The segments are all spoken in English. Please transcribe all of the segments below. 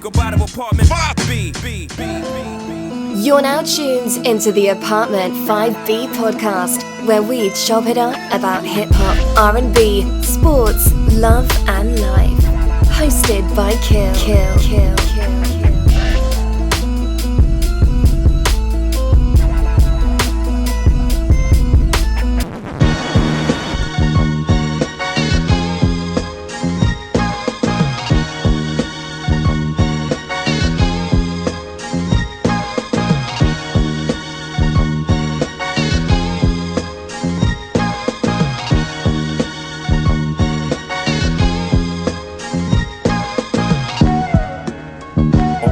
Goodbye to apartment 5B. You're now tuned into the Apartment 5B podcast, where we chop it up about hip-hop, R&B, sports, love and life. Hosted by Kill.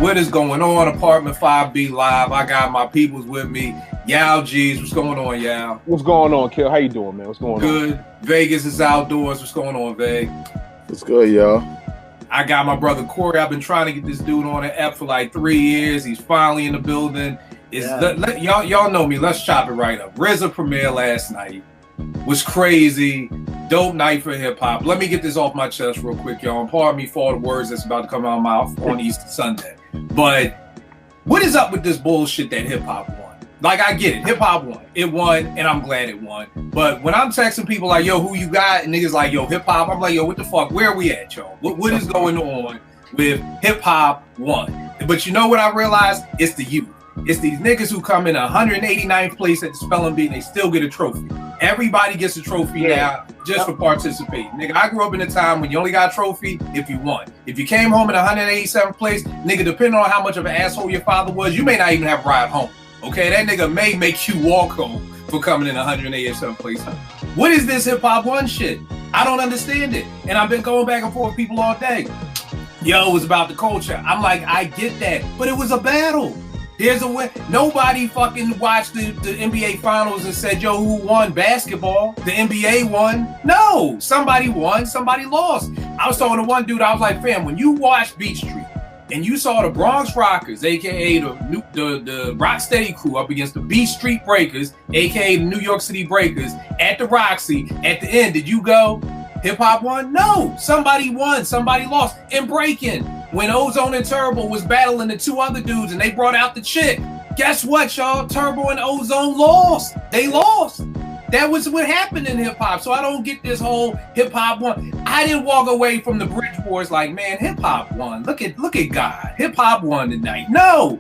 What is going on? Apartment 5B Live. I got my peoples with me. Yao G's. What's going on, Yao? What's going on, Kill? How you doing, man? What's going on? Good. Vegas is outdoors. What's going on, Veg? What's good, y'all? I got my brother Corey. I've been trying to get this dude on the app for like 3 years. He's finally in the building. Y'all know me. Let's chop it right up. RZA premiere last night was crazy. Dope night for hip hop. Let me get this off my chest real quick, y'all. And pardon me for all the words that's about to come out of my mouth on Easter Sunday. But what is up with this bullshit that hip hop won? Like, I get it. Hip hop won. It won, and I'm glad it won. But when I'm texting people like, yo, who you got? And niggas like, yo, hip hop. I'm like, yo, what the fuck? Where are we at, y'all? What is going on with hip hop won? But you know what I realized? It's the youth. It's these niggas who come in 189th place at the spelling bee and they still get a trophy. Everybody gets a trophy now just for participating. Nigga, I grew up in a time when you only got a trophy if you won. If you came home in 187th place, nigga, depending on how much of an asshole your father was, you may not even have a ride home. Okay, that nigga may make you walk home for coming in 187th place. What is this hip hop one shit? I don't understand it. And I've been going back and forth with people all day. Yo, it was about the culture. I'm like, I get that, but it was a battle. There's a win. Nobody fucking watched the NBA finals and said, yo, who won basketball? The NBA won? No, somebody won, somebody lost. I was talking to one dude, I was like, fam, when you watched Beat Street and you saw the Bronx Rockers, aka the Rocksteady crew up against the Beat Street Breakers, aka the New York City Breakers, at the Roxy, at the end, did you go, hip hop won? No, somebody won, somebody lost. In breaking, when Ozone and Turbo was battling the two other dudes and they brought out the chick, guess what, y'all? Turbo and Ozone lost. They lost. That was what happened in hip hop. So I don't get this whole hip hop won. I didn't walk away from the Bridge Wars like, man, hip hop won. Look at God. Hip hop won tonight. No.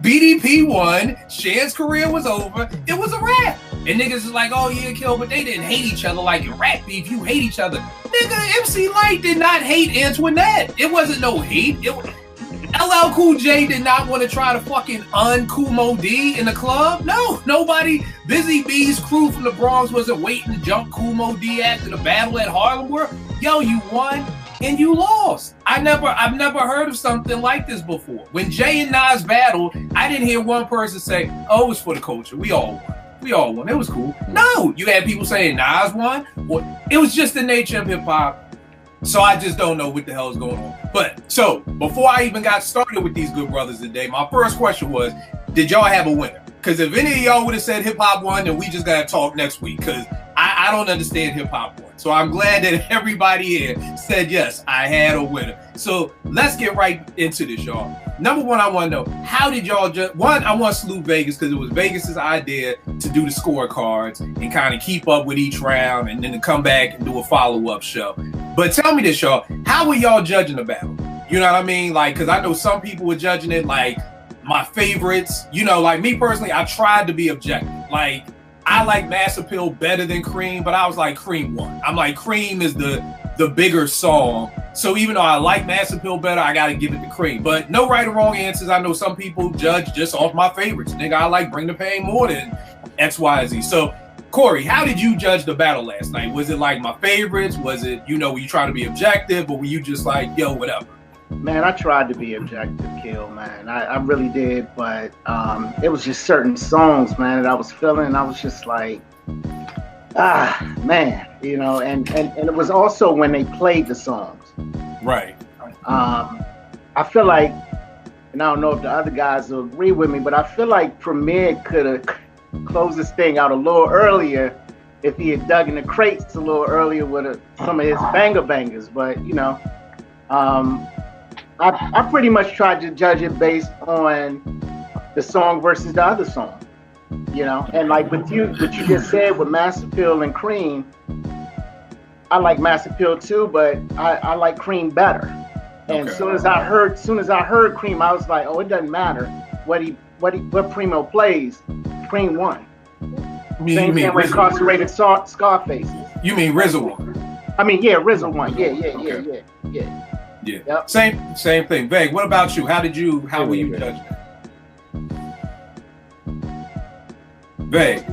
BDP won. Shan's career was over. It was a wrap. And niggas is like, oh yeah, Kill, but they didn't hate each other like in rap beef. You hate each other. Nigga, MC Lyte did not hate Antoinette. It wasn't no hate. LL Cool J did not want to try to fucking uncool Mo D in the club. No, nobody. Busy Bee's crew from the Bronx wasn't waiting to jump Cool Mo D after the battle at Harlem World. Yo, you won and you lost. I've never heard of something like this before. When Jay and Nas battled, I didn't hear one person say, oh, it was for the culture. We all won. It was cool. No, you had people saying Nas won. Well, it was just the nature of hip hop. So I just don't know what the hell is going on. But so before I even got started with these good brothers today, my first question was, did y'all have a winner? Because if any of y'all would have said hip hop won, then we just gotta talk next week. Because I don't understand hip hop won. So I'm glad that everybody here said yes, I had a winner. So let's get right into this, y'all. Number one, I want to know, how did y'all I want to salute Vegas because it was Vegas's idea to do the scorecards and kind of keep up with each round and then to come back and do a follow-up show. But tell me this, y'all, how were y'all judging the battle? You know what I mean? Like, because I know some people were judging it like my favorites. You know, like me personally, I tried to be objective. Like, I like Mass Appeal better than Cream, but I was like, Cream won. I'm like, Cream is the bigger song. So even though I like Mass Appeal better, I got to give it to Cream. But no right or wrong answers. I know some people judge just off my favorites. Nigga, I like Bring the Pain more than X, Y, Z. So, Corey, how did you judge the battle last night? Was it like my favorites? Was it, were you trying to be objective? Or were you just like, yo, whatever? Man, I tried to be objective, Kill, man. I really did. But it was just certain songs, man, that I was feeling. I was just like, man, and it was also when they played the songs. Right. I feel like, and I don't know if the other guys will agree with me, but I feel like Premier could have closed this thing out a little earlier if he had dug in the crates a little earlier with some of his banger bangers. But, I I pretty much tried to judge it based on the song versus the other song, you know. And like with you, what you just said with Mass Appeal and Cream, I like Mass Appeal too, but I like Cream better. And as soon as I heard Cream, I was like, oh, it doesn't matter what Primo plays, Cream won. Same thing with Incarcerated Scarface. You mean RZA won? I mean, yeah, RZA won. Yeah. Yep. Same thing. Veg, what about you? How were you judging it? Veg.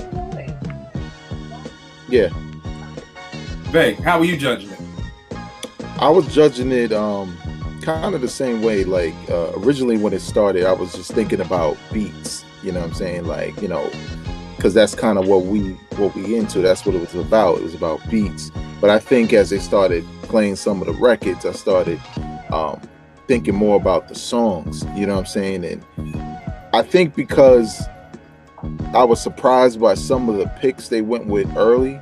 Yeah. Veg, how were you judging it? I was judging it kind of the same way. Like originally when it started, I was just thinking about beats. You know what I'm saying? Like, you know, because that's kind of what we into. That's what it was about. It was about beats. But I think as they started playing some of the records, I started thinking more about the songs. You know what I'm saying? And I think because I was surprised by some of the picks they went with early,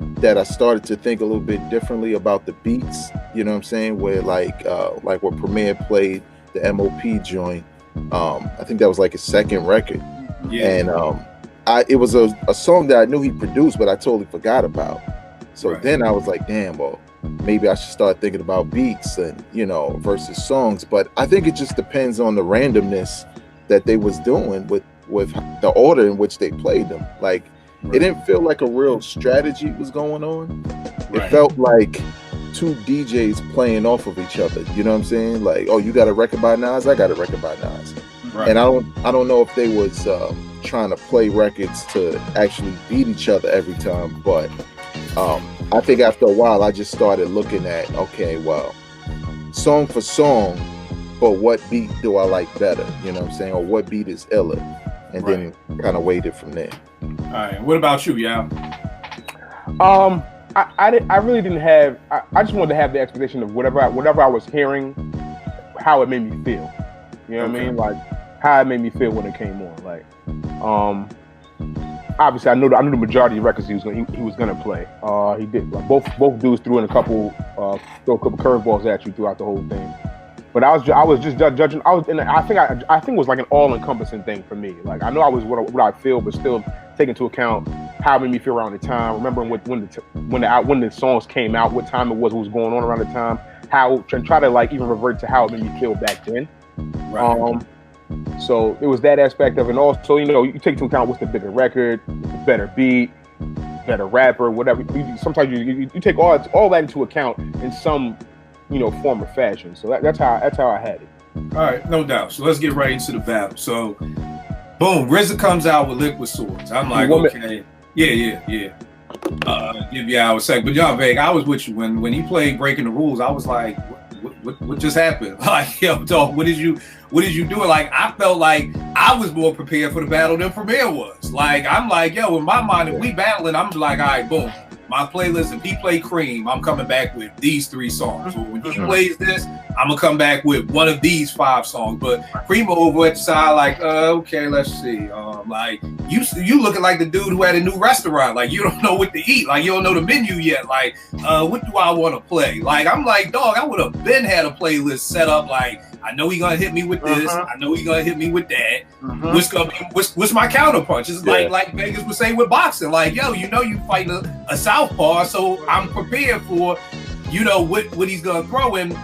that I started to think a little bit differently about the beats. You know what I'm saying? Where like where Premier played the MOP joint. I think that was like his second record. Yeah. And it was a song that I knew he produced, but I totally forgot about. So then I was like, damn, well, maybe I should start thinking about beats and, you know, versus songs. But I think it just depends on the randomness that they was doing with the order in which they played them. Like, it didn't feel like a real strategy was going on. It felt like two DJs playing off of each other. You know what I'm saying? Like, oh, you got a record by Nas, I got a record by Nas. And I don't know if they was trying to play records to actually beat each other every time, but I think after a while I just started looking at, okay, well, song for song, but what beat do I like better? You know what I'm saying? Or what beat is iller? And then kind of weighted from there. All right. What about you, Yao? I really didn't have. I just wanted to have the expectation of whatever I was hearing, how it made me feel. You know what I mean? Like how it made me feel when it came on. Like, obviously I knew the majority of the records he was gonna play. He did. Like, both dudes threw a couple curveballs at you throughout the whole thing. But I was just judging. I think it was like an all-encompassing thing for me. Like, I know I was what I feel, but still take into account how it made me feel around the time. Remembering when the songs came out, what time it was, what was going on around the time, and try to like even revert to how it made me feel back then. So it was that aspect of it. And also, you know, you take into account what's the bigger record, the better beat, better rapper, whatever. Sometimes you take all that into account in some, you know, form or fashion. So that's how I had it. All right, no doubt. So let's get right into the battle. So, boom, RZA comes out with Liquid Swords. I'm like, okay, yeah. Give you a sec, but y'all, Veg, I was with you when he played Breaking the Rules. I was like, what just happened? Like, yo, dog, what did you do? Like, I felt like I was more prepared for the battle than Premier was. Like, I'm like, yo, in my mind, if we battling, I'm just like, all right, boom. My playlist, if he play Cream, I'm coming back with these 3 songs. So when he plays this, I'm gonna come back with one of these 5 songs. But Primo over at the side, like, okay, let's see. Like, you looking like the dude who had a new restaurant. Like, you don't know what to eat. Like, you don't know the menu yet. Like, what do I want to play? Like, I'm like, dog, I would have been had a playlist set up. Like, I know he gonna hit me with this. I know he gonna hit me with that. What's my counterpunch? It's like Vegas would say with boxing. Like, yo, you know you fighting a southpaw, so I'm prepared for, you know, what he's gonna throw. And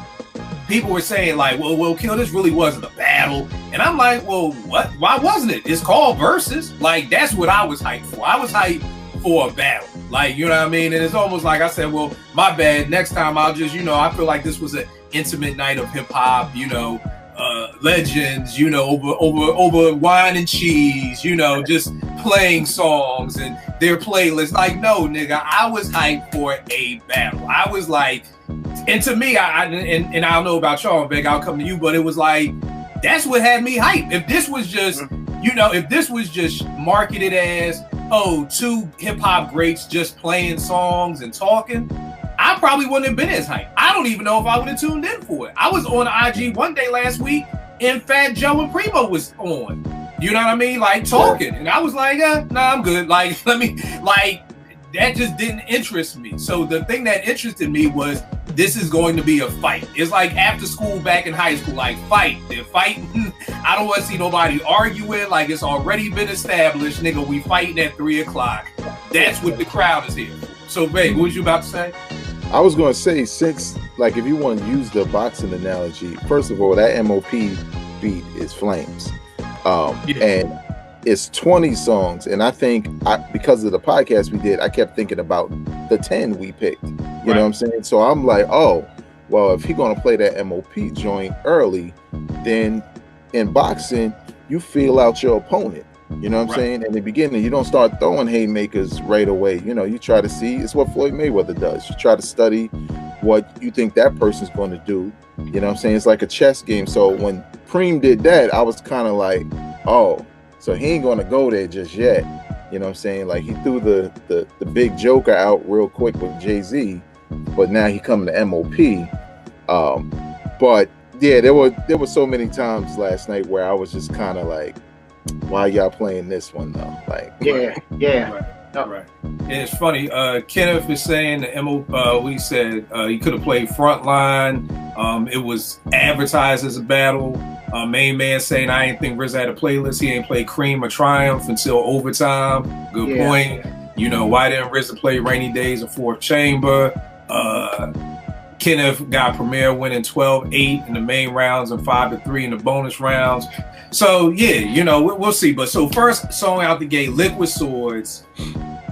people were saying like, well, Kill, this really wasn't a battle. And I'm like, well, what? Why wasn't it? It's called Verzuz. Like, that's what I was hyped for. I was hyped for a battle. Like, you know what I mean? And it's almost like I said, well, my bad. Next time I'll just, you know, I feel like this was an intimate night of hip hop, you know, legends, you know, over wine and cheese, you know, just playing songs and their playlists. Like, no, nigga, I was hyped for a battle. I was like, and to me, I don't know about y'all, Vic, I'll come to you, but it was like, that's what had me hyped. If this was just, you know, if this was just marketed as, oh, 2 hip hop greats just playing songs and talking, I probably wouldn't have been as hyped. I don't even know if I would have tuned in for it. I was on IG one day last week and Fat Joe and Primo was on. You know what I mean? Like, talking. And I was like, nah, I'm good. Like, let me, like, that just didn't interest me. So the thing that interested me was this is going to be a fight. It's like after school back in high school, like fight. They're fighting. I don't want to see nobody arguing. Like it's already been established, nigga. We fighting at 3:00. That's what the crowd is here for. So, babe, what was you about to say? I was going to say, since, like, if you want to use the boxing analogy, first of all, that MOP beat is flames. And it's 20 songs. And I think because of the podcast we did, I kept thinking about the 10 we picked. You know what I'm saying? So I'm like, oh, well, if he's going to play that MOP joint early, then in boxing, you feel out your opponent. You know what I'm saying? In the beginning, you don't start throwing haymakers right away. You know, you try to see, it's what Floyd Mayweather does. You try to study what you think that person's going to do. You know what I'm saying? It's like a chess game. So when Primo did that, I was kind of like, oh, so he ain't going to go there just yet. You know what I'm saying? Like he threw the big joker out real quick with Jay-Z, but now he coming to MOP. But yeah, there were so many times last night where I was just kind of like, why y'all playing this one though? Like, Right. And it's funny. Kenneth is saying the we said he could have played Frontline. It was advertised as a battle. Main man saying I ain't think RZA had a playlist. He ain't played Cream or Triumph until overtime. Good point. You know, why didn't RZA play Rainy Days or Fourth Chamber? Kenneth got Premier winning 12-8 in the main rounds and 5-3 in the bonus rounds. So yeah, you know, we'll see. But so first song out the gate, Liquid Swords.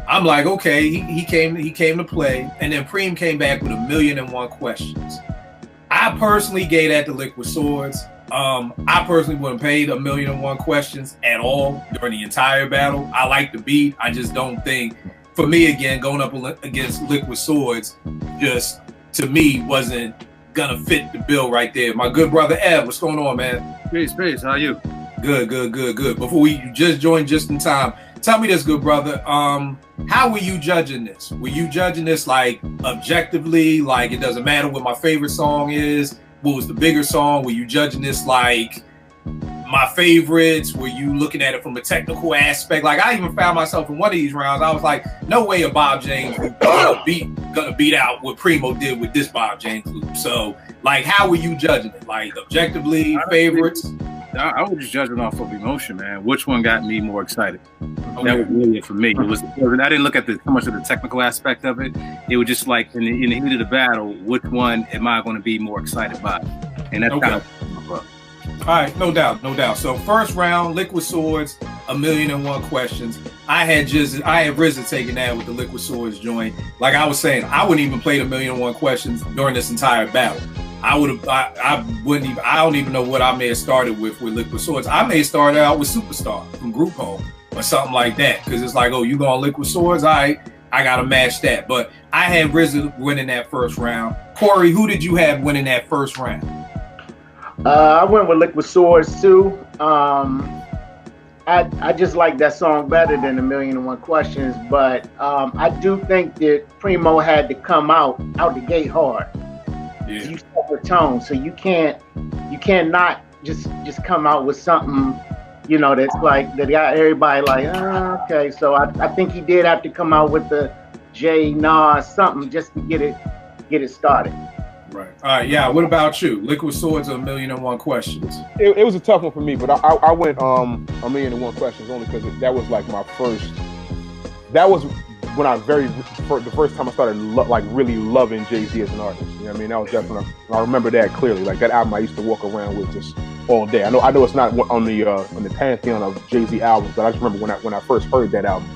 I'm like, okay, he came to play, and then Primo came back with 1,000,001 questions. I personally gave that to Liquid Swords. I personally wouldn't paid 1,000,001 questions at all during the entire battle. I like the beat. I just don't think, for me again, going up against Liquid Swords, just to me wasn't gonna fit the bill right there. My good brother Ev, what's going on, man? Peace. How are you? Good. Before you just joined just in time, tell me this, good brother. How were you judging this? Were you judging this like objectively, like it doesn't matter what my favorite song is? What was the bigger song? Were you judging this like my favorites? Were you looking at it from a technical aspect? Like I even found myself in one of these rounds, I was like, no way a Bob James loop gonna beat out what Primo did with this Bob James loop. So like, how were you judging it? Like objectively, favorites? I was just judging off of emotion, man. Which one got me more excited? Okay. That was really it for me. I didn't look at so much of the technical aspect of it. It was just like in the heat of the battle, which one am I going to be more excited by? And that's kind of. All right, no doubt. So first round, Liquid Swords, 1,000,001 questions. I had RZA taking that with the Liquid Swords joint. Like I was saying, I wouldn't even play the 1,000,001 questions during this entire battle. I don't even know what I may have started with Liquid Swords. I may have started out with Superstar from Group Home or something like that. Because it's like, oh, you going Liquid Swords? All right, I got to match that. But I had RZA winning that first round. Corey, who did you have winning that first round? I went with Liquid Swords too. I just like that song better than 1,000,001 questions. But I do think that Primo had to come out the gate hard. Yeah. You set the tone, so you cannot just come out with something, you know, that's like that got everybody like, okay. So I think he did have to come out with the J Nas something just to get it started. Right. All right. Yeah. What about you? Liquid Swords or 1,000,001 questions? It was a tough one for me, but I went 1,000,001 questions only because that was like my first. That was when the first time I started really loving Jay-Z as an artist. You know what I mean? That was definitely, I remember that clearly. Like that album I used to walk around with just all day. I know it's not on the pantheon of Jay-Z albums, but I just remember when I first heard that album,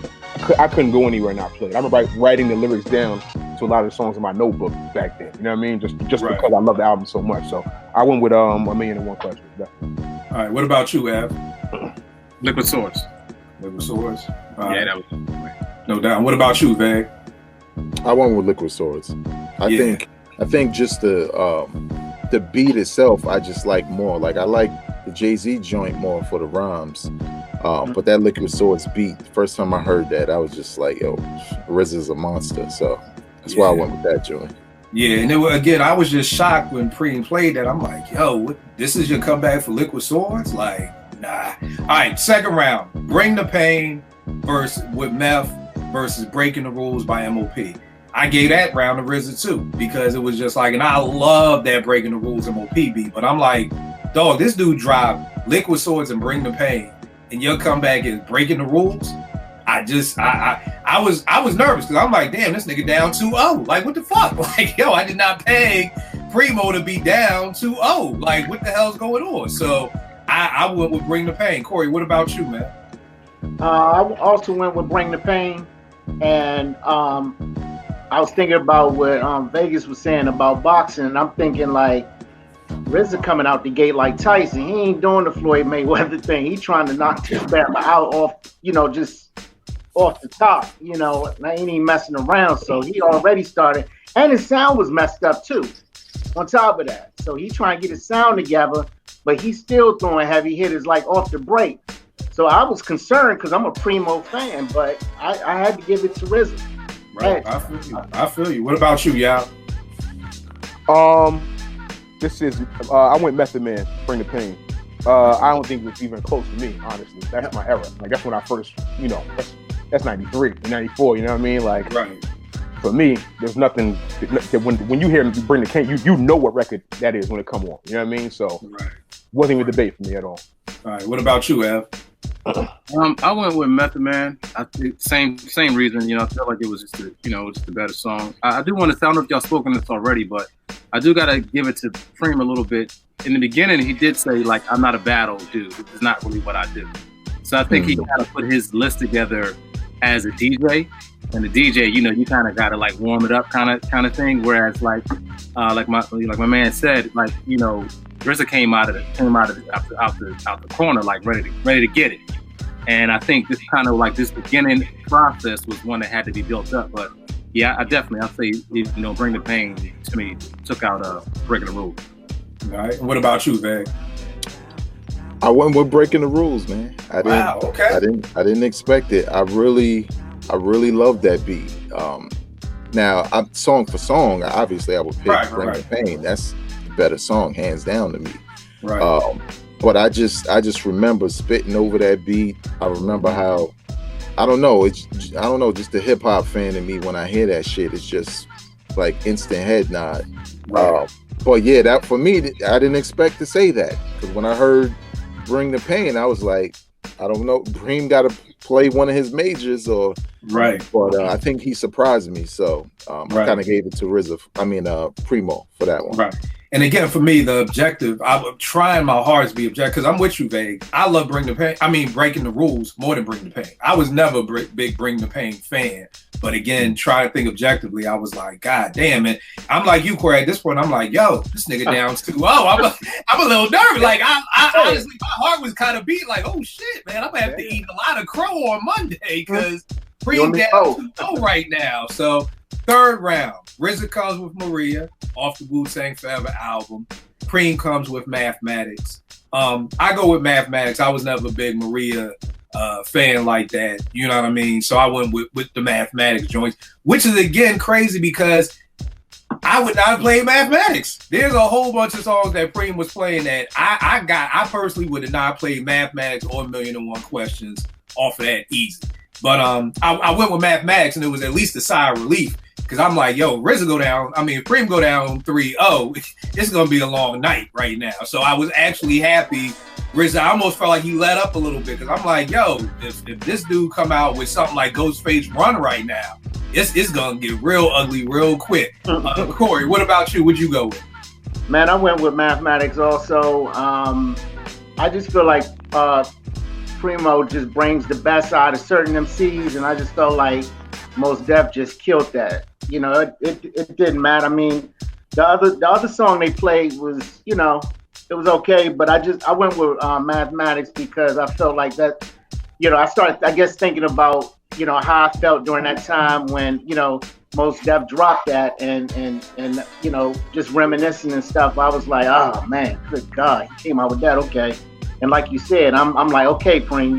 I couldn't go anywhere and not play it. I remember writing the lyrics down to a lot of the songs in my notebook back then. You know what I mean? Just right. Because I love the album so much. So I went with 1,000,001 questions. Definitely. All right. What about you, Av? Liquid Swords. Liquid Swords. Yeah, that was. No doubt. What about you, Vag? I went with Liquid Swords. I think just the beat itself, I just like more. Like I like the Jay-Z joint more for the rhymes. But that Liquid Swords beat, the first time I heard that, I was just like, yo, RZA's a monster. So that's why I went with that joint. Yeah, and again, I was just shocked when Primo played that. I'm like, yo, this is your comeback for Liquid Swords? Like, nah. All right, second round. Bring the Pain versus with Meth. versus Breaking the Rules by MOP. I gave that round to RZA too, because it was just like, and I love that Breaking the Rules MOP beat, but I'm like, dog, this dude dropped Liquid Swords and Bring the Pain, and you'll come back and Breaking the Rules. I was nervous because I'm like, damn, this nigga down 2-0. Like, what the fuck? Like, yo, I did not peg Primo to be down 2-0. Like, what the hell's going on? So I went with Bring the Pain. Corey, what about you, man? I also went with Bring the Pain, and I was thinking about what Vegas was saying about boxing, and I'm thinking like RZA coming out the gate like Tyson. He ain't doing the Floyd Mayweather thing. He trying to knock this battle out off, just off the top. He ain't even messing around. So he already started, and his sound was messed up too. On top of that, so he trying to get his sound together, but he's still throwing heavy hitters like off the break. So I was concerned because I'm a Primo fan, but I had to give it to RZA. Right, I feel you. What about you, y'all? This is I went Method Man, Bring the Pain. I don't think it's even close to me, honestly. That's my era. Like that's when I first, that's 93, 94. You know what I mean? Like, right. For me, there's nothing. When you hear Bring the Pain, you know what record that is when it come on. You know what I mean? So, right. Wasn't even a debate for me at all. All right. What about you, Ev? I went with Method Man. I think same reason. I felt like it was just a better song. I do want to. I don't know if y'all spoken this already, but I do gotta give it to Primo a little bit. In the beginning, he did say like, "I'm not a battle dude. It's not really what I do." So I think he kind of put his list together as a DJ, and the DJ, you kind of gotta like warm it up, kind of thing. Whereas like my man said, like RZA came out of the corner like ready to get it. And I think this kind of like this beginning process was one that had to be built up. But yeah, I'll say Bring the Pain to me took out Breaking the Rules. All right. What about you, Veg? I went with Breaking the Rules, man. I didn't expect it. I really love that beat. Now, song for song, obviously I would pick Bring the Pain. That's the better song, hands down to me. Right. But I just remember spitting over that beat. I remember how, I don't know, just the hip hop fan in me, when I hear that shit, it's just like instant head nod. Right. But yeah, that for me, I didn't expect to say that, because when I heard Bring the Pain, I was like, I don't know, Bream got to play one of his majors or right. But I think he surprised me, so I kind of gave it to Primo for that one. Right. And again, for me, the objective, I'm trying my hardest to be objective, because I'm with you, Vague. I love Breaking the Rules more than Bring the Pain. I was never a big Bring the Pain fan. But again, trying to think objectively, I was like, God damn it. I'm like you, Corey, at this point, I'm like, yo, this nigga down 2-0. I'm a little nervous. Like, I honestly, my heart was kind of beat like, oh shit, man, I'm going to have to eat a lot of crow on Monday, because Bream down 2-0 right now. So, third round, RZA comes with Maria off the Wu-Tang Forever album. Preem comes with Mathematics. I go with Mathematics. I was never a big Maria fan like that. You know what I mean? So I went with the Mathematics joints, which is again crazy because I would not have played Mathematics. There's a whole bunch of songs that Preem was playing that I personally would have not played Mathematics or $1,000,001 Questions off of that easy. But I went with Mathematics, and it was at least a sigh of relief. Because I'm like, yo, RZA go down. If Preem go down 3-0, it's going to be a long night right now. So I was actually happy. RZA, I almost felt like he let up a little bit. Because I'm like, yo, if this dude come out with something like Ghostface Run right now, it's going to get real ugly real quick. Corey, what about you? What'd you go with? Man, I went with Mathematics also. I just feel like Primo just brings the best out of certain MCs. And I just felt like Mos Def just killed that. It didn't matter. The other song they played was, it was okay, but I went with Mathematics because I felt like that, I started, I guess, thinking about, how I felt during that time when, Mos Def dropped that and just reminiscing and stuff. I was like, oh man, good God, he came out with that, okay. And like you said, I'm like, okay, Preem,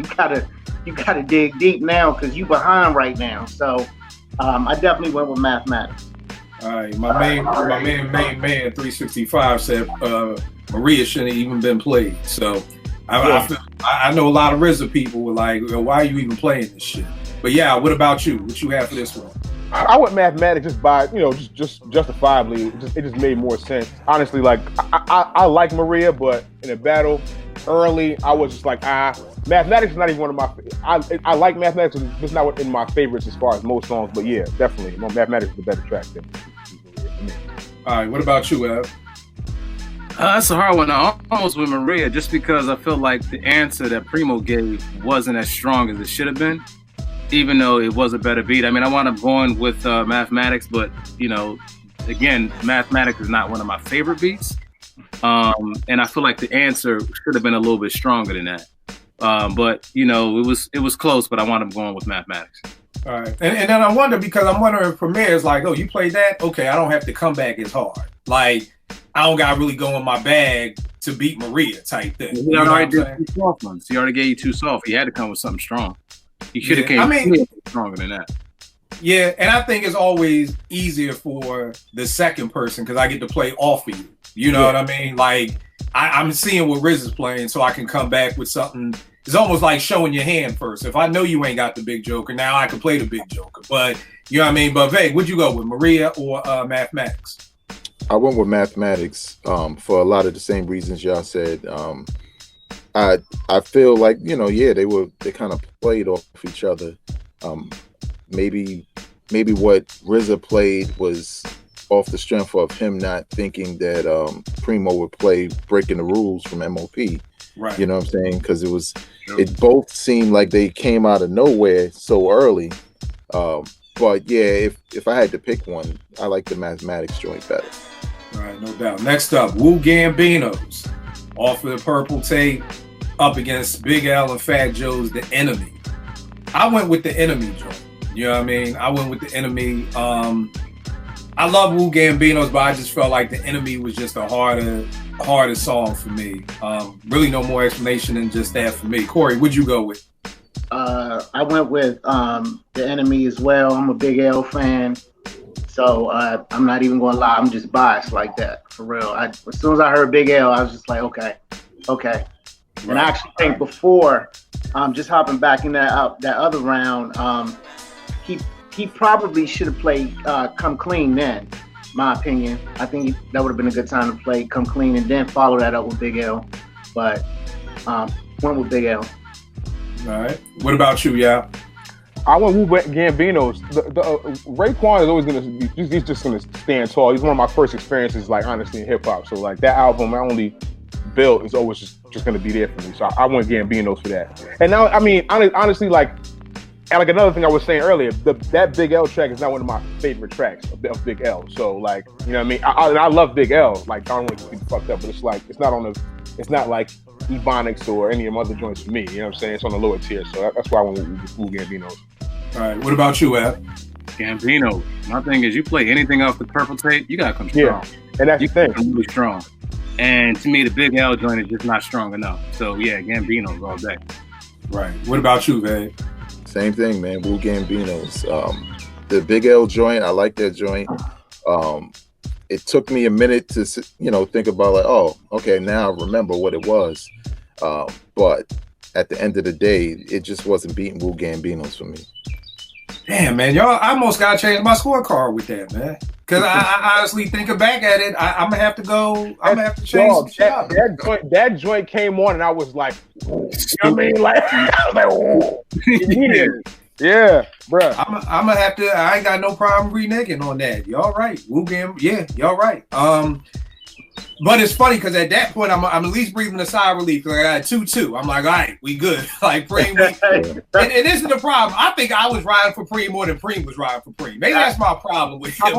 you gotta dig deep now because you behind right now. So I definitely went with Mathematics. All right, my main man 365 said Maria shouldn't have even been played. So I know a lot of RZA people were like, well, why are you even playing this shit? But yeah, what about you? What you have for this one? I went Mathematics just by, just justifiably. It just made more sense. Honestly, like I like Maria, but in a battle early, I was just like, Mathematics is not even one of my. I like Mathematics, it's just not in my favorites as far as most songs. But yeah, definitely, Mathematics is a better track than me. All right, what about you, Ev? That's a hard one. I almost with Maria, just because I feel like the answer that Primo gave wasn't as strong as it should have been, even though it was a better beat. I mean, I wound up going with Mathematics, but, again, Mathematics is not one of my favorite beats. And I feel like the answer should have been a little bit stronger than that. But, it was close, but I wound up going with Mathematics. All right. And then I wonder, because I'm wondering if Premier is like, oh, you played that? Okay, I don't have to come back as hard. Like, I don't got to really go in my bag to beat Maria type thing. He already did 2 soft ones. He already gave you 2 soft. He had to come with something strong. He should have came stronger than that. Yeah, and I think it's always easier for the second person because I get to play off of you. You know what I mean? Like, I'm seeing what Riz is playing, so I can come back with something. It's almost like showing your hand first. If I know you ain't got the big joker, now I can play the big joker. But, you know what I mean? But, Vay, would you go with, Maria or Mathematics? I went with Mathematics for a lot of the same reasons y'all said. I feel like, they kind of played off each other. Maybe what RZA played was off the strength of him not thinking that Primo would play Breaking the Rules from MOP. Right. You know what I'm saying? Because it both seemed like they came out of nowhere so early. But yeah, if I had to pick one, I like the Mathematics joint better. All right, no doubt. Next up, Wu Gambinos off of the Purple Tape up against Big L and Fat Joe's The Enemy. I went with The Enemy joint. You know what I mean? I went with The Enemy. I love Wu Gambinos, but I just felt like The Enemy was just a harder song for me. Really no more explanation than just that for me. Corey, what'd you go with? I went with The Enemy as well. I'm a Big L fan. So I'm not even going to lie. I'm just biased like that, for real. As soon as I heard Big L, I was just like, okay. Right. And I actually think before, just hopping back in that other round, he probably should have played Come Clean then, my opinion. I think that would have been a good time to play Come Clean and then follow that up with Big L. But went with Big L. All right. What about you, yeah? I went with Gambinos. Raekwon is always he's just gonna stand tall. He's one of my first experiences, like, honestly, in hip hop. So like that album, I only built is always just gonna be there for me. So I went Gambinos for that. And now, I mean, honestly, like another thing I was saying earlier, that Big L track is not one of my favorite tracks of Big L. So like, you know what I mean? I love Big L. Like, I don't want to be fucked up, but it's like it's not like Ebonics or any of my other joints for me. You know what I'm saying? It's on the lower tier. So that's why I went with Gambinos. All right, what about you, Ab? Gambino. My thing is, you play anything off the Purple Tape, you gotta come strong. Yeah, and that's the thing. Really strong. And to me, the Big L joint is just not strong enough. So yeah, Gambino's all day. Right. What about you, Vay? Same thing, man. Wu Gambinos. The Big L joint, I like that joint. It took me a minute to, think about like, oh, okay, now I remember what it was. But at the end of the day, it just wasn't beating Wu Gambinos for me. Damn, man, y'all, I almost got to change my scorecard with that, man. Because I honestly, thinking back at it, I'm going to have to go, I'm going to have to change some shit up. That joint came on and I was like, you know what I mean? Like, I was like, oh. Yeah, bro. I'm going to have to, I ain't got no problem reneging on that. Y'all right. Wu Gam, yeah, y'all right. But it's funny because at that point, I'm at least breathing a sigh of relief because I got 2-2. I'm like, all right, we good. Like, Preem, and this is the problem. I think I was riding for Preem more than Preem was riding for Preem. Maybe that's my problem with him.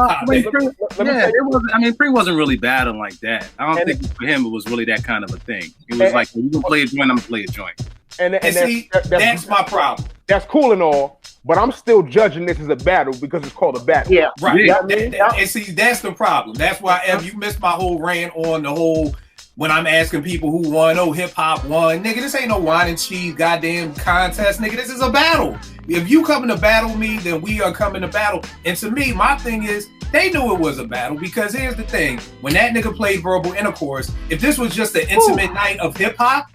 Preem wasn't really battling like that. I don't think for him it was really that kind of a thing. It was like, you can play a joint, I'm going to play a joint. And that's my problem. That's cool and all, but I'm still judging this as a battle because it's called a battle. Yeah, right. Yeah. And see, that's the problem. That's why, Ev, you missed my whole rant on the whole, when I'm asking people who won, oh, hip-hop won. Nigga, this ain't no wine and cheese goddamn contest. Nigga, this is a battle. If you coming to battle me, then we are coming to battle. And to me, my thing is, they knew it was a battle because here's the thing. When that nigga played Verbal Intercourse, if this was just an intimate night of hip-hop,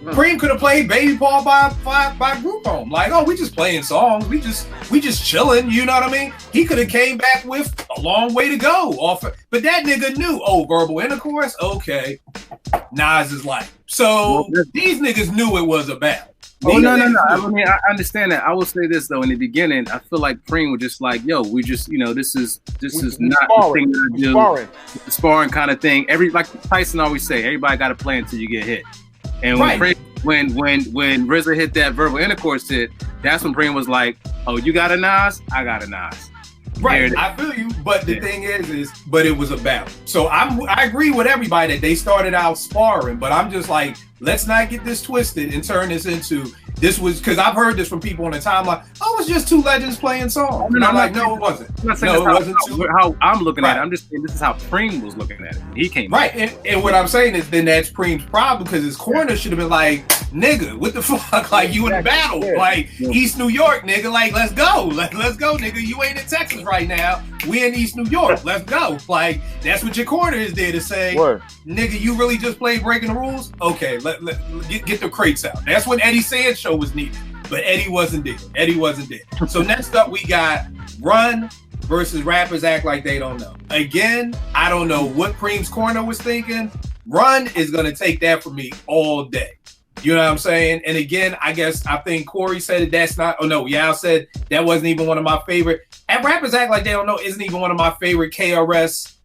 Preem could have played Baby Paul by Group Home. Like, oh, we just playing songs. We just chilling. You know what I mean? He could have came back with A Long Way to Go. But that nigga knew, verbal intercourse? Okay. Nas is like. So these niggas knew it was a battle. Oh, no. I mean, I understand that. I will say this, though. In the beginning, I feel like Preem was just like, yo, we just, this is not sparring. The thing I do. The sparring kind of thing. Like Tyson always say, everybody got to play until you get hit. And when RZA hit that verbal intercourse hit, that's when Primo was like, "Oh, you got a Nas? I got a Nas." Right, I feel you, but the thing is, but it was a battle. So I agree with everybody that they started out sparring, but I'm just like, let's not get this twisted and turn this into. This was because I've heard this from people on the timeline. Oh, it's just two legends playing songs. And I'm like, no, it wasn't. I'm not saying how I'm looking at it. I'm just saying this is how Preem was looking at it. He came right, and what I'm saying is then that's Preem's problem because his corner should have been like, nigga, what the fuck? Like you in the battle, like East New York, nigga. Like let's go, let's go, nigga. You ain't in Texas right now. We in East New York. Let's go. Like that's what your corner is there to say, nigga. You really just played breaking the rules. Okay, let get the crates out. That's when Eddie Sands show was needed, but Eddie wasn't there. So next up we got Run versus Rappers Act Like They Don't Know. Again, I don't know what Preem's corner was thinking. Run is gonna take that from me all day. You know what I'm saying? And again, I think Corey said that's not. Oh no, Yao said that wasn't even one of my favorite. And Rappers Act Like They Don't Know isn't even one of my favorite KRS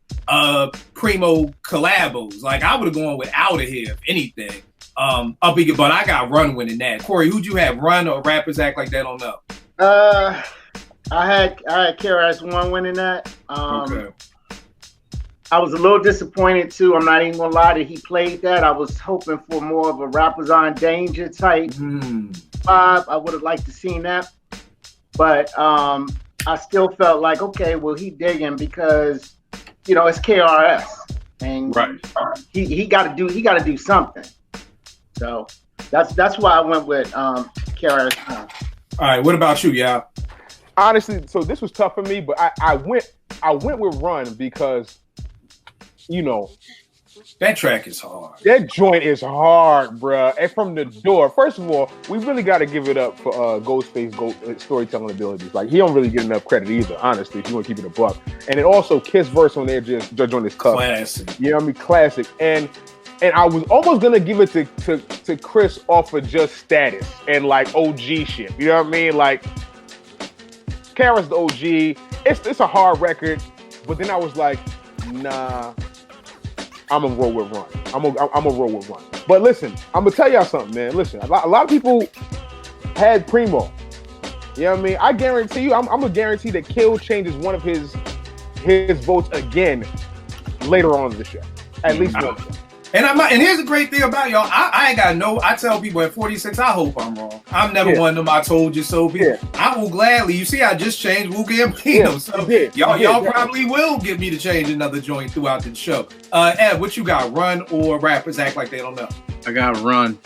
Primo collabos. Like I would have gone with Outta Here if anything. But I got Run winning that. Corey, who'd you have, Run or Rappers Act Like They Don't Know? I had KRS-One winning that. Okay. I was a little disappointed too. I'm not even gonna lie that he played that. I was hoping for more of a Rappers on Danger type vibe. I would have liked to seen that, but I still felt like okay, well he digging because it's KRS and he got to do something. So that's why I went with KRS. All right, what about you, Yao? Honestly, so this was tough for me, but I went with Run because. That track is hard. That joint is hard, bruh. And from the door, first of all, we really got to give it up for Ghostface storytelling abilities. Like, he don't really get enough credit either, honestly, if you want to keep it a buck. And then also, Kiss verse on there just on this cup. Classic. You know what I mean? Classic. And I was almost going to give it to Chris off of just status and, like, OG shit. You know what I mean? Like, Kara's the OG. It's a hard record. But then I was like, nah. I'm gonna roll with Run. I'm gonna roll with Run. But listen, I'm gonna tell y'all something, man. Listen, a lot of people had Primo. You know what I mean? I guarantee you, I'm gonna guarantee that Kill changes one of his votes again later on in the show. At least one. And here's the great thing about y'all. I ain't got I tell people at 46, I hope I'm wrong. I'm never one of them I told you so people. Yeah. I will gladly. You see, I just changed Wu Gambino. So y'all probably will get me to change another joint throughout the show. Ed, what you got? Run or Rappers Act Like They Don't Know? I got Run.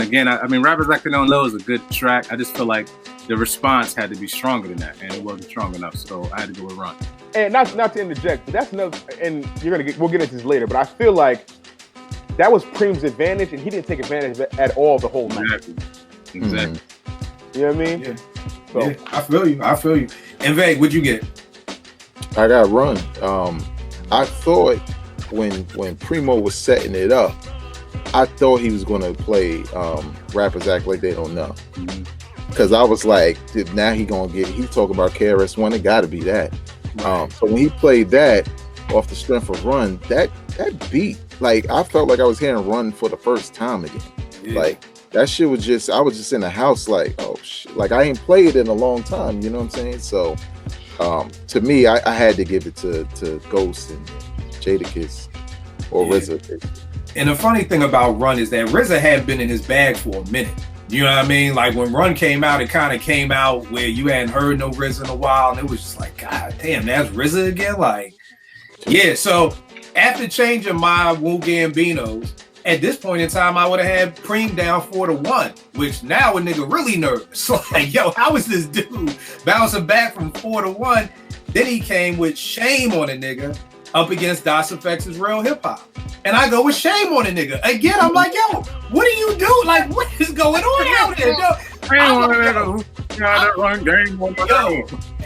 Again, I mean, Rappers Like They Don't Know is a good track. I just feel like the response had to be stronger than that, and it wasn't strong enough. So I had to go with Run. And not to interject, but that's another. And we'll get into this later. But I feel like that was Preem's advantage, and he didn't take advantage of it at all the whole night. Exactly. You know what I mean? Yeah. So. Yeah, I feel you. And Veg, what'd you get? I got Run. I thought when Primo was setting it up, I thought he was gonna play Rappers Act Like They Don't Know. Because I was like, now he's talking about KRS-One, it gotta be that. So when he played that off the strength of Run, that beat, like I felt like I was hearing Run for the first time again. Yeah. Like that shit was I was just in the house like, oh shit. Like I ain't played it in a long time, you know what I'm saying? So to me, I had to give it to Ghost and Jadakiss or RZA. And the funny thing about Run is that RZA had been in his bag for a minute. You know what I mean? Like when Run came out, it kind of came out where you hadn't heard no RZA in a while, and it was just like, God damn, that's RZA again? Like, yeah, so after changing my Wu Gambinos, at this point in time, I would have had Preem down 4-1, which now a nigga really nervous. Like, yo, how is this dude bouncing back from 4-1? Then he came with Shame on a nigga up against Das FX's Real Hip Hop. and I go with Shame on a Nigga. Again, I'm like, yo, what do you do? Like, what is going on out there? Yo,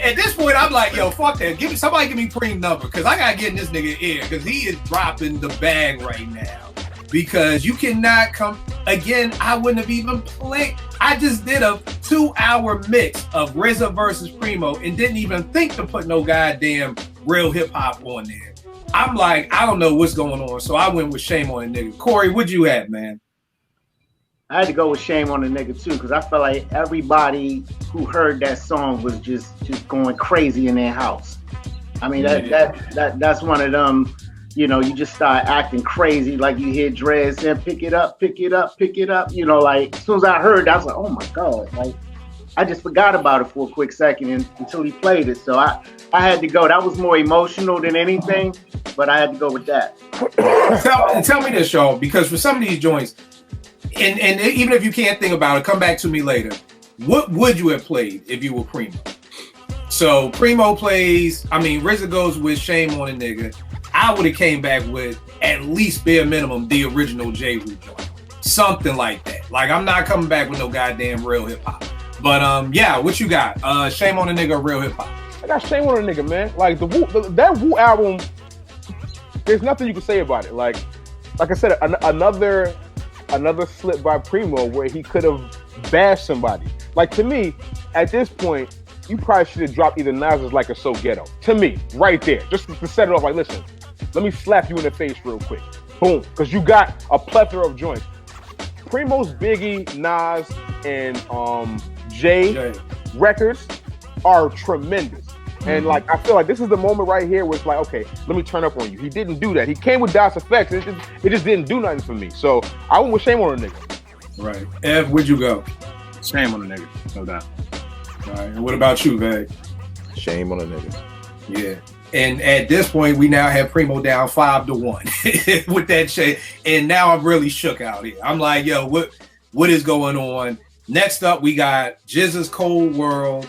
at this point, I'm like, yo, fuck that. Somebody give me Primo number, because I gotta get in this nigga ear, because he is dropping the bag right now. Because you cannot come again. I wouldn't have even played. I just did a 2-hour mix of RZA versus Primo and didn't even think to put no goddamn real hip hop on there. I'm like, I don't know what's going on, so I went with Shame on a Nigga. Corey, what'd you have, man? I had to go with Shame on a Nigga too, because I felt like everybody who heard that song was just going crazy in their house. I mean, that's one of them. You know, you just start acting crazy, like you hear Dre saying, pick it up, pick it up, pick it up. You know, like as soon as I heard that, I was like, oh my God. Like I just forgot about it for a quick second until he played it. So I had to go. That was more emotional than anything, but I had to go with that. Tell me this, y'all, because for some of these joints, and even if you can't think about it, come back to me later. What would you have played if you were Primo? So Primo plays, RZA goes with Shame on a Nigga. I would have came back with at least bare minimum the original J. Rue joint. Something like that. Like, I'm not coming back with no goddamn real hip hop. But yeah, what you got? Shame on a Nigga, real hip hop. I got Shame on a Nigga, man. Like that Wu album, there's nothing you can say about it. Like I said, another slip by Primo where he could have bashed somebody. Like, to me, at this point, you probably should have dropped either Nas's Like a So Ghetto. To me, right there. Just to set it off, like, listen, let me slap you in the face real quick. Boom. Because you got a plethora of joints. Primo's Biggie, Nas, and Jay records are tremendous. And like, I feel like this is the moment right here where it's like, okay, let me turn up on you. He didn't do that. He came with Das Effects. It just didn't do nothing for me. So I went with Shame on a Nigga. Right. Ev, where'd you go? Shame on a Nigga, no doubt. All right. And what about you, Vag? Shame on a Nigga. Yeah. And at this point, we now have Primo down 5-1 with that shit. And now I'm really shook out here. I'm like, yo, what is going on? Next up, we got Jizza's Cold World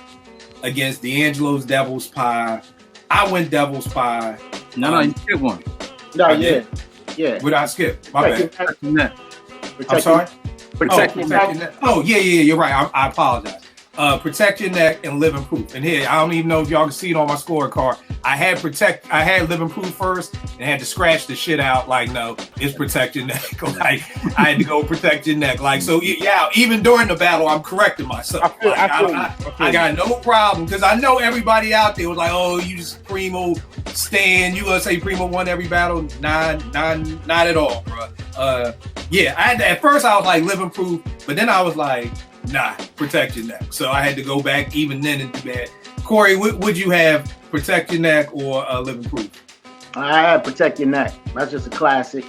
against D'Angelo's Devil's Pie. I went Devil's Pie. No, you skipped one. No, yeah. What did I skip? My bad. Protect I'm sorry? Protect your neck. Oh, yeah, you're right. I apologize. Protect Your Neck and Living Proof. And here, I don't even know if y'all can see it on my scorecard. I had Living Proof first and had to scratch the shit out. Like, no, it's Protect Your Neck. Like, I had to go Protect Your Neck. Like, so yeah, even during the battle, I'm correcting myself. I got no problem, because I know everybody out there was like, oh, you just Primo stan. You gonna say Primo won every battle? Not at all, bro. Yeah, at first I was like Living Proof, but then I was like, nah, Protect Your Neck. So I had to go back even then and do that. Corey, would you have Protect Your Neck or Living Proof? I had Protect Your Neck. That's just a classic.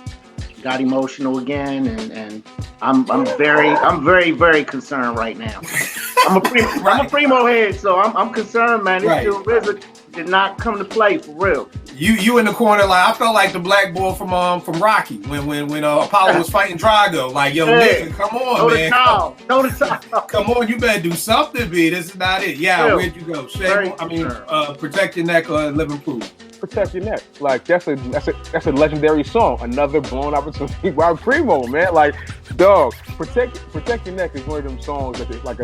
Got emotional again, and I'm very, very concerned right now. I'm a Primo head, so I'm concerned, man. This dude RZA did not come to play for real. You in the corner, like I felt like the black boy from Rocky when Apollo was fighting Drago. Like, yo, nigga, come on, man. Throw the towel. Come on, you better do something, B. This is not it. Yeah, where'd you go? Protect Your Neck or Living Proof? Protect Your Neck. Like, that's a legendary song. Another blown opportunity by Primo, man. Like, dog, Protect Your Neck is one of them songs that is like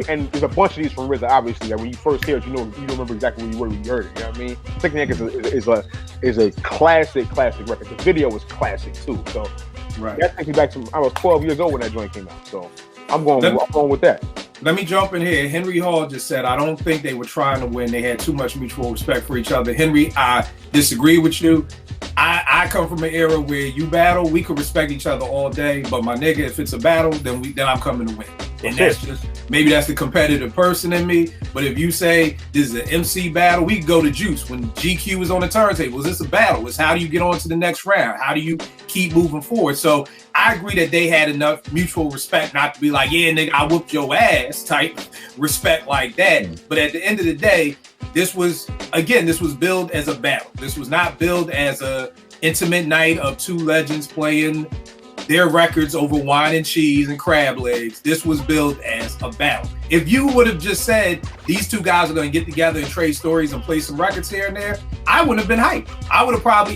and there's a bunch of these from RZA, obviously, that when you first hear it, you don't remember exactly where you were when you heard it. You know what I mean? Protect Your Neck is a classic record. The video was classic too. So that takes me back to, I was 12 years old when that joint came out. So I'm going with that. Let me jump in here. Henry Hall just said, I don't think they were trying to win. They had too much mutual respect for each other. Henry, I disagree with you. I come from an era where you battle, we could respect each other all day, but my nigga, if it's a battle, then I'm coming to win. And that's just, maybe that's the competitive person in me. But if you say this is an MC battle, we can go to Juice. When GQ was on the turntable, is this a battle? It's how do you get on to the next round? How do you keep moving forward? So I agree that they had enough mutual respect not to be like, yeah, nigga, I whooped your ass type respect like that. But at the end of the day, this was billed as a battle. This was not billed as a intimate night of two legends playing their records over wine and cheese and crab legs. This was billed as a battle. If you would have just said these two guys are going to get together and trade stories and play some records here and there, I wouldn't have been hyped.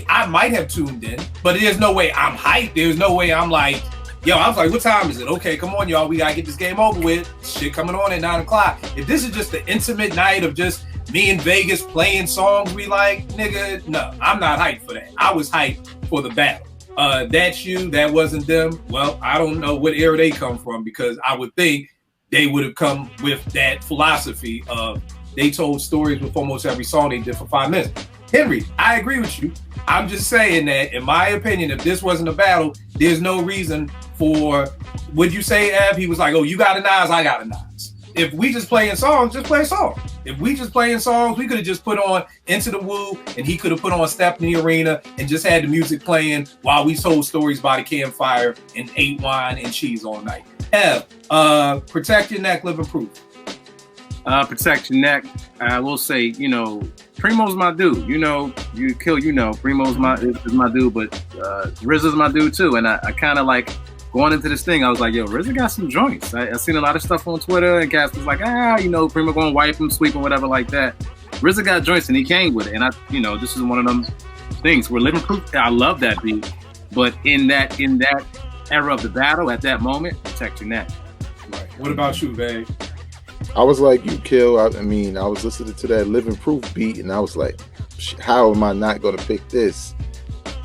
I might have tuned in, but there's no way I'm hyped. There's no way I'm like, yo, I was like, what time is it? Okay, come on, y'all. We got to get this game over with. Shit coming on at 9 o'clock. If this is just the intimate night of just me in Vegas playing songs we like, nigga, no, I'm not hyped for that. I was hyped for the battle. That's you, that wasn't them. Well, I don't know what era they come from, because I would think they would have come with that philosophy of they told stories with almost every song they did for 5 minutes. Henry, I agree with you. I'm just saying that, in my opinion, if this wasn't a battle, there's no reason for, would you say, Ev? He was like, oh, you got a Nas, I got a Nas. If we just playing songs, just play songs. If we just playing songs, we could have just put on Into the Woo, and he could have put on Step in the Arena and just had the music playing while we told stories by the campfire and ate wine and cheese all night. Ev, protect your neck, living proof. Protect your neck. I will say, Primo's my dude. Primo's is my dude, but RZA's my dude too. And I kind of like going into this thing. I was like, yo, RZA got some joints. I seen a lot of stuff on Twitter, and cats was like, Primo going to wipe him, sweep him, whatever like that. RZA got joints, and he came with it. And this is one of them things where living proof. I love that beat, but in that era of the battle, at that moment, protect your neck. Right. What about you, babe? I was like you, Kill. I was listening to that Living Proof beat, and I was like, how am I not going to pick this?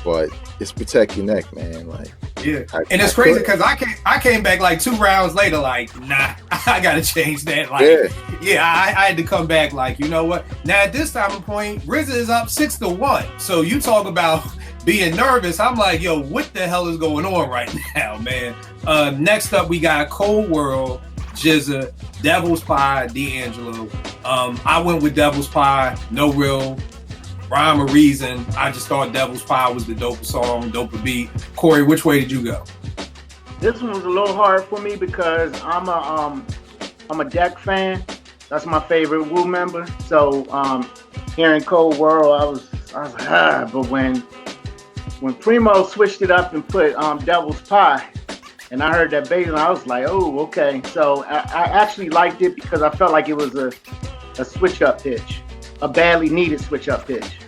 But it's protect your neck, man. Like, yeah. And it's crazy because I came back like 2 rounds later, like, nah, I got to change that. Like, I had to come back like, you know what? Now at this time of point, RZA is up 6-1. So you talk about being nervous. I'm like, yo, what the hell is going on right now, man? Next up, we got Cold World, RZA, Devil's Pie, D'Angelo. I went with Devil's Pie, no real rhyme or reason. I just thought Devil's Pie was the dopest song, doper beat. Corey, which way did you go? This one was a little hard for me because I'm a Deck fan. That's my favorite Wu member. So hearing Cold World, I was like, but when Primo switched it up and put Devil's Pie, and I heard that bass, and I was like, oh, okay. So I actually liked it because I felt like it was a switch-up pitch, a badly needed switch-up pitch.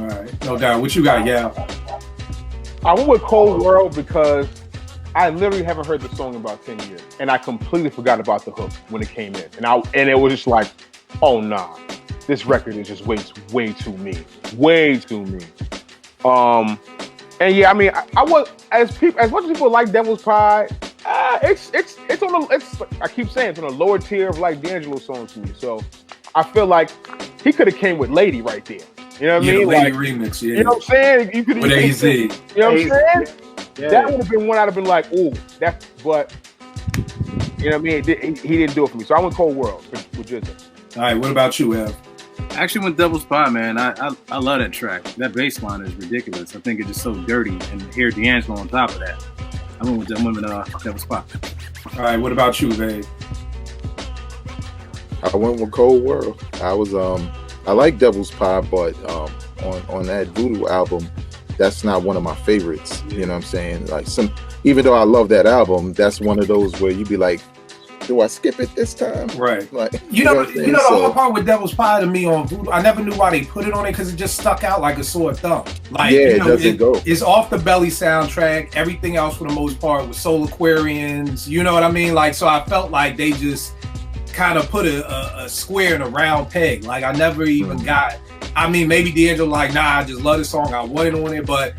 All right. No doubt. What you got, yeah? I went with Cold World because I literally haven't heard the song in about 10 years, and I completely forgot about the hook when it came in. And it was just like, oh, nah, this record is just way too me. Way too me. And yeah, I mean, I was as much as people like Devil's Pie, it's I keep saying it's on a lower tier of like D'Angelo songs to me. So I feel like he could have came with Lady right there. You know what I mean? Lady like, remix, yeah. You know what I'm saying? You could with AZ. You know what I'm saying? Yeah. That would have been one I'd have been like, ooh, but you know what I mean? He didn't do it for me. So I went Cold World with RZA. All right, what about you, Ev? I actually went Devil's Pie, man. I love that track. That bass line is ridiculous. I think it's just so dirty, and hear D'Angelo on top of that. I went with Devil's Pie. All right, what about you, babe? I went with Cold World. I like Devil's Pie, but on that Voodoo album, that's not one of my favorites. You know what I'm saying? Like even though I love that album, that's one of those where you be like, do I skip it this time? Right. Like, you know the whole part with Devil's Pie to me on Voodoo, I never knew why they put it on it because it just stuck out like a sore thumb. Like, it doesn't go. It's off the Belly soundtrack. Everything else for the most part was Soul Aquarians. You know what I mean? Like, so I felt like they just kind of put a square in a round peg. Like, I never even got. I mean, maybe D'Angelo like, nah, I just love the song. I want it on it, but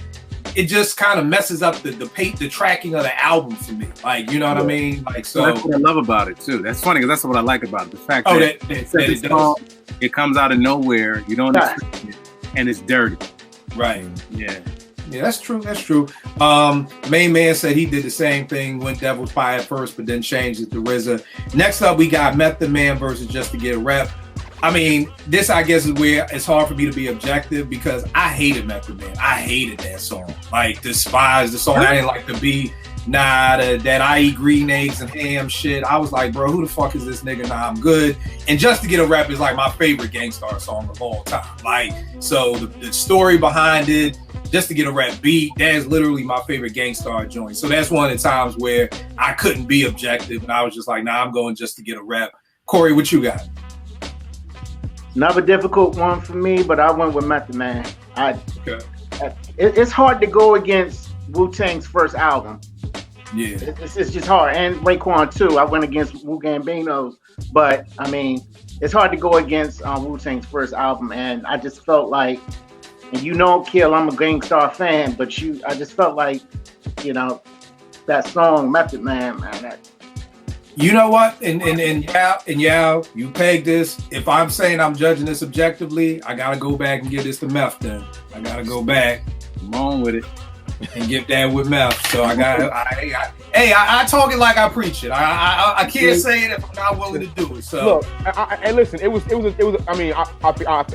it just kind of messes up the tracking of the album for me. Like, you know what I mean? Like, so that's what I love about it too. That's funny because that's what I like about it. The fact that it comes out of nowhere, you don't expect it, and it's dirty. Right. Yeah. Yeah, that's true. That's true. Main Man said he did the same thing, went Devil's Pie at first, but then changed it to RZA. Next up, we got Method Man versus Just to Get a Rep. I mean, this, I guess, is where it's hard for me to be objective because I hated Method Man. I hated that song. Like, despised the song. I didn't like the beat. That I eat green eggs and ham shit. I was like, bro, who the fuck is this nigga? Nah, I'm good. And Just to Get a Rep is like my favorite Gangstar song of all time. Like, so the story behind it, Just to Get a Rep beat, that is literally my favorite Gangstar joint. So that's one of the times where I couldn't be objective and I was just like, nah, I'm going Just to Get a Rep. Corey, what you got? Another difficult one for me, but I went with Method Man. Okay. It's hard to go against Wu-Tang's first album. Yeah. It's just hard. And Raekwon too. I went against Wu Gambino's, but I mean, it's hard to go against Wu-Tang's first album. And I just felt like, and you know, Kill, I'm a Gangstar fan, but I just felt like, you know, that song Method Man, You know what? And yeah, you pegged this. If I'm saying I'm judging this objectively, I gotta go back and give this to Meth then. I gotta go back. Come on with it. And get that with Meth. So I talk it like I preach it. I can't say it if I'm not willing to do it. So look, and listen, it was. I mean,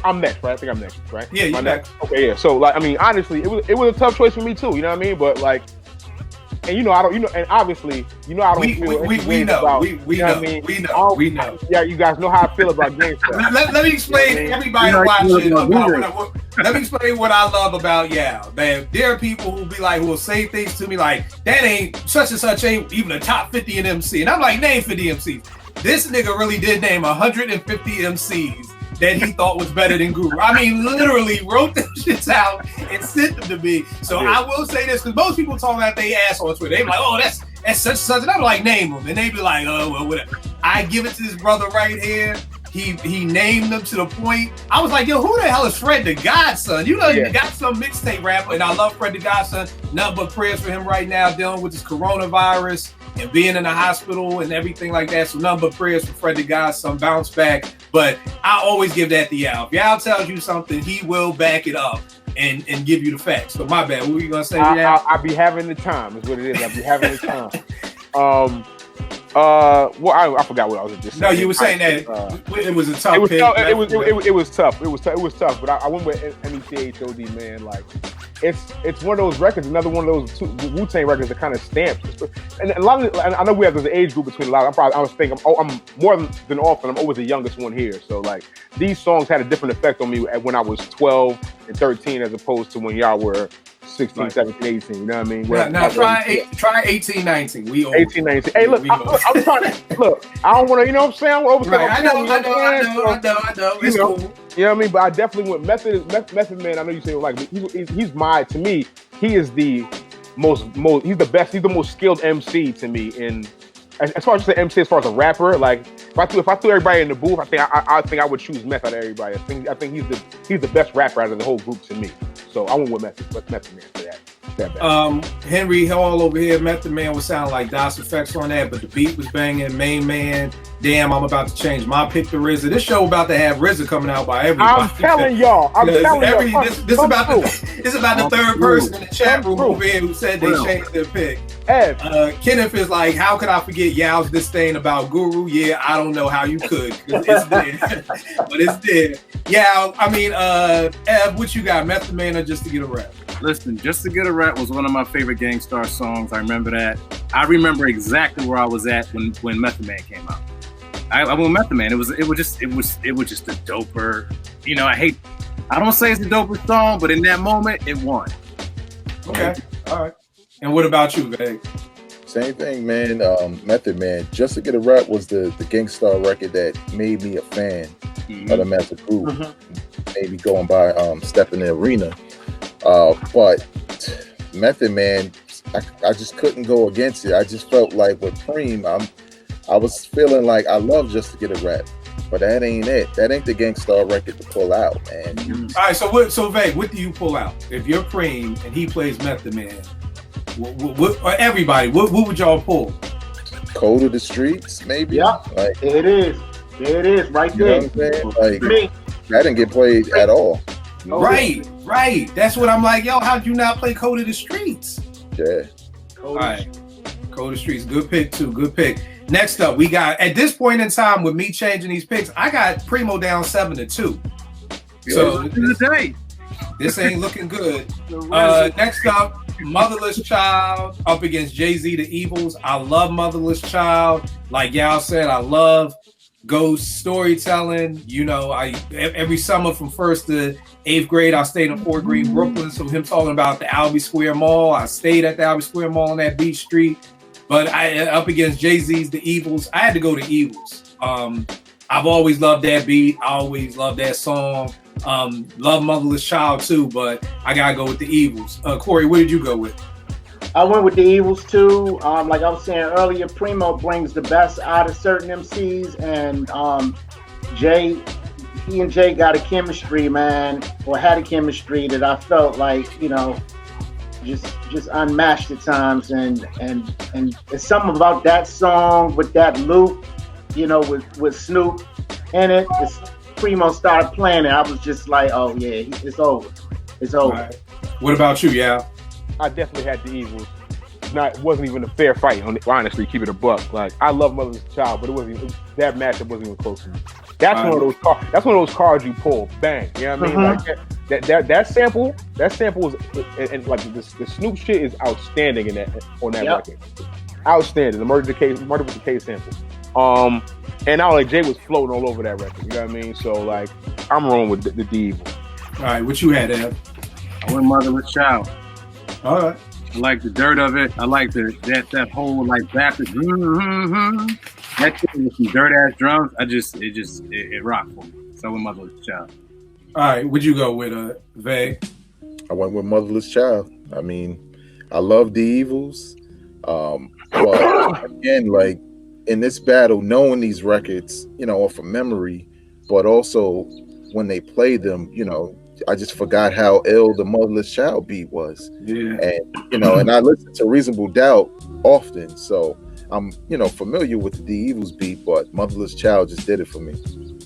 I'm next, right? I think I'm next, right? Yeah, you next. Okay, yeah. So like, I mean, honestly, it was a tough choice for me too. You know what I mean? But like, and you know, I don't. You know, and obviously, you know, I don't. We know. We know. Yeah, you guys know how I feel about Gangstar. Let me explain to everybody watching let me explain what I love about Yao. Man, there are people who will say things to me like, that ain't such and such ain't even a top 50 in MC. And I'm like, name 50 MCs. This nigga really did name 150 MCs that he thought was better than Guru. I mean, literally wrote them shits out and sent them to me. So I will say this, because most people talk about they ass on Twitter. They be like, oh, that's such and such. And I'm like, name them. And they be like, oh, well, whatever. I give it to this brother right here. He named them to the point. I was like, yo, who the hell is Fred the Godson? You know, you got some mixtape rapper, and I love Fred the Godson. Nothing but prayers for him right now, dealing with this coronavirus and being in the hospital and everything like that. So nothing but prayers for Fred the Godson, bounce back. But I always give that to Yao. If Yao tells you something, he will back it up and give you the facts. So my bad. What were you gonna say? I'll be having the time. Is what it is. I'll be having the time. Well, I forgot what I was just saying. No, you were saying that it was a tough pick. It was tough. It was tough. But I went with MECHOD, man. Like, it's one of those records, another one of those Wu-Tang records that kind of stamps. And a lot of, I know we have this age group between a lot. I'm more than often, I'm always the youngest one here. So like, these songs had a different effect on me when I was 12 and 13 as opposed to when y'all were 16, 17, 18, you know what I mean? Now try 18, 19. We old. 18, 19. Hey, look, I'm trying to, look, I don't want to, you know what I'm saying? I'm over right. I know. It's cool. You know what I mean? But I definitely went Method Man. I know you say like, to me, he is the he's the best, he's the most skilled MC to me in, as far as the MC, as far as a rapper, like if I threw everybody in the booth, I think I would choose Meth out of everybody. I think he's the best rapper out of the whole group to me. So I went with Method Man for that. Henry Hall over here, Method Man would sound like DOS Effects on that, but the beat was banging. Main Man, damn, I'm about to change my pick to RZA. This show about to have RZA coming out by everybody. I'm telling y'all. This about the third person in the chat room over here who said they changed their pick. Kenneth is like, how could I forget Yao's disdain about Guru? Yeah, I don't know how you could. It's there. But it's there. Yeah, I mean, Ev, what you got? Method Man or Just to Get a Rap? Listen, Just to Get a Rap was one of my favorite Gangstar songs. I remember that. I remember exactly where I was at when Method Man came out. I went Method Man. It was just a doper. You know, I don't say it's the dopest song, but in that moment, it won. Okay, all right. And what about you, Greg? Same thing, man. Method Man. Just to Get a Rap was the Gangstar record that made me a fan of them as a group. Maybe going by Step in the Arena. But Method Man, I just couldn't go against it. I just felt like with Primo, I was feeling like I love Just to Get a Rap, but that ain't it. That ain't the Gangstar record to pull out, man. All right, so Veg, what do you pull out? If you're Primo and he plays Method Man, everybody, what would y'all pull? Code of the Streets, maybe? Yeah, like, there it is, right there. You know what I'm saying? Like, that didn't get played at all. Right. That's what I'm like, yo, how'd you not play Code of the Streets? Yeah. All right. Code of the Streets, good pick too, good pick. Next up, we got, at this point in time with me changing these picks, I got Primo down 7-2. So this ain't looking good. Next up, Motherless Child up against Jay-Z The Evils. I love Motherless Child. Like y'all said, I love ghost storytelling. You know, every summer from 1st to 8th grade, I stayed in Fort Greene, Brooklyn. So him talking about the Albee Square Mall, I stayed at the Albee Square Mall on that Beach Street. But I up against Jay-Z's The Evils, I had to go to Evils. I've always loved that beat. I always loved that song. Love Motherless Child too, but I gotta go with the Evils. Corey, what did you go with? I went with the Evils too. Like I was saying earlier, Primo brings the best out of certain MCs, and he and Jay got a chemistry, man, or had a chemistry that I felt like, just unmatched at times, and it's something about that song with that loop, with Snoop in it. Primo started playing it. I was just like, oh yeah, it's over. It's over. Right. What about you, yeah? I definitely had the Evils. It wasn't even a fair fight, honestly, keep it a buck. Like, I love Motherless Child, but that matchup wasn't even close to me. That's one of those cards you pull, bang. You know what I mean? Like that sample was, and like the Snoop shit is outstanding on that record. Outstanding. The Murder with the K sample. And now like Jay was floating all over that record. You know what I mean? So like, I'm rolling with the Evil. All right, what you had, Ev? I went Motherless Child. All right. I like the dirt of it. I like that whole like Baptist. That shit with some dirt ass drums. It rocked for me. So I went Motherless Child. All right, what'd you go with, Veg? I went with Motherless Child. I mean, I love the Evils. But again, like in this battle, knowing these records, off of memory, but also when they play them, I just forgot how ill the Motherless Child beat was. Yeah. And, and I listen to Reasonable Doubt often. So I'm, familiar with the Evils beat, but Motherless Child just did it for me.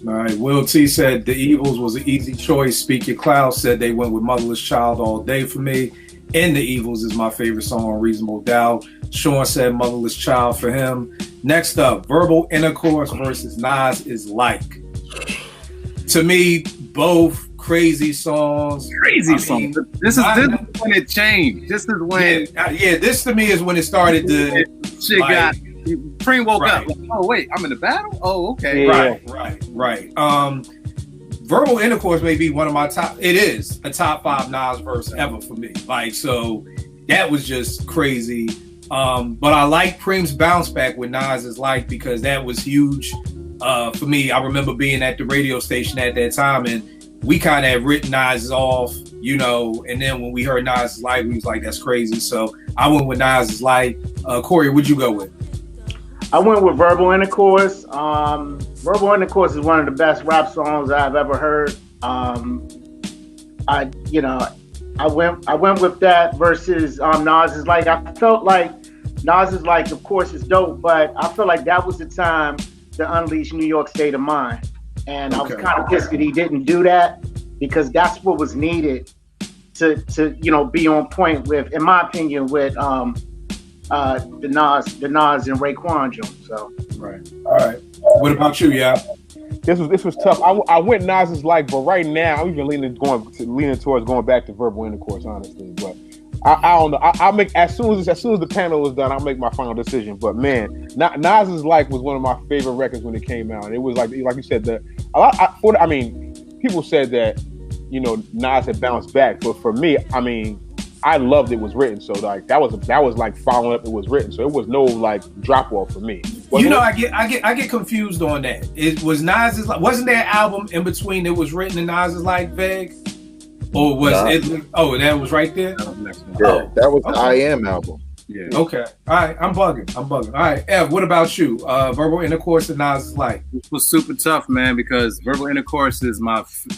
All right. Will T said the Evils was an easy choice. Speak Your Cloud said they went with Motherless Child all day for me. And the Evils is my favorite song on Reasonable Doubt. Sean said Motherless Child for him. Next up, Verbal Intercourse versus Nas Is Like. To me, both crazy songs. Songs. This is when it changed. This is when this to me is when it started to shit got Primo woke up. Like, oh wait, I'm in the battle? Oh, okay. Right. Verbal Intercourse may be one of my top. It is a top 5 Nas verse ever for me. Like, so that was just crazy. But I like Preem's bounce back with Nas Is Like, because that was huge for me. I remember being at the radio station at that time, and we kind of had written Nas off, and then when we heard Nas Is Like, we was like, that's crazy. So I went with Nas Is Like. Corey, what'd you go with? I went with Verbal Intercourse. Verbal Intercourse is one of the best rap songs I've ever heard. I went with that versus Nas Is Like. I felt like Nas Is Like, of course, is dope, but I feel like that was the time to unleash New York State of Mind. And I was kind of pissed that he didn't do that, because that's what was needed to be on point with, in my opinion, with the Nas and Raekwon joint. So right. All right. What about you, yeah? This was tough. I went Nas Is Like, but right now I'm even leaning towards going back to Verbal Intercourse, honestly. But I don't know. I'll make as soon as the panel is done, I'll make my final decision. But man, Nas Is Like was one of my favorite records when it came out. It was like you said, people said that Nas had bounced back, but for me, I loved It Was Written. So like that was like following up It Was Written. So it was no like drop off for me. I get confused on that. It was Nas Is Like. Wasn't there an album in between It Was Written and Nas Is Like, Veg? Or was it? Oh, that was right there. Yeah, that was the I Am album. Yeah. Okay. All right. I'm bugging. All right, Ev. What about you? Verbal Intercourse and Nas Is Like. This was super tough, man, because Verbal Intercourse is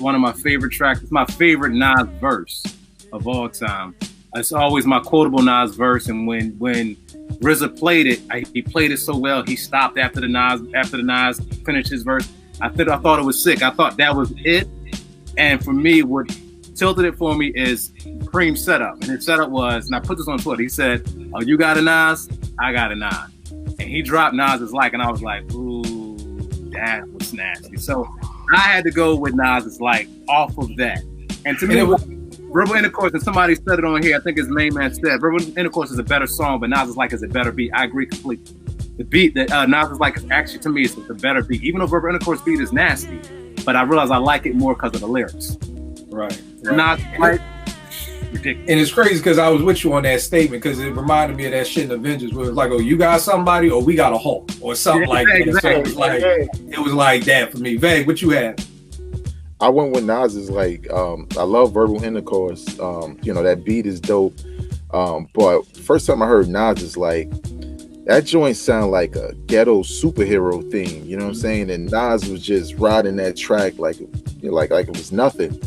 one of my favorite tracks. It's my favorite Nas verse of all time. It's always my quotable Nas verse, and when RZA played it, he played it so well. He stopped after the Nas finished his verse. I thought it was sick. I thought that was it. And for me, what tilted it for me is Preem's setup. And his setup was, and I put this on Twitter, he said, oh, you got a Nas? I got a Nas. And he dropped Nas Is Like, and I was like, ooh, that was nasty. So I had to go with Nas Is Like off of that. And to me, Verbal Intercourse, and somebody said it on here, I think his main man said, Verbal Intercourse is a better song, but Nas Is Like is a better beat. I agree completely. The beat that Nas Is Like is actually, to me, is the better beat. Even though Verbal Intercourse beat is nasty, but I realize I like it more because of the lyrics. Right. Nas Is Like, Ridiculous. And it's crazy because I was with you on that statement because it reminded me of that shit in Avengers where it was like, oh, you got somebody or we got a Hulk or something like that. Exactly. So it was like that for me. Veg, what you had? I went with Nas's like I love Verbal Intercourse. That beat is dope. But first time I heard Nas is like that joint sound like a ghetto superhero theme, you know what I'm saying? And Nas was just riding that track like it was nothing.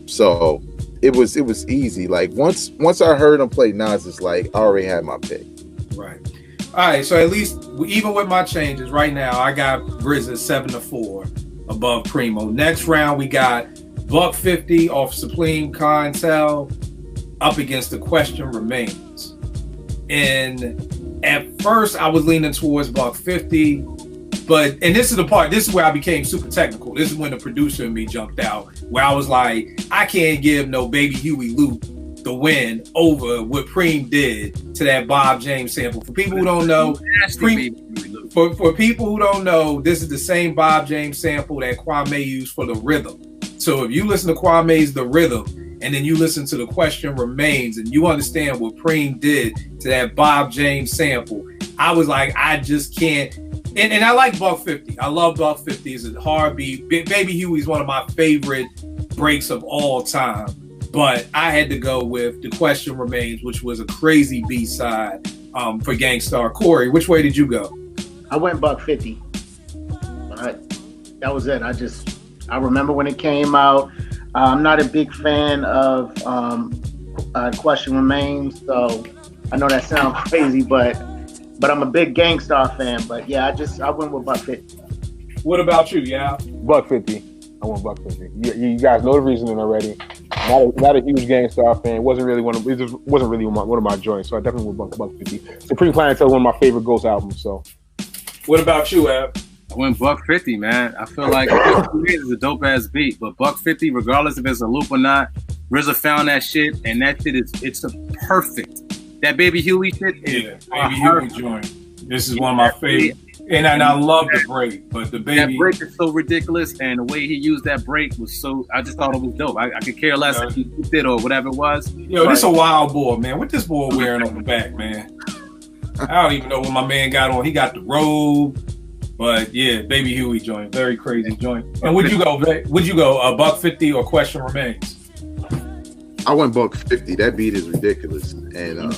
So it was easy. Like once I heard him play Nas, it's like I already had my pick. Right. All right. So at least even with my changes right now, I got RZA 7-4 above Primo. Next round we got $150 off Supreme Clientele up against The Question Remains. And at first I was leaning towards $150, and this is where I became super technical. This is when the producer in me jumped out, where I was like, I can't give no Baby Huey loop the win over what Preem did to that Bob James sample. For people who don't know, for people who don't know, this is the same Bob James sample that Kwame used for the rhythm. So if you listen to Kwame's The Rhythm, and then you listen to The Question Remains, and you understand what Preem did to that Bob James sample, I was like, I just can't. And I like $150. I love $150. It's a hard beat. Baby Huey's one of my favorite breaks of all time. But I had to go with The Question Remains, which was a crazy B-side for Gangstar. Corey, which way did you go? I went $150. That was it. I remember when it came out. I'm not a big fan of Question Remains, so I know that sounds crazy, but I'm a big Gangstar fan. But yeah, I went with $150. What about you? Yeah, $150. I went $150. You guys know the reasoning already. Not a huge Gangstar fan. It wasn't really one of my joints, so I definitely went $150. Supreme Clientele is one of my favorite Ghost albums. So, what about you, Ab? I went $150, man. I feel like it's a dope ass beat, but $150, regardless if it's a loop or not, RZA found that shit, and that shit it's a perfect. That Baby Huey shit is Baby Huey joint. This is one of my favorite, and I love the break, but the baby that break is so ridiculous, and the way he used that break was so. I just thought it was dope. I could care less if he did or whatever it was. Yo, this a wild boy, man. What this boy wearing on the back, man? I don't even know what my man got on. He got the robe. But yeah, Baby Huey joint, very crazy joint. And would you go $150 or Question Remains? I went $150. That beat is ridiculous, and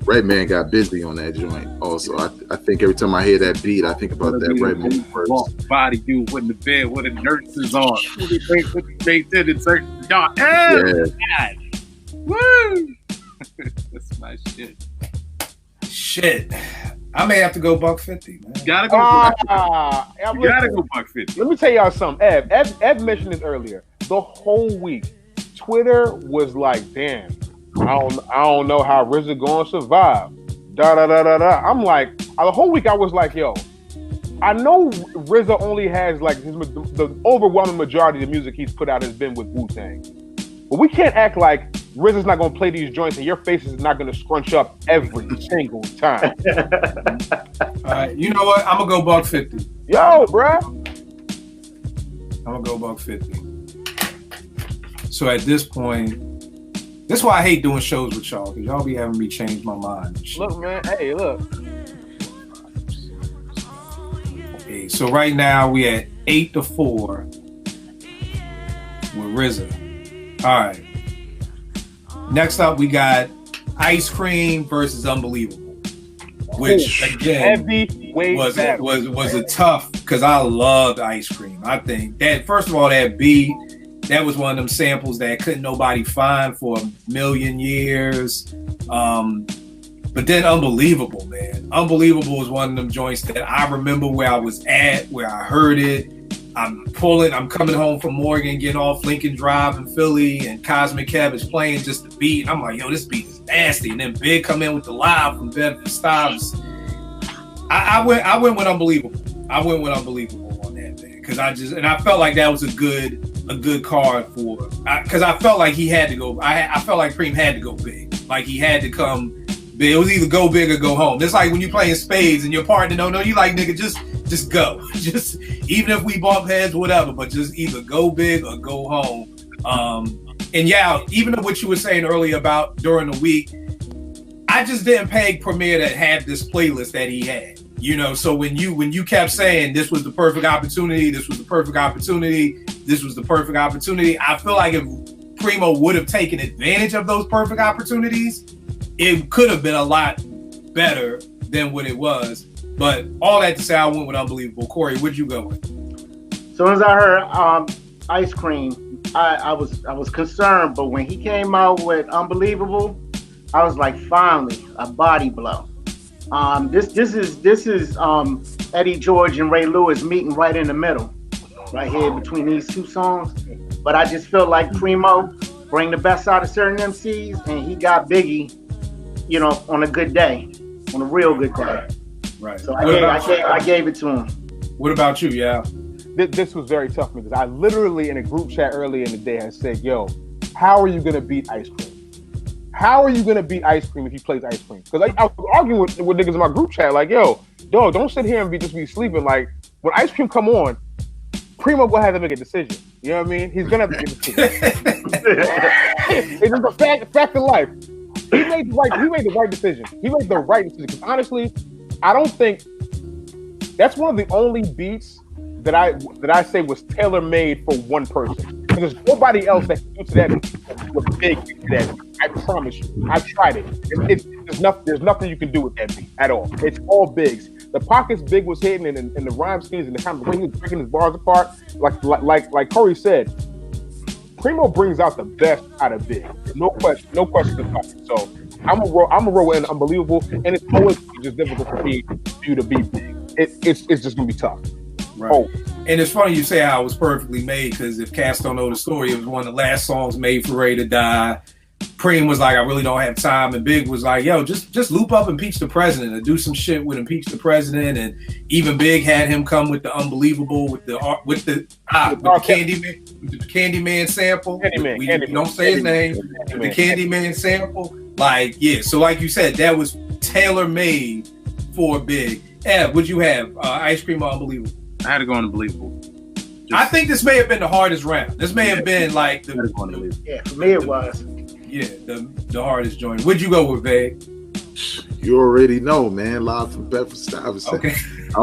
Redman got busy on that joint. Also, I think every time I hear that beat, I think about that Redman first. Body dude in the bed with the nurses on. Yeah. Woo! That's my shit. Shit. I may have to go $150, man. You gotta go $150. Let me tell y'all something. Ev mentioned this earlier. The whole week, Twitter was like, "Damn, I don't know how RZA gonna survive." I'm like, the whole week I was like, "Yo, I know RZA only has like the overwhelming majority of the music he's put out has been with Wu-Tang, but we can't act like RZA's not gonna play these joints and your face is not gonna scrunch up every single time." All right, you know what? I'm gonna go $150. Yo, bruh. I'm gonna go $150. So at this point, that's why I hate doing shows with y'all, because y'all be having me change my mind. Look, man. Hey, look. Okay, so right now we at 8-4 with RZA. All right. Next up, we got Ice Cream versus Unbelievable, which again was a tough, because I loved Ice Cream. I think that first of all, that beat, that was one of them samples that couldn't nobody find for a million years. But then Unbelievable, man. Unbelievable was one of them joints that I remember where I was at, where I heard it. I'm coming home from Morgan, getting off Lincoln Drive in Philly, and Cosmic Kev is playing just the beat. And I'm like, yo, this beat is nasty. And then Big come in with the live from Bedford Stuyvesant. I went with Unbelievable. I went with Unbelievable on that, man. Because I felt like that was a good card for, because I felt like he had to go. I felt like Preem had to go big. Like he had to come big. It was either go big or go home. It's like when you're playing spades and your partner don't know, you like, nigga, just go. Just even if we bump heads, whatever, but just either go big or go home. yeah, even what you were saying earlier about during the week, I just didn't peg Premier to have this playlist that he had. You know, so when you kept saying this was the perfect opportunity, this was the perfect opportunity, this was the perfect opportunity, I feel like if Primo would have taken advantage of those perfect opportunities, it could have been a lot better than what it was. But all that to say, I went with Unbelievable. Corey, what'd you go with? As soon as I heard Ice Cream, I was concerned, but when he came out with Unbelievable, I was like, finally, a body blow. This is Eddie George and Ray Lewis meeting right in the middle, right here between these two songs. But I just feel like Primo bring the best out of certain MCs, and he got Biggie, you know, on a good day, on a real good day. Right. So I gave it to him. What about you? Yeah. This was very tough because I literally in a group chat earlier in the day had said, "Yo, how are you gonna beat Ice Cream? How are you gonna beat Ice Cream if he plays Ice Cream?" Because I was arguing with niggas in my group chat, like, "Yo, dog, don't sit here and be sleeping. Like, when Ice Cream come on, Primo will have to make a decision. You know what I mean? He's gonna have to make a decision. It's just a fact of life. He made the right decision. He made the right decision. Because honestly, I don't think that's one of the only beats that I say was tailor made for one person. There's nobody else that can do to that with big to that beat. I promise you. I tried it. There's nothing you can do with that beat at all. It's all bigs. The pockets Big was hitting and the rhyme schemes and the kind of way he was breaking his bars apart, like Corey said, Primo brings out the best out of Big. No question about it. So I'm a roll in Unbelievable, and it's always just difficult for you to beat Big. It's just gonna be tough. Right. Oh. And it's funny you say how it was perfectly made, because if cats don't know the story, it was one of the last songs made for Ray to Die. Preem was like, I really don't have time, and Big was like, yo, just loop up Impeach the President and do some shit with Impeach the President. And even Big had him come with the Unbelievable with the Candyman sample. We don't say his name. With the Candyman sample. Like, yeah. So like you said, that was tailor made for Big. Ev, would you have Ice Cream or Unbelievable? I had to go Unbelievable. I think this may have been the hardest round. This may have been like yeah, for me it was. Yeah, the hardest joint. What'd you go with, Veg? You already know, man. Live from Bedford Stuyvesant. Okay. I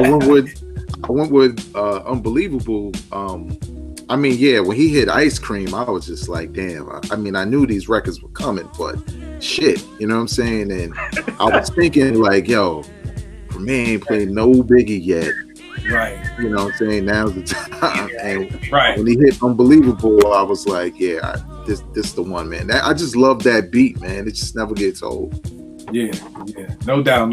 went with Unbelievable. I mean, yeah, when he hit Ice Cream, I was just like, damn. I mean, I knew these records were coming, but shit, you know what I'm saying? And I was thinking like, yo, Premier ain't played no Biggie yet. Right. You know what I'm saying? Now's the time. And right. When he hit Unbelievable, I was like, yeah, this is the one, man. I just love that beat, man. It just never gets old. Yeah. No doubt.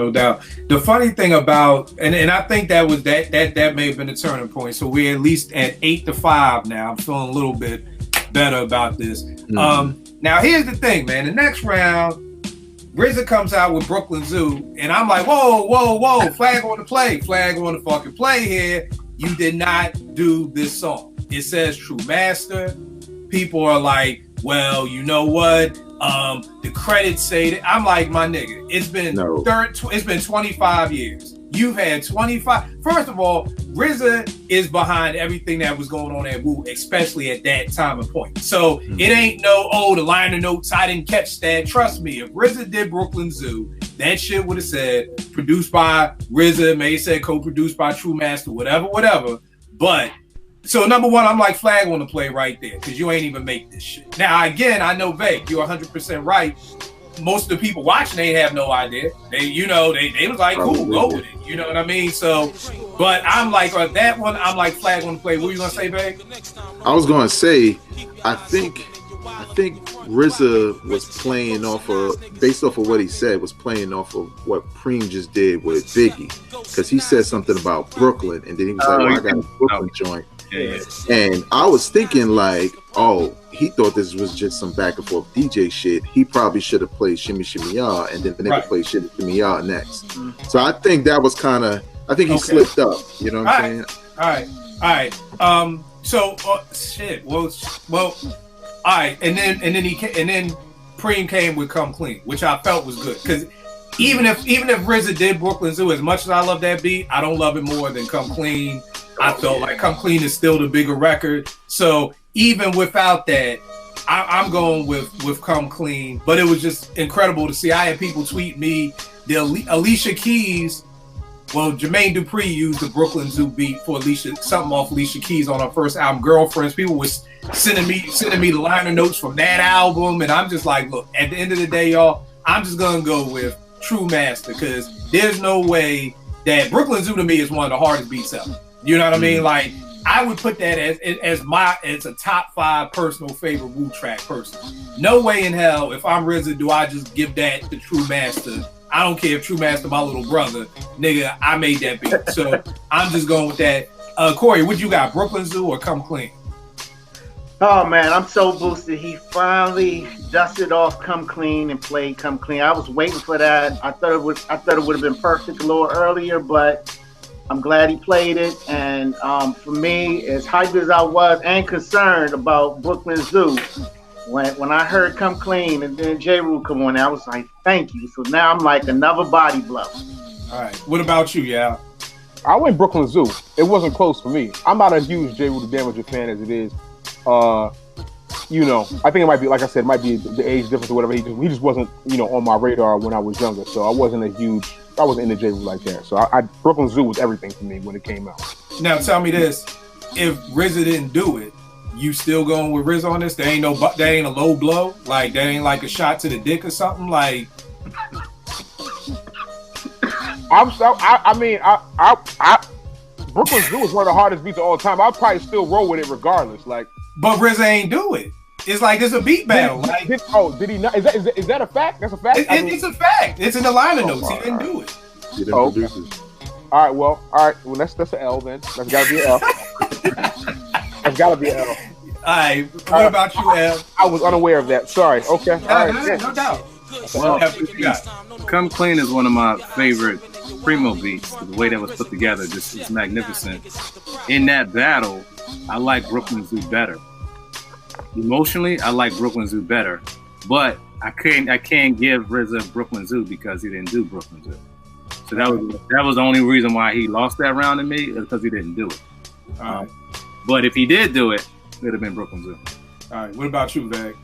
The funny thing about, and I think that was that may have been a turning point. So we're at least at 8-5 now. I'm feeling a little bit better about this. Mm-hmm. Now here's the thing, man. The next round, RZA comes out with Brooklyn Zoo, and I'm like, whoa, flag on the fucking play here. You did not do this song. It says True Master. People are like, well, you know what? The credits say that. I'm like, my nigga, it's been 25 years. You've had 25. First of all, RZA is behind everything that was going on at Wu, especially at that time and point. So it ain't the liner notes, I didn't catch that. Trust me, if RZA did Brooklyn Zoo, that shit would have said produced by RZA, may said co-produced by True Master, whatever. But so number one, I'm like, flag on the play right there, because you ain't even make this shit. Now again, I know Veg, you're 100% right. Most of the people watching, they have no idea. They was like, cool, go with it. You know what I mean? So, but I'm like, that one, I'm like, flag on the play. What were you gonna say, Veg? I was gonna say, I think RZA was playing based off of what he said, was playing off of what Preem just did with Biggie, because he said something about Brooklyn, and then he was like, I got a Brooklyn joint. Yeah. And I was thinking like, he thought this was just some back and forth DJ shit. He probably should have played Shimmy Shimmy Ya, and then the nigga played Shimmy Shimmy Ya next. Mm-hmm. So I think that was I think he slipped up. You know what I'm saying? All right. So shit. Well. All right. And then Preem came with Come Clean, which I felt was good, because even if RZA did Brooklyn Zoo, as much as I love that beat, I don't love it more than Come Clean. I felt like Come Clean is still the bigger record. So even without that, I'm going with Come Clean, but it was just incredible to see. I had people tweet me the Alicia Keys. Well, Jermaine Dupri used the Brooklyn Zoo beat for something off Alicia Keys on her first album, Girlfriends. People was sending me the liner notes from that album, and I'm just like, look, at the end of the day, y'all, I'm just gonna go with True Master, because there's no way that Brooklyn Zoo to me is one of the hardest beats ever. You know what I mean? Like, I would put that as a top 5 personal favorite Wu track personally. No way in hell, if I'm RZA, do I just give that to True Master. I don't care if True Master my little brother, nigga. I made that beat, so I'm just going with that. Corey, what you got? Brooklyn Zoo or Come Clean? Oh man, I'm so boosted. He finally dusted off Come Clean and played Come Clean. I was waiting for that. I thought it would have been perfect a little earlier, but I'm glad he played it. And for me, as hyped as I was and concerned about Brooklyn Zoo, when I heard Come Clean and then J. Rule come on, I was like, thank you. So now I'm like another body blow. All right. What about you, yeah? I went Brooklyn Zoo. It wasn't close for me. I'm not a huge J. Rule the Damager fan as it is. You know, I think it might be, like I said, it might be the age difference or whatever. He just wasn't, you know, on my radar when I was younger. So I wasn't into J. Rule like that. So Brooklyn Zoo was everything for me when it came out. Now tell me this: if RZA didn't do it, you still going with RZA on this? There ain't a low blow, like that ain't like a shot to the dick or something, like. Brooklyn Zoo is one of the hardest beats of all time. I'll probably still roll with it regardless. Like, but RZA ain't do it. It's like it's a beat battle. Did he not? Is that a fact? That's a fact. It's a fact. It's in the liner notes. He didn't do it. He didn't produce it. All right. Well, that's an L then. That's gotta be an L. That's gotta be an L. All right. What about you, L? I was unaware of that. Sorry. Okay. All right. No doubt. Well, Come Clean is one of my favorite Primo beats. The way that was put together just is magnificent. In that battle, I like Brooklyn Zoo better. Emotionally, I like Brooklyn Zoo better, but I can't give RZA Brooklyn Zoo because he didn't do Brooklyn Zoo. So that was the only reason why he lost that round to me, is because he didn't do it. But if he did do it, it would have been Brooklyn Zoo. All right. What about you, Vag?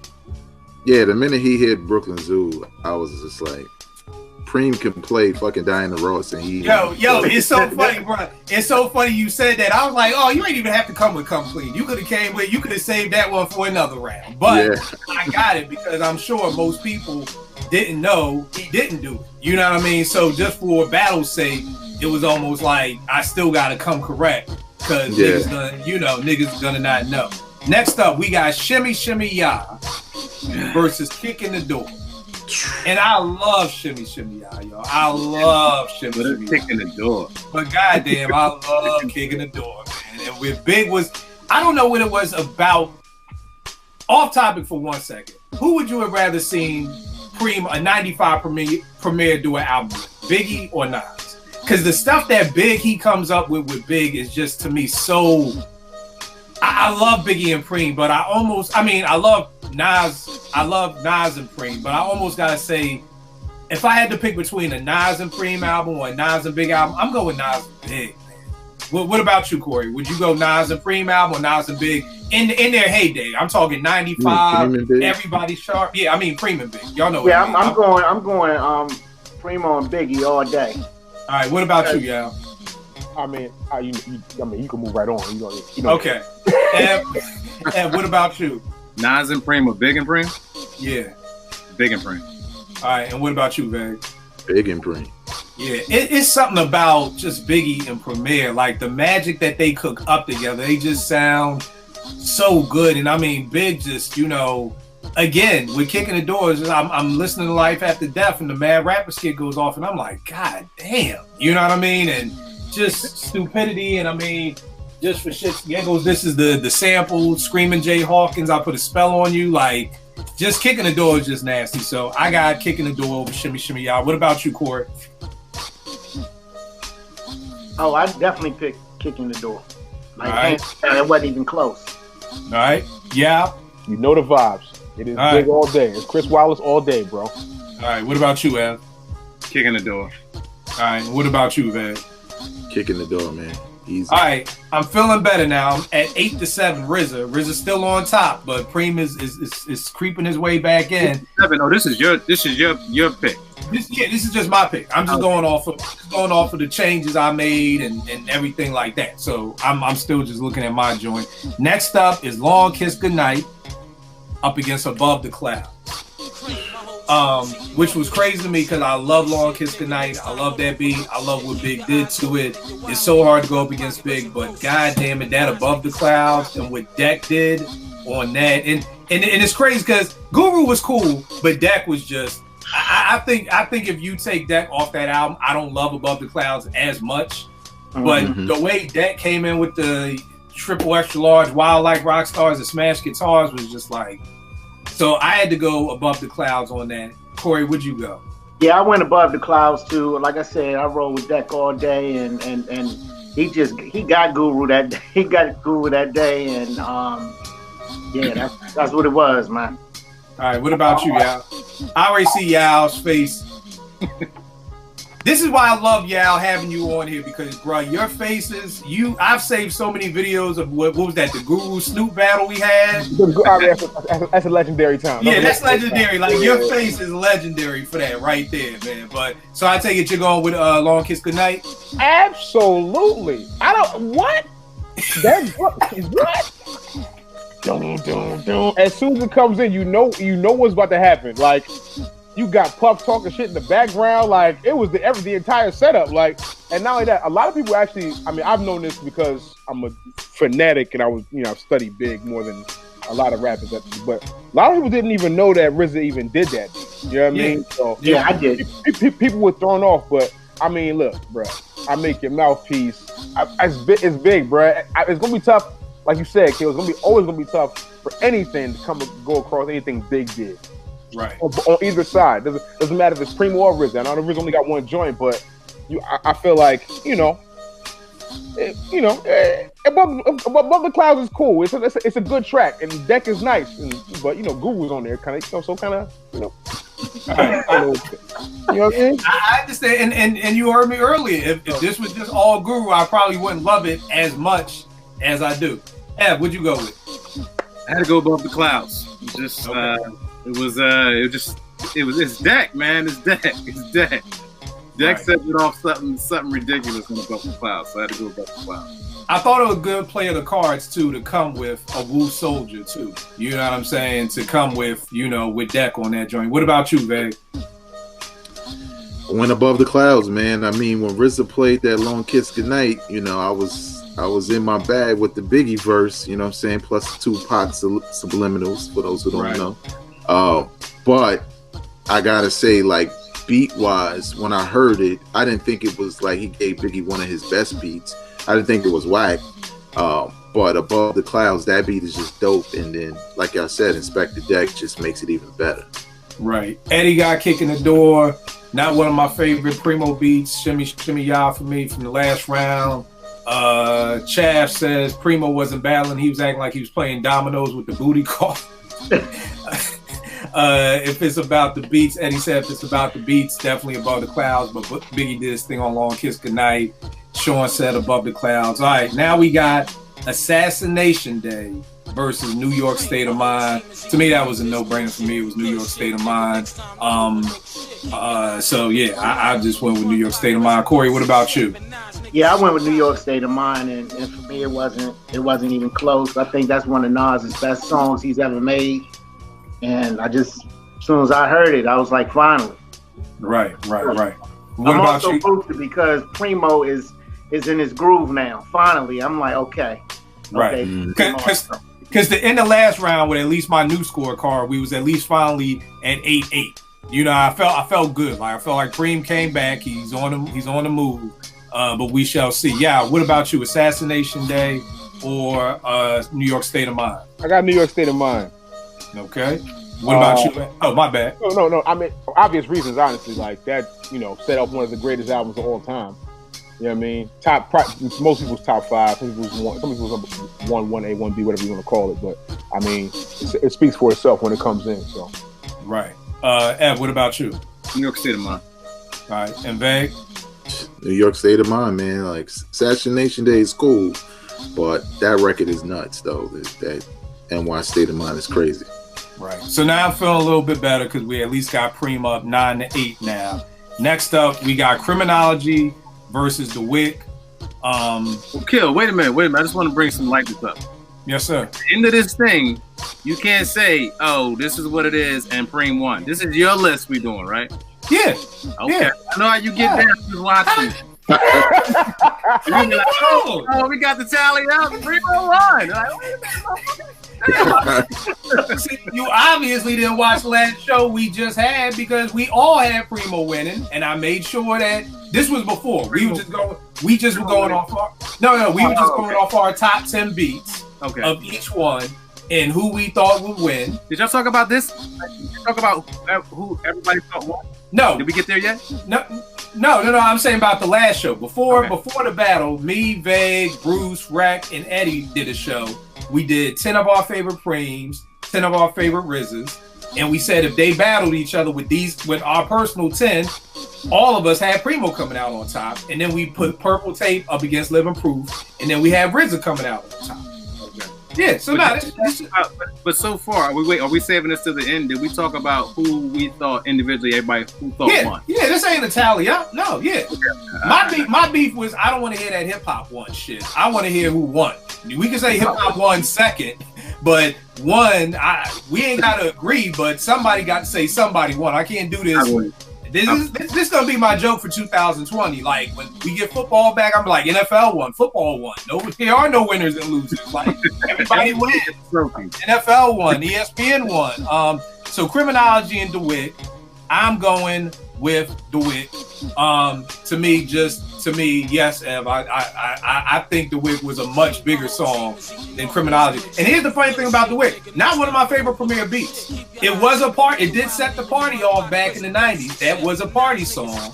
Yeah, the minute he hit Brooklyn Zoo, I was just like, Primo can play fucking Diana Ross, and he. Yo, it's so funny, bro. It's so funny you said that. I was like, oh, you ain't even have to come with Come Clean. You could have saved that one for another round. But I got it because I'm sure most people didn't know he didn't do it. You know what I mean? So just for battle's sake, it was almost like I still got to come correct because niggas gonna not know. Next up, we got Shimmy Shimmy Ya versus Kick in the Door. And I love Shimmy Shimmy Ya, y'all. I love Shimmy Shimmy Ya. Kick in the door. But goddamn, I love Kick in the Door, man. And with Big was, I don't know what it was about. Off topic for 1 second. Who would you have rather seen Primo, a 95 premiere do an album with? Biggie or Nas? Because the stuff that he comes up with Big is just, to me, so... I love Biggie and Primo, but I love Nas. I love Nas and Primo, but I almost gotta say, if I had to pick between a Nas and Primo album or a Nas and Big album, I'm going Nas and Big, man. What about you, Corey? Would you go Nas and Primo album or Nas and Big in their heyday? I'm talking 95, everybody sharp. Yeah, I mean Primo and Big. Y'all know. Yeah, I'm going Primo and Biggie all day. All right, what about you, y'all? I mean, you can move right on. Okay. And what about you? Nas and Primo, Big and Primo? Yeah. Big and Primo. All right, and what about you, Vag? Big and Primo. Yeah, it's something about just Biggie and Premier, like the magic that they cook up together. They just sound so good. And I mean, Big just, again, with Kicking the Doors, I'm listening to Life After Death and the Mad Rapper skit goes off and I'm like, God damn. You know what I mean? And just stupidity, and I mean, just for shits and giggles, this is the sample, Screaming Jay Hawkins, I Put a Spell on You, like, just Kicking the Door is just nasty. So I got Kicking the Door over Shimmy Shimmy Ya. What about you, Corey? Oh, I definitely picked Kicking the Door. Like, all right. It wasn't even close. All right. Yeah. You know the vibes. It is all Big all day. It's Chris Wallace all day, bro. All right. What about you, Ev? Kicking the Door. All right. What about you, Van? Kicking the Door, man. Easy. All right, I'm feeling better now. I'm at 8-7. RZA. RZA's still on top, but Primo is creeping his way back in. 7. Oh, this is your pick. This is just my pick. I'm just going off of the changes I made and everything like that. So I'm still just looking at my joint. Next up is Long Kiss Goodnight up against Above the Clouds. Which was crazy to me because I love Long Kiss Goodnight. I love that beat. I love what Big did to it. It's so hard to go up against Big, but god damn it, that Above the Clouds and what Deck did on that. And it's crazy because Guru was cool, but Deck was just I think if you take Deck off that album, I don't love Above the Clouds as much. But the way Deck came in with the triple extra large Wild Like Rock Stars and smash guitars was just like. So I had to go Above the Clouds on that. Corey, would you go? Yeah, I went Above the Clouds too. Like I said, I rolled with Deck all day, and he got Guru that day. He got Guru that day, and yeah, that's what it was, man. All right, what about you, Yao? I already see Yao's face. This is why I love Yao having you on here because, bro, your faces. I've saved so many videos of what was that? The Guru Snoop battle we had. That's a legendary time. Yeah, that's legendary. Like your face is legendary for that right there, man. But so I take it you're going with Long Kiss Goodnight. Absolutely. I don't what. That's what. As soon as it comes in, you know what's about to happen. Like. You got Puff talking shit in the background, like it was the entire setup, like, and not only that, a lot of people actually. I mean, I've known this because I'm a fanatic and I've studied Big more than a lot of rappers, but a lot of people didn't even know that RZA even did that. You know what I mean? So yeah, I did. People were thrown off, but I mean, look, bro, I make your mouthpiece. It's big, bro. It's gonna be tough, like you said, Kill. It's always gonna be tough for anything to go across anything Big did. Right. On either side. Doesn't matter if it's Primo or RZA. I know RZA only got one joint, but I feel like, Above the Clouds is cool. It's a good track, and the Deck is nice. But Guru's on there, kind of, so kind of, You know what I mean? I understand, and you heard me earlier. If this was just all Guru, I probably wouldn't love it as much as I do. Ev, what'd you go with? I had to go Above the Clouds. Just okay. It's Deck, man. It's Deck. Deck right. Set it off something ridiculous in Above the Clouds, so I had to go Above the Clouds. I thought it was a good play of the cards too to come with a Wu Soldier too. You know what I'm saying? To come with with Deck on that joint. What about you, Veg? Went Above the Clouds, man. I mean, when RZA played that Long Kiss Goodnight, I was in my bag with the Biggie verse. You know what I'm saying? Plus the Tupac subliminals for those who don't know. But I gotta say, like, beat wise, when I heard it, I didn't think it was like he gave Biggie one of his best beats. I didn't think it was whack. But Above the Clouds, that beat is just dope. And then, like I said, Inspector Deck just makes it even better. Right. Eddie got kicking the door. Not one of my favorite Primo beats. Shimmy Y'all for me from the last round. Chaff says Primo wasn't battling. He was acting like he was playing dominoes with the booty call. If it's about the beats, Eddie said if it's about the beats, definitely Above the Clouds. But Biggie did his thing on Long Kiss Goodnight. Sean said Above the Clouds. All right, now we got Assassination Day versus New York State of Mind. To me, that was a no-brainer for me. It was New York State of Mind. So yeah, I just went with New York State of Mind. Corey, what about you? Yeah, I went with New York State of Mind, and for me, it wasn't even close. I think that's one of Nas's best songs he's ever made. And as soon as I heard it, I was like, finally. Right. What I'm about also you? boosted because Primo is in his groove now. Finally, I'm like, okay. Right. Because the end of last round with at least my new scorecard, we was at least finally at 8-8. I felt good. Like I felt like Preem came back. He's on the move. But we shall see. Yeah. What about you? Assassination Day or New York State of Mind? I got New York State of Mind. Okay. What about you? Oh, my bad. No. I mean, for obvious reasons, honestly, like that, set up one of the greatest albums of all time. You know what I mean? Most people's top 5. Some people's 1, 1A, 1B, whatever you want to call it. But I mean, it speaks for itself when it comes in. So. Right. Ev, what about you? New York State of Mind. All right. And Veg? New York State of Mind, man. Like Assassination Day is cool, but that record is nuts, though. That NY State of Mind is crazy. Right. So now I'm feeling a little bit better because we at least got Primo up 9-8 now. Next up, we got Criminology versus The Wick. Kill. Wait a minute. I just want to bring some lightness up. Yes, sir. At the end of this thing, you can't say, "Oh, this is what it is," and Preem won. This is your list we doing, right? Yeah. Okay. Yeah. I know how you get down just watching. Like, oh, we got the tally up. Primo won. Like, wait a minute. See, you obviously didn't watch the last show we just had because we all had Primo winning, and I made sure that this was before. We were just going off our top 10 beats of each one and who we thought would win. Did y'all talk about this? Did you talk about who everybody thought won? No. Did we get there yet? No. I'm saying about the last show. Before the battle, me, Vague, Bruce, Rec, and Eddie did a show. We did 10 of our favorite Preems, 10 of our favorite RZAs, and we said if they battled each other with our personal 10, all of us had Primo coming out on top, and then we put Purple Tape up against Living Proof, and then we had RZA coming out on top. Yeah, so but so far, are we saving this to the end? Did we talk about who we thought individually, everybody who thought won? Yeah, this ain't a tally up. No, yeah. My beef was I don't want to hear that hip hop won shit. I want to hear who won. We can say hip hop won second, but one, we ain't got to agree, but somebody got to say somebody won. I can't do this. This is gonna be my joke for 2020. Like when we get football back, I'm like NFL won, football won. No, there are no winners and losers. Like everybody wins. NFL won, ESPN won. So Criminology and The Wick. I'm going with The Wick. To me, yes, Ev. I think The Wick was a much bigger song than Criminology. And here's the funny thing about The Wick. Not one of my favorite Premier beats. It was a part. It did set the party off back in the 90s. That was a party song,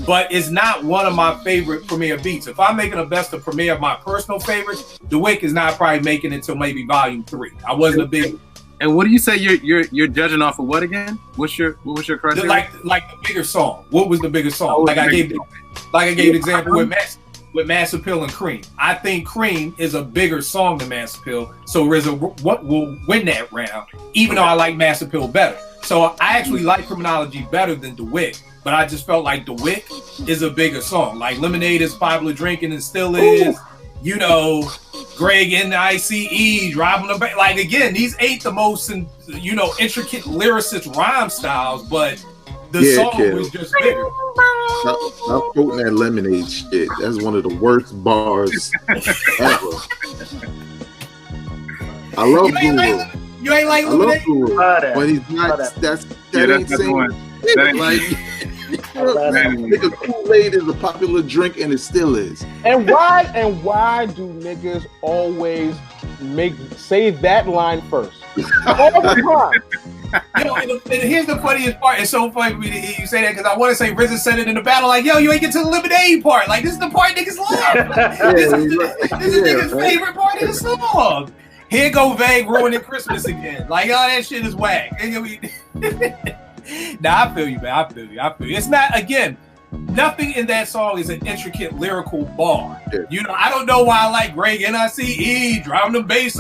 but it's not one of my favorite Premier beats. If I'm making a best of Premier of my personal favorites, The Wick is not probably making it until maybe volume 3. I wasn't a big. And what do you say you're judging off of what again? What was your criteria? Like the bigger song. What was the bigger song? I gave the example with Mass Appeal and Cream. I think Cream is a bigger song than Mass Appeal, so RZA will win that round, even though I like Mass Appeal better. So I actually like Criminology better than The Wick, but I just felt like The Wick is a bigger song. Like Lemonade is popular drinking and still is. You know, Greg and ICE, driving them back. Like, again, these ain't the most, intricate lyricist rhyme styles, but the song was just bigger. Stop quoting that Lemonade shit. That's one of the worst bars ever. I love Guru. You ain't like Lemonade? I love Guru, but he's not. That ain't saying. That ain't like. Nigga, Kool-Aid is a popular drink, and it still is. And why do niggas always say that line first? All the time. And here's the funniest part. It's so funny for me to hear you say that because I want to say RZA said it in the battle, like, yo, you ain't get to the Lemonade part. Like, this is the part niggas love. This is niggas' favorite part of the song. Here go Vague ruining Christmas again. Like, oh, that shit is whack. Nah, I feel you, man. I feel you. It's not, again, nothing in that song is an intricate lyrical bar. Yeah. I don't know why I like Greg NICE, driving the bass,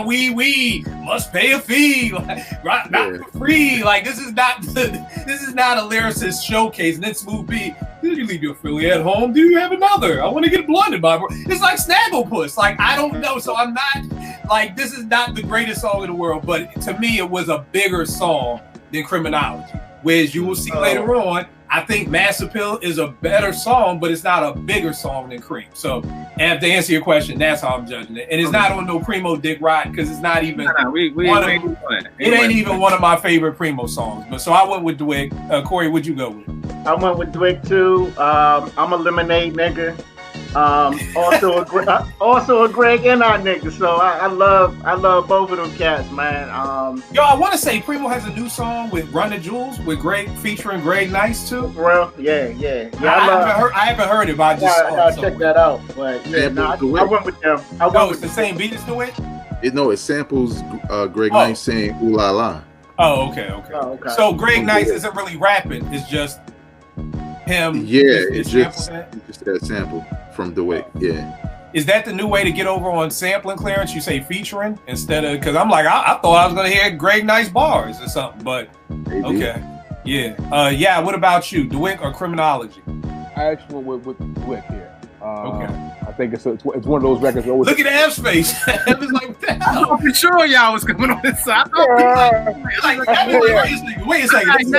we must pay a fee, not for free. Like this is not a lyricist showcase. And then Smooth B, did you leave your Philly at home? Do you have another? I want to get blunted by. It's like Snagglepuss. Like I don't know. So I'm not like this is not the greatest song in the world, but to me it was a bigger song than Criminology. Whereas you will see later on, I think Mass Appeal is a better song, but it's not a bigger song than Cream. So, and to answer your question, that's how I'm judging it. And it's not on no Primo Dick Ride because it's not even it ain't even one of my favorite Primo songs. But so I went with Dwick. Corey, what'd you go with? I went with Dwick too. I'm a Lemonade nigga. Also a Greg and I nigga. So I love both of them cats, man. Yo, I want to say Primo has a new song with Run the Jewels with Greg featuring Greg Nice too. Well, yeah. I haven't heard it, but I just saw it. Check that out. But I went with them. It's the same beat as Dwick? It samples Greg Nice saying "Ooh La La." Oh, okay. So Greg Nice isn't really rapping. It's just him. It's just that? that sample from DeWick. Yeah. Is that the new way to get over on sampling clearance? You say featuring instead of, because I'm like, I thought I was going to hear Greg Nice bars or something, but Maybe. okay. Yeah. What about you? DeWick or Criminology? I actually went with DeWick here. Okay. I think it's one of those records. Look at Ev's face. Ev is like, what the hell? I'm pretty sure y'all was coming on this side. Wait a second.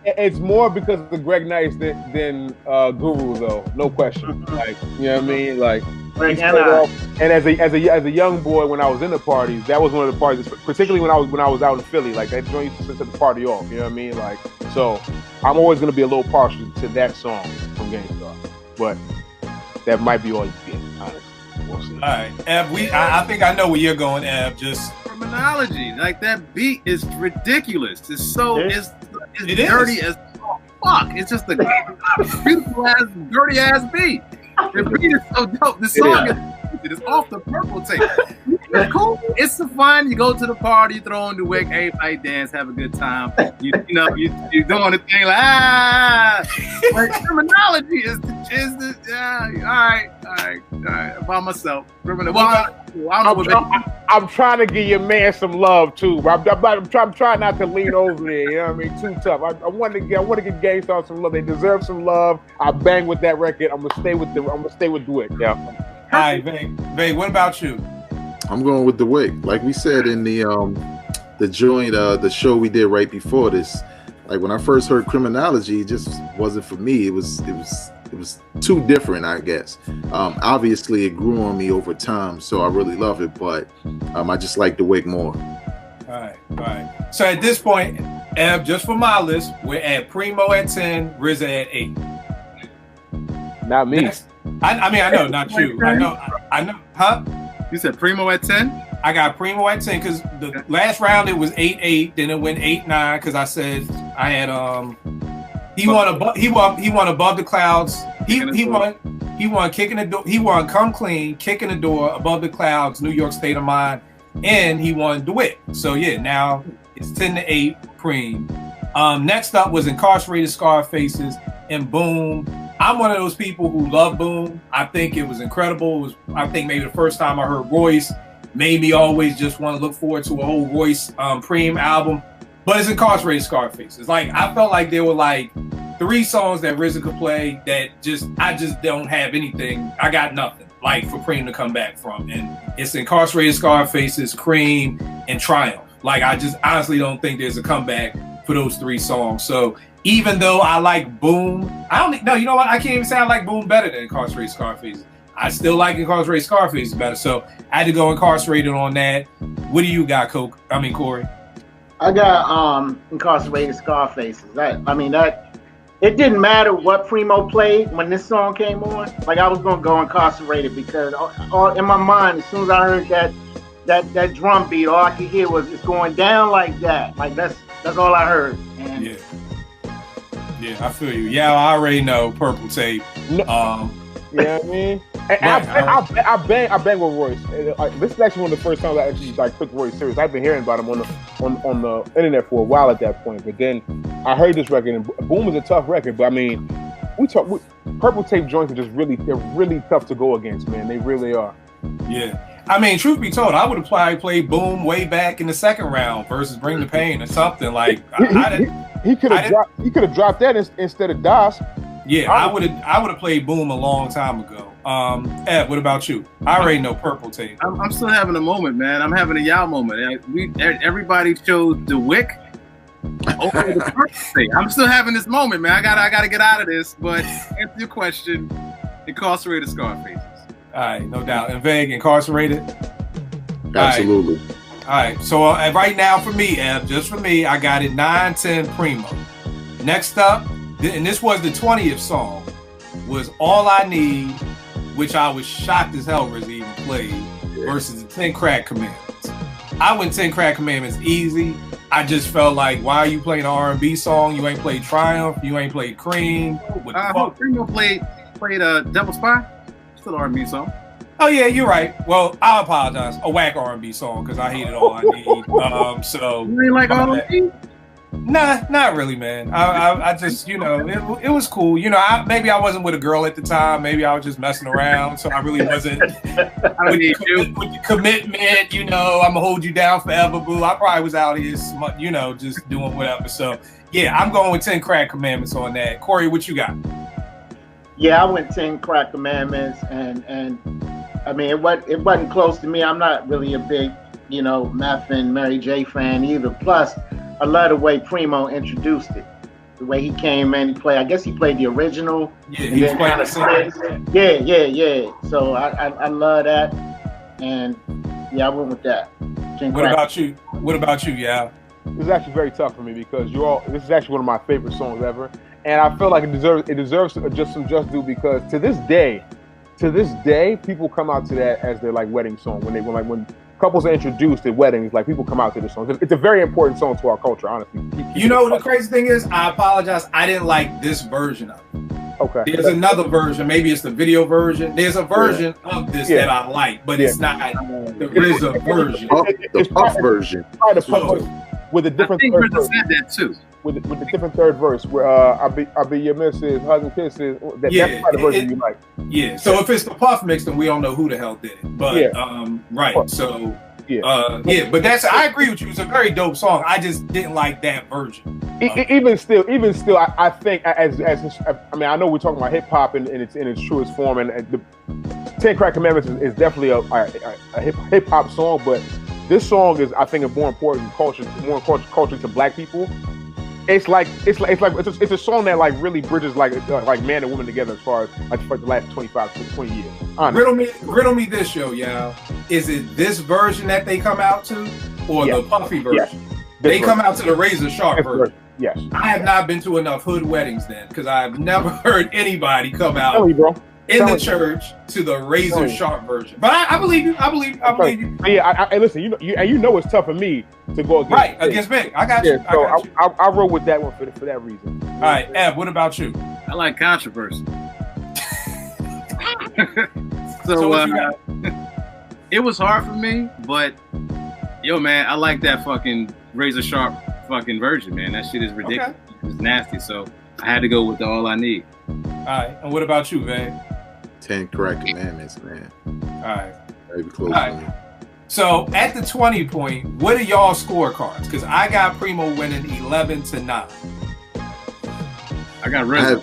It's more because of the Greg Nice than Guru, though. No question. Like, you know what I mean? Like, and as a young boy, when I was in the parties, that was one of the parties, particularly when I was out in Philly. Like, that joint used to set the party off. You know what I mean? Like, so I'm always gonna be a little partial to that song from Gangstar, but that might be all you get, honestly. We'll see. All right, Ev. I think I know where you're going, Ev. Just Criminology, like that beat is ridiculous. It's so it's dirty as fuck. It's just a beautiful ass, dirty ass beat. The beat is so dope. The song is off the Purple tape. It's cool. It's the fun. You go to the party, you throw on the wig, everybody dance, have a good time. You're doing the thing like But Criminology is the all right. By myself. I'm trying to give your man some love too. I'm trying not to lean over there. You know what I mean? Too tough. I want to get Gangstar some love. They deserve some love. I bang with that record. I'm gonna stay with DeWick. Yeah. All right, Vay, what about you? I'm going with DeWick. Like we said in the joint, the show we did right before this. Like when I first heard Criminology, it just wasn't for me. It was too different, I guess. Obviously, it grew on me over time, so I really love it. But I just like DeWick more. All right. So at this point, Ev, just for my list, we're at Primo at 10, RZA at 8. Not me. I mean, I know, not you. I know. Huh? You said Primo at 10? I got Primo at 10 because the last round it was 8-8, then it went 8-9 because I said I had he won above the clouds. He won kicking the door. He won Come Clean, Kicking the Door, Above the Clouds, New York State of Mind, and he won DeWick. So yeah, now it's 10-8 Preem. Next up was Incarcerated Scarfaces and Boom. I'm one of those people who love Boom. I think it was incredible. I think maybe the first time I heard Royce made me always just want to look forward to a whole Royce Preem album. But it's Incarcerated Scarfaces. Like I felt like there were like 3 songs that RZA could play that I just don't have anything. I got nothing like for Preem to come back from. And it's Incarcerated Scarfaces, Cream, and Triumph. Like I just honestly don't think there's a comeback for those 3 songs. So even though I like Boom, you know what? I can't even say I like Boom better than Incarcerated Scarfaces. I still like Incarcerated Scarfaces better. So I had to go Incarcerated on that. What do you got, Corey? I got Incarcerated Scarfaces. It didn't matter what Primo played when this song came on. Like I was gonna go Incarcerated because all in my mind, as soon as I heard that drum beat, all I could hear was it's going down like that. Like that's all I heard. And yeah, I feel you. Yeah, I already know Purple Tape. You know what I mean? I bang with Royce. This is actually one of the first times I actually took Royce serious. I've been hearing about him on the internet for a while at that point. But then I heard this record, and Boom is a tough record. But I mean, Purple Tape joints are they're really tough to go against, man. They really are. Yeah. I mean, truth be told, I would have probably played Boom way back in the second round versus Bring the Pain or something like. He could have dropped that instead of Das. Yeah, I would have played Boom a long time ago. Ed, what about you? I already know Purple Tape. I'm still having a moment, man. I'm having a y'all moment. Everybody chose DeWick over the Purple Tape. I'm still having this moment, man. I gotta get out of this. But answer your question: Incarcerated Scarfaces. All right, no doubt. And Veg, Incarcerated? Absolutely. All right. So right now for me, Ev, just for me, I got it 9-10 Primo. Next up, and this was the 20th song, was All I Need, which I was shocked as hell RZA even played, versus the 10 Crack Commandments. I went 10 Crack Commandments easy. I just felt like, why are you playing an R&B song? You ain't played Triumph. You ain't played Cream. Primo played Devil Spy. Still an R&B song. Oh yeah, you're right. Well, I apologize. A whack R&B song because I hated All I Need. So you ain't like R&B? Nah, not really, man. I just, you know, it was cool. You know, maybe I wasn't with a girl at the time. Maybe I was just messing around. So I really wasn't with the commitment, you know, I'm going to hold you down forever, boo. I probably was out here, you know, just doing whatever. So, yeah, I'm going with 10 Crack Commandments on that. Corey, what you got? Yeah, I went 10 Crack Commandments, and I mean, it wasn't close to me. I'm not really a big, you know, Meth and Mary J fan either. Plus, I love the way Primo introduced it. The way he came in, I guess he played the original. Yeah, he was playing the same. Yeah. So I love that, and yeah, I went with that. What about you? Yeah. This is actually very tough for me because this is actually one of my favorite songs ever. And I feel like it deserves just some just due because to this day, people come out to that as their like wedding song. When couples are introduced at weddings, like people come out to this song. It's a very important song to our culture, honestly. You know what the crazy thing is? I apologize. I didn't like this version of it. Okay. There's another version. Maybe it's the video version. There's a version of this that I like, but it's not the RZA version. The Puff version. With a different third verse. Said that too. With the different third verse, where I'll be your missus, hugs and kisses. That's the version you like. Yeah. So if it's the Puff mix, then we don't know who the hell did it. But right. So but I agree with you. It's a very dope song. I just didn't like that version. Even still, I think I mean, I know we're talking about hip hop in its truest form, and the 10 Crack Commandments is definitely a hip hop song, but this song is, I think, a more important culture to Black people. It's a song that like really bridges like man and woman together as far as like for the last 25 to 20 years. Riddle me this, yeah. Is it this version that they come out to, or the Puffy version? Yes. They come out to the RZA Sharp version. Yes. I have not been to enough hood weddings then, because I've never heard anybody come out in the church to the RZA Sharp version. But I believe you. I believe you. Yeah, listen, you know it's tough for me to go against me. I got you. So I roll with that one for that reason. All right, Eb, what about you? I like controversy. It was hard for me, but yo, man, I like that fucking RZA Sharp fucking version, man. That shit is ridiculous. Okay. It's nasty. So I had to go with the All I Need. All right, and what about you, Van? 10 Crack Commandments, man. All right. Very close. All right. So at the 20 point, what are y'all scorecards? Because I got Primo winning 11-9. I got RZA.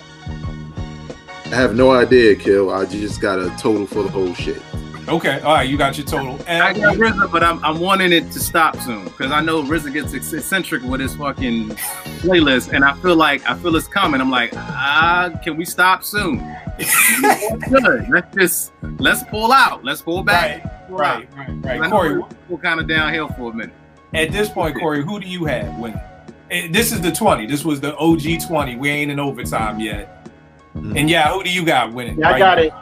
I have no idea, Kill. I just got a total for the whole shit. Okay, all right, you got your total. And I got RZA, but I'm wanting it to stop soon because I know RZA gets eccentric with his fucking playlist, and I feel it's coming. I'm like, can we stop soon? Good. Let's pull out. Let's pull back. Right. Corey, we're kind of downhill for a minute. At this point, Corey, who do you have winning? This is the 20. This was the OG 20. We ain't in overtime yet. And who do you got winning? Yeah, I got it.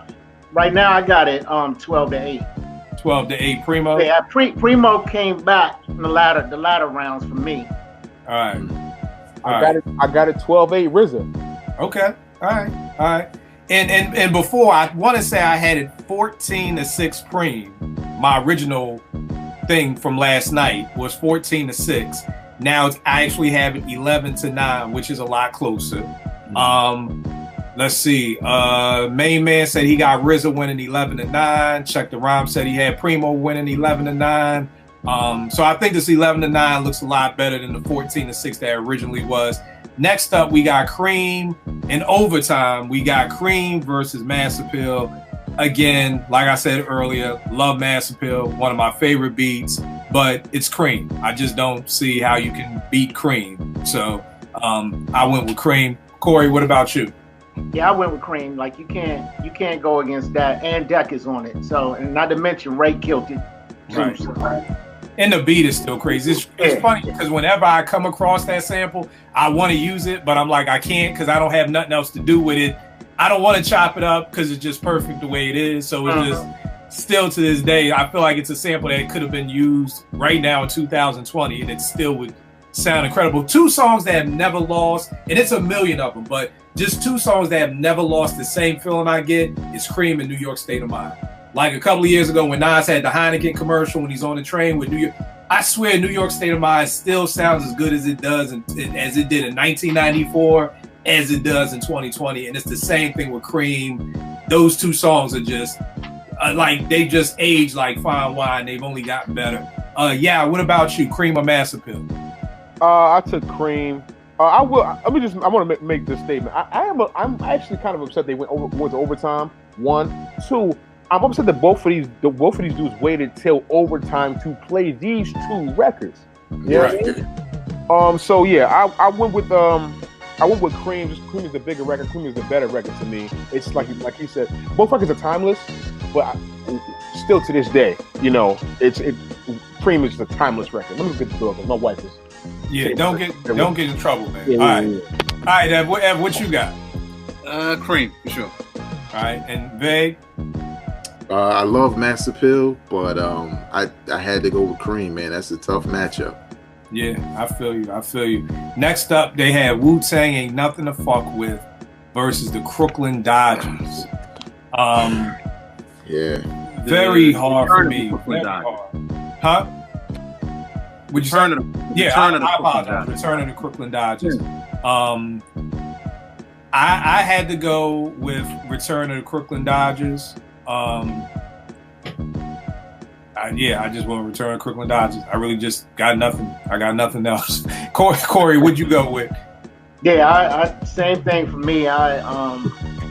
Right now, I got it 12-8. 12-8, Primo. Yeah, Primo came back in the latter rounds for me. All right. I got it 12-8 RZA. Okay. All right. And before, I want to say I had it 14-6 Preem. My original thing from last night was 14-6. Now I actually have it 11-9, which is a lot closer. Let's see. Main Man said he got RZA winning 11-9. Check the Rhyme said he had Primo winning 11-9. So I think this 11-9 looks a lot better than the 14-6 that originally was. Next up, we got Cream. In overtime, we got Cream versus Mass Appeal. Again, like I said earlier, love Mass Appeal, one of my favorite beats, but it's Cream. I just don't see how you can beat Cream. So I went with Cream. Corey, what about you? Yeah, I went with Cream. Like you can't go against that, and Deck is on it. So, and not to mention Ray killed it too. Right. So. And the beat is still crazy. It's funny because whenever I come across that sample, I want to use it, but I'm like, I can't because I don't have nothing else to do with it. I don't want to chop it up because it's just perfect the way it is. So it's just still to this day, I feel like it's a sample that could have been used right now in 2020, and it still would sound incredible. Two songs that have never lost, and it's a million of them, but just two songs that have never lost the same feeling I get is Cream and New York State of Mind. Like a couple of years ago when Nas had the Heineken commercial when he's on the train with New York, I swear, New York State of Mind still sounds as good as it does as it did in 1994, as it does in 2020, and it's the same thing with Cream. Those two songs are just like they just age like fine wine. They've only gotten better. Yeah. What about you, Cream or Mass Appeal? I took Cream. I will. I want to make this statement. I'm actually kind of upset they went to overtime. 1, 2. I'm upset that both of these dudes waited till overtime to play these two records. Yeah. Right. So yeah, I went with Cream. Just Cream is the bigger record. Cream is the better record to me. It's like he said, both records are timeless, but still to this day, you know, Cream is the timeless record. Let me get the door because my wife is. Yeah, don't get in trouble, man. Yeah, all right, Ev, what you got? Cream for sure. All right, and Vague. I love Mass Appeal, but I had to go with Cream, man. That's a tough matchup. Yeah, I feel you. Next up, they had Wu-Tang Ain't Nothing to Fuck With versus the Crooklyn Dodgers. Yeah. Very hard for me. Huh? Would you turn it? Yeah, I apologize. Return of the Crooklyn Dodgers. I had to go with Return of the Crooklyn Dodgers. I just want to Return of the Crooklyn Dodgers. I really just got nothing. I got nothing else. Corey, what'd you go with? Yeah, I same thing for me.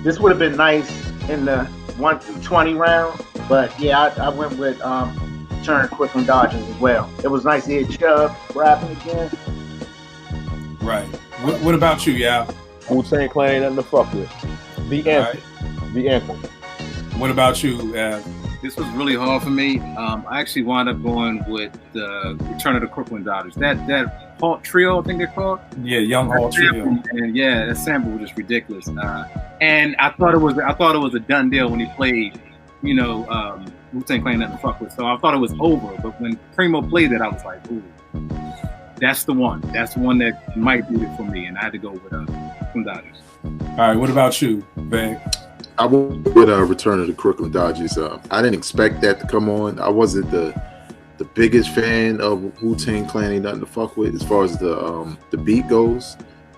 This would have been nice in the 1 through 20 round, but yeah, I went with Return of the Crooklyn Dodgers as well. It was nice to hear Chubb rapping again. Right. What about you, Yao? Wu-Tang Clan Ain't Nothing to Fuck With. The anthem. Right. The anthem. What about you? This was really hard for me. I actually wound up going with the Return of the Crooklyn Dodgers. That Hawk Trio, I think they're called. Yeah, Young Hawk Trio. And yeah, that sample was just ridiculous. And I thought it was a done deal when he played, Wu-Tang Clan Nothing to Fuck With. So I thought it was over. But when Primo played it, I was like, ooh, that's the one. That's the one that might do it for me. And I had to go with Crooklyn Dodgers. All right, what about you, Bag? I went with Return of the Crooklyn Dodgers. I didn't expect that to come on. I wasn't the biggest fan of Wu-Tang Clan Ain't Nothing to Fuck With as far as the beat goes.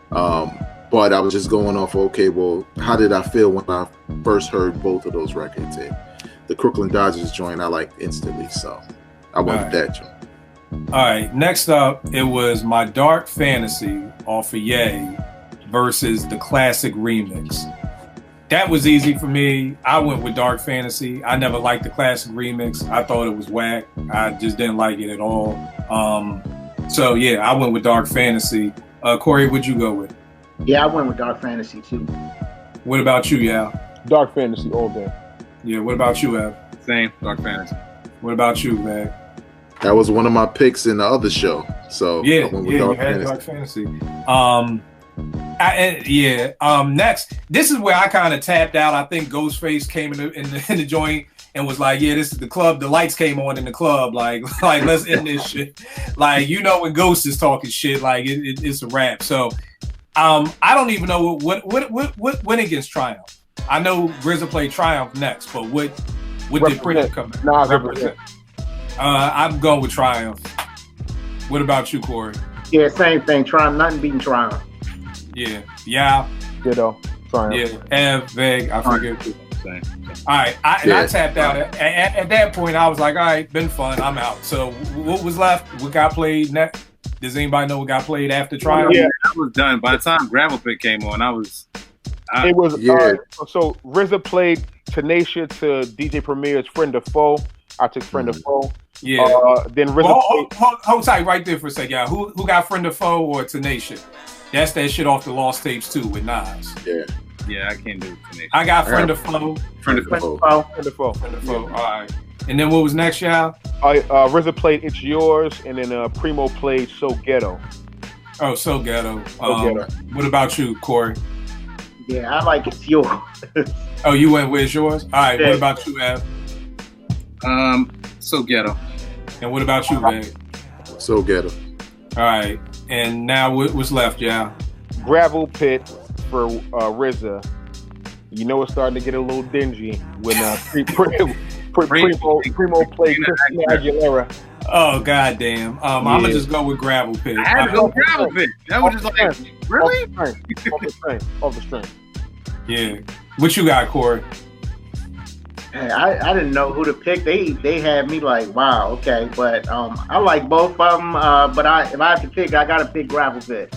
But I was just going off, okay, well, how did I feel when I first heard both of those records? And the Crooklyn Dodgers joint I liked instantly, so I went with that joint. All right, next up, it was My Dark Fantasy off of Ye versus the Classic Remix. That was easy for me. I went with Dark Fantasy. I never liked the Classic Remix. I thought it was whack. I just didn't like it at all. So yeah, I went with Dark Fantasy. Corey, what'd you go with? Yeah, I went with Dark Fantasy too. What about you, Yao? Dark Fantasy all day. Yeah, what about you, Ev? Same, Dark Fantasy. What about you, man? That was one of my picks in the other show. So yeah, I went with Dark Fantasy. Dark Fantasy. Next, this is where I kind of tapped out. I think Ghostface came in the joint and was like, "Yeah, this is the club." The lights came on in the club, like let's end this shit. Like, when Ghost is talking shit, like it's a rap. So, I don't even know what went against Triumph. I know RZA played Triumph next, but what did Prince come? Nah, represent. I'm going with Triumph. What about you, Corey? Yeah, same thing. Triumph, nothing beating Triumph. Yeah. Ditto. Triumph. Yeah, Veg, I forget. All right, I tapped out. At that point, I was like, all right, been fun, I'm out. So what was left? What got played next? Does anybody know what got played after Triumph? Yeah, I was done. By the time Gravel Pit came on, So RZA played Tenacia to DJ Premier's Friend or Foe. I took Friend or Foe. Yeah. Then RZA hold tight right there for a second, y'all. Who got Friend or Foe or Tenacia? That's that shit off the Lost Tapes too with Nas. Yeah, I can't do Tenacia. I got Friend or Foe. Friend or Foe. All right. And then what was next, y'all? RZA played It's Yours, and then Primo played So Ghetto. Oh, So Ghetto. What about you, Corey? Yeah, I like It's Yours. Oh, you went with It's Yours? All right, what about you, Ev? So Ghetto. And what about you, Veg? So Ghetto. All right, and now what's left, y'all? Gravel Pit for RZA. You know it's starting to get a little dingy when Primo played Christina Aguilera. Oh goddamn! I'm gonna just go with Gravel Pit. I had to go Gravel Pit. That was just like, really? Off the string. Yeah. What you got, Corey? Hey, I didn't know who to pick. They had me like, wow, okay. But I like both of them. But if I have to pick, I gotta pick Gravel Pit.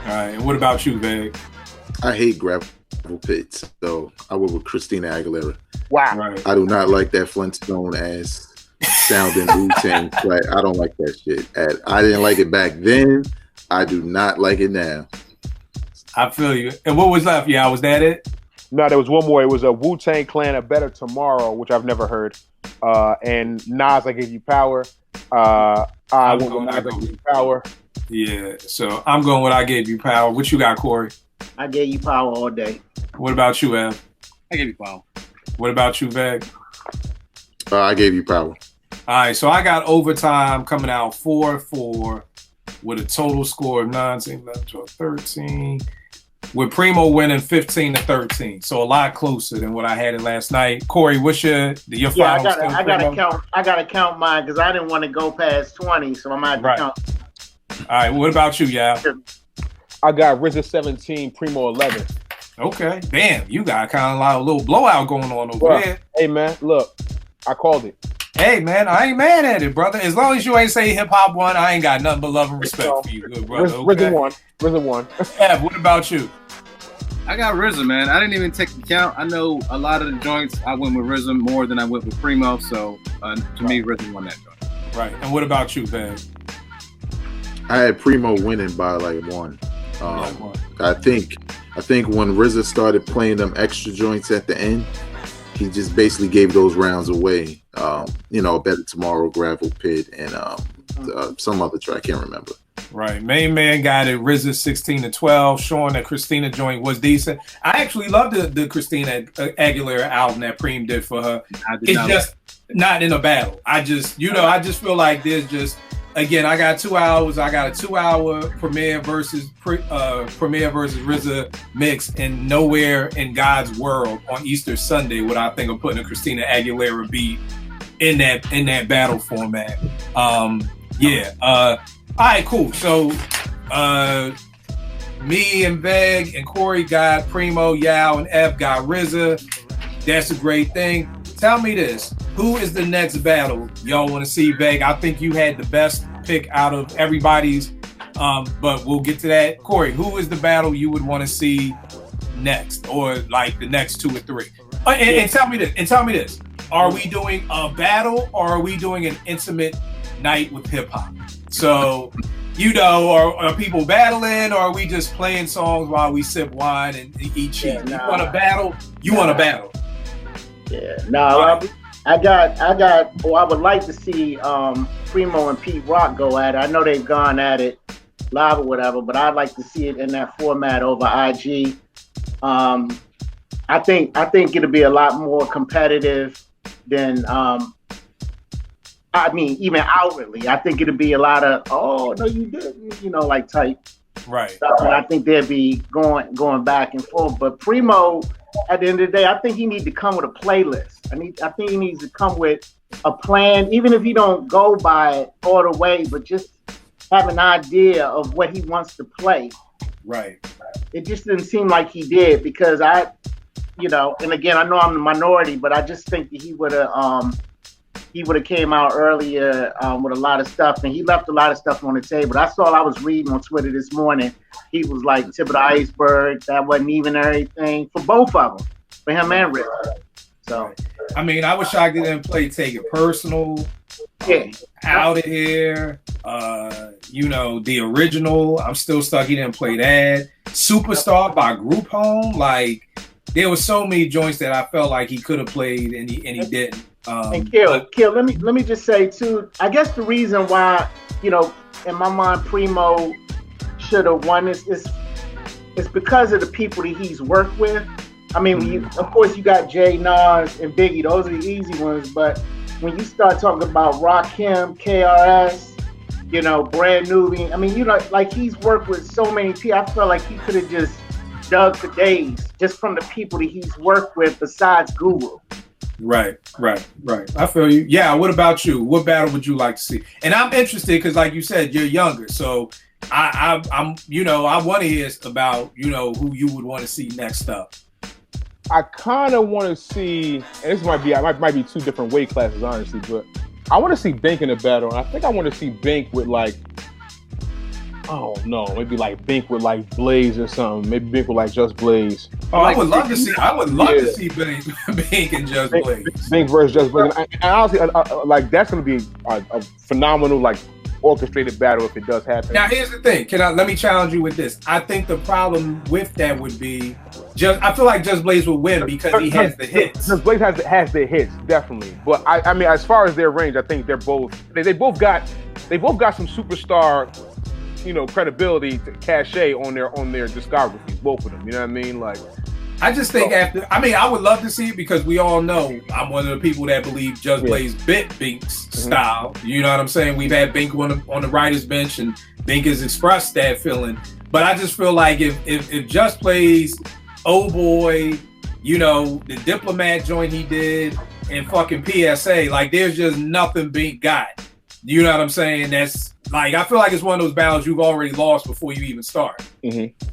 All right. And what about you, Veg? I hate Gravel Pit, so I went with Christina Aguilera. Wow. Right. I do not like that Flintstone ass sounding Wu-Tang. Right? I don't like that shit. I didn't like it back then. I do not like it now. I feel you. And what was left? Yeah, was that it? No, there was one more. It was a Wu-Tang Clan, A Better Tomorrow, which I've never heard. And Nas, I Give You Power. I went with Nas, I Give You Power. Yeah, so I'm going with I Gave You Power. What you got, Corey? I gave you power all day. What about you, Ev? I gave you power. What about you, Veg? I gave you power. All right, so I got overtime coming out 4-4 with a total score of 9, 10, 11, 12, 13. With Primo winning 15-13, so a lot closer than what I had it last night. Corey, what's your final score? I gotta count mine because I didn't want to go past 20, so I'm gonna have to count. All right, what about you, Yao? I got RZA 17, Primo 11. Okay, damn, you got kind of a little blowout going on over there. Hey man, look, I called it. Hey man, I ain't mad at it, brother. As long as you ain't say hip hop won, I ain't got nothing but love and respect for you, good brother. Okay? RZA won. Ev, what about you? I got RZA, man. I didn't even take the count. I know a lot of the joints I went with RZA more than I went with Primo, so to me, RZA won that joint. Right, and what about you, Van? I had Primo winning by like one. I think when RZA started playing them extra joints at the end, he just basically gave those rounds away. A Better Tomorrow, Gravel Pit, and some other track, I can't remember. Right, main man got it. RZA 16-12, showing that Christina joint was decent. I actually love the Christina Aguilera album that Preem did for her. It's just not in a battle. I just feel like there's just. Again, I got 2 hours. I got a 2-hour Premier versus RZA mix, and nowhere in God's world on Easter Sunday would I think of putting a Christina Aguilera beat in that battle format. All right, cool. So, me and Veg and Corey got Primo, Yao, and Ev got RZA. That's a great thing. Tell me this. Who is the next battle y'all want to see, Veg? I think you had the best pick out of everybody's, but we'll get to that. Corey, who is the battle you would want to see next, or like the next 2 or 3? And tell me this. Are we doing a battle, or are we doing an intimate night with hip hop? So, are people battling, or are we just playing songs while we sip wine and eat cheese? You want to battle? You want to battle? Yeah, no. I would like to see Primo and Pete Rock go at it. I know they've gone at it live or whatever, but I'd like to see it in that format over IG. I think it'll be a lot more competitive than even outwardly. I think it'll be a lot of, oh no, you didn't, like type right stuff. And I think they'll be going back and forth. But Primo, at the end of the day, I think he needs to come with a playlist. I think he needs to come with a plan, even if he don't go by it all the way, but just have an idea of what he wants to play. Right. It just didn't seem like he did, because and again, I know I'm the minority, but I just think that he would have came out earlier with a lot of stuff, and he left a lot of stuff on the table. That's all I was reading on Twitter this morning. He was like tip of the iceberg. That wasn't even everything for both of them, for him and Rick. So, I was shocked they didn't play Take It Personal. Yeah. Out of Here. The original. I'm still stuck. He didn't play that. Superstar by Group Home. Like, there were so many joints that I felt like he could have played and he didn't. And Kill, let me just say too, I guess the reason why, in my mind, Primo should have won this is because of the people that he's worked with. Of course, you got Jay, Nas, and Biggie. Those are the easy ones. But when you start talking about Rakim, KRS, Brand Nubian, like he's worked with so many people. I felt like he could have just dug for days just from the people that he's worked with besides Guru. Right. I feel you. Yeah. What about you? What battle would you like to see? And I'm interested because, like you said, you're younger, so I'm I want to hear about who you would want to see next up. I kind of want to see, and this might be two different weight classes, honestly, but I want to see Bink in a battle, and I think I want to see Bink with like, I don't know, maybe like Bink with like Blaze or something. Maybe Bink with like Just Blaze. Oh, I would love to see Bink and Just Blaze. Bink versus Just Blaze, and honestly, like that's gonna be a phenomenal like orchestrated battle if it does happen. Now, here's the thing. Let me challenge you with this. I think the problem with that would be I feel like Just Blaze will win because he has the hits. Just Blaze has the hits, definitely. But I mean, as far as their range, I think they both got some superstar, credibility, cachet on their discographies, both of them. You know what I mean? Like, I just think I would love to see it because we all know I'm one of the people that believe Just Blaze bit Bink's style. You know what I'm saying? We've had Bink on the writer's bench, and Bink has expressed that feeling. But I just feel like if Just Blaze, Oh Boy, the Diplomat joint he did, and fucking PSA, like there's just nothing Bink got. You know what I'm saying? That's like, I feel like it's one of those battles you've already lost before you even start.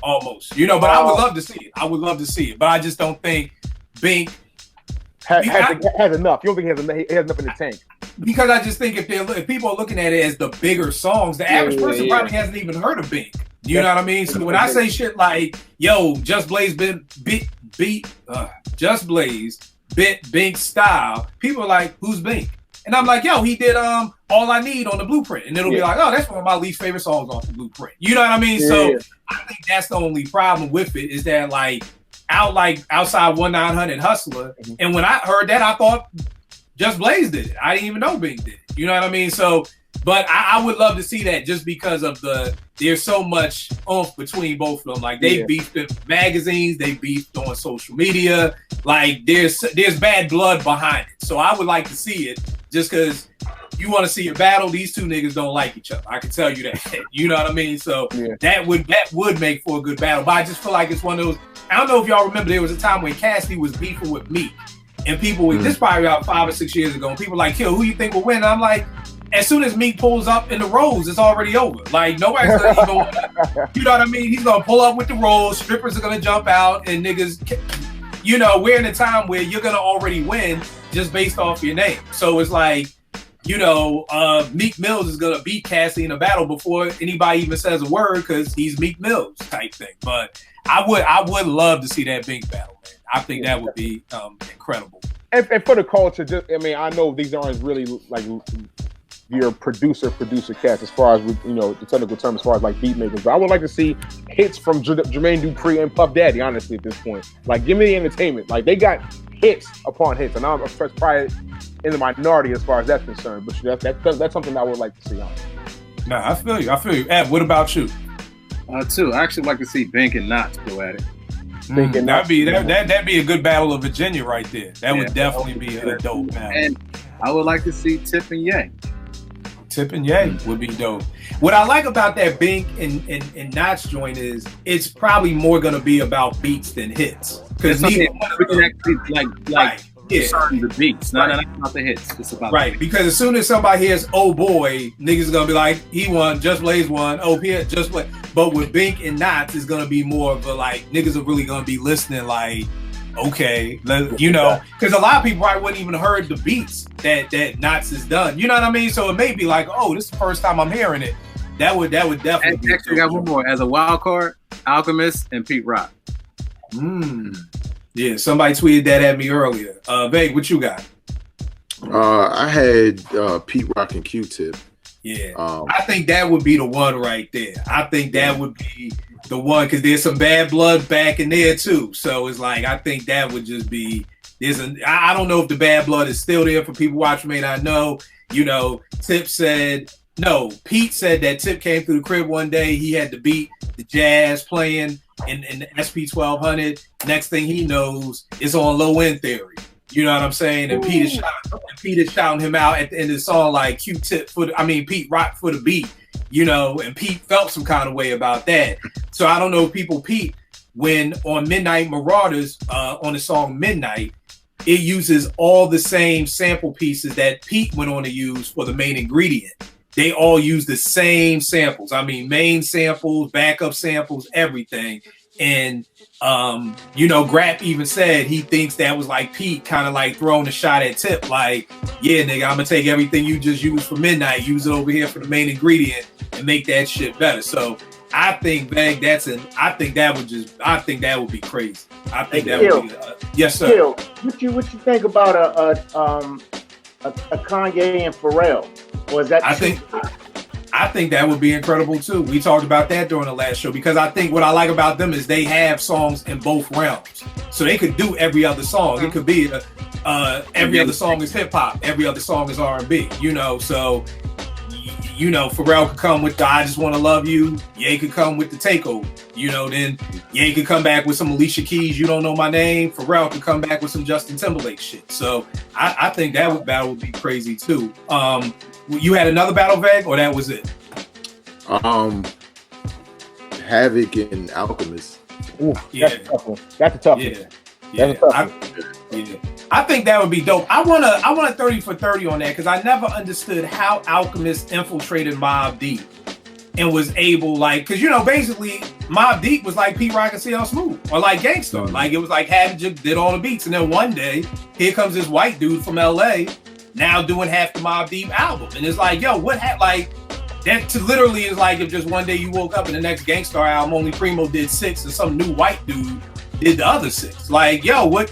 Almost. But I would love to see it. But I just don't think Bink has enough. You don't think he has enough in the tank? Because I just think if people are looking at it as the bigger songs, the average person probably hasn't even heard of Bink. You know what I mean? So when I say shit like, yo, Just Blaze Just Blaze bit Bink style, people are like, who's Bink? And I'm like, yo, he did All I Need on the Blueprint. And it'll be like, oh, that's one of my least favorite songs off the Blueprint. You know what I mean? So I think that's the only problem with it, is that outside 1-900 Hustler. And when I heard that, I thought Just Blaze did it. I didn't even know Bink did it. You know what I mean? So, but I would love to see that just because of there's so much oomph between both of them. Like they beefed in magazines, they beefed on social media. Like there's bad blood behind it. So I would like to see it just because you want to see a battle. These two niggas don't like each other. I can tell you that. You know what I mean? So that would make for a good battle. But I just feel like it's one of those. I don't know if y'all remember, there was a time when Cassidy was beefing with Meek, and people this probably about 5 or 6 years ago, and people were like, "Kill, who you think will win?" And I'm like, as soon as Meek pulls up in the rolls, it's already over. Like nobody's gonna even, you know what I mean? He's gonna pull up with the rolls. Strippers are gonna jump out, and niggas. We're in a time where you're gonna already win just based off your name. So it's like, Meek Mills is gonna beat Cassie in a battle before anybody even says a word because he's Meek Mills type thing. But I would love to see that Bink battle, man. I think that would be incredible. And for the culture, I know these aren't really like your producer cast as far as the technical term, as far as like beat makers. But I would like to see hits from Jermaine Dupri and Puff Daddy. Honestly, at this point, like give me the entertainment. Like they got hits upon hits, and I'm probably in the minority as far as that's concerned. But that's something I would like to see. Nah, I feel you. Ed, what about you? Too. I actually like to see Bink and Knots go at it. That'd be a good battle of Virginia right there. That would definitely be a dope battle. And I would like to see Tip and Ye. Tip and Ye would be dope. What I like about that Bink and Knots joint is it's probably more gonna be about beats than hits. Because neither one of them actually the beats, not about the hits. It's about because as soon as somebody hears "Oh Boy," niggas are gonna be like, "He won." Just Blaze won. Oh, yeah, Just Blaze. But with Bink and Knots, it's gonna be more of a niggas are really gonna be listening. Like, okay, because a lot of people probably wouldn't even heard the beats that Knots has done. You know what I mean? So it may be like, oh, this is the first time I'm hearing it. That would definitely. And actually, got one more as a wild card: Alchemist and Pete Rock. Yeah, somebody tweeted that at me earlier. Vague, what you got? I had Pete Rock and Q-Tip. Yeah, I think that would be the one right there. I think that would be the one because there's some bad blood back in there too. So it's like I think that would just be. I don't know if the bad blood is still there for people watching may not know. Tip said no. Pete said that Tip came through the crib one day. He had to beat the Jazz playing in the SP 1200. Next thing he knows, it's on Low End Theory. You know what I'm saying? And Pete is shouting him out at the end of the song like Q-Tip Pete Rock for the beat. And Pete felt some kind of way about that. So I don't know if people peep when on Midnight Marauders on the song Midnight, it uses all the same sample pieces that Pete went on to use for the main ingredient. They all use the same samples. I mean, main samples, backup samples, everything. And, Grap even said he thinks that was like Pete kind of like throwing a shot at Tip. Like, yeah, nigga, I'm going to take everything you just used for Midnight, use it over here for the main ingredient and make that shit better. So I think, Bang, I think that would be crazy. I think that would be, yes, sir. Kill, what you think about a Kanye and Pharrell? Or is that I think that would be incredible too. We talked about that during the last show because I think what I like about them is they have songs in both realms, so they could do every other song. It could be every other song is hip hop, every other song is R&B. So Pharrell could come with the I Just Want to Love You. Ye could come with the Takeover. Then Ye could come back with some Alicia Keys, You Don't Know My Name. Pharrell could come back with some Justin Timberlake shit. So I think that battle would be crazy too. You had another battle, Veg, or that was it? Havoc and Alchemist. Ooh, that's a tough one. That's a tough one. Yeah. I think that would be dope. I want a 30 for 30 on that because I never understood how Alchemist infiltrated Mobb Deep and was able, like, because basically Mobb Deep was like Pete Rock and CL Smooth or like Gangstar. Like it was like Havoc did all the beats, and then one day here comes this white dude from LA now doing half the Mobb Deep album, and it's like, yo, what like that literally is like if just one day you woke up and the next Gangstar album only Primo did 6 and some new white dude did the other 6. Like, yo, what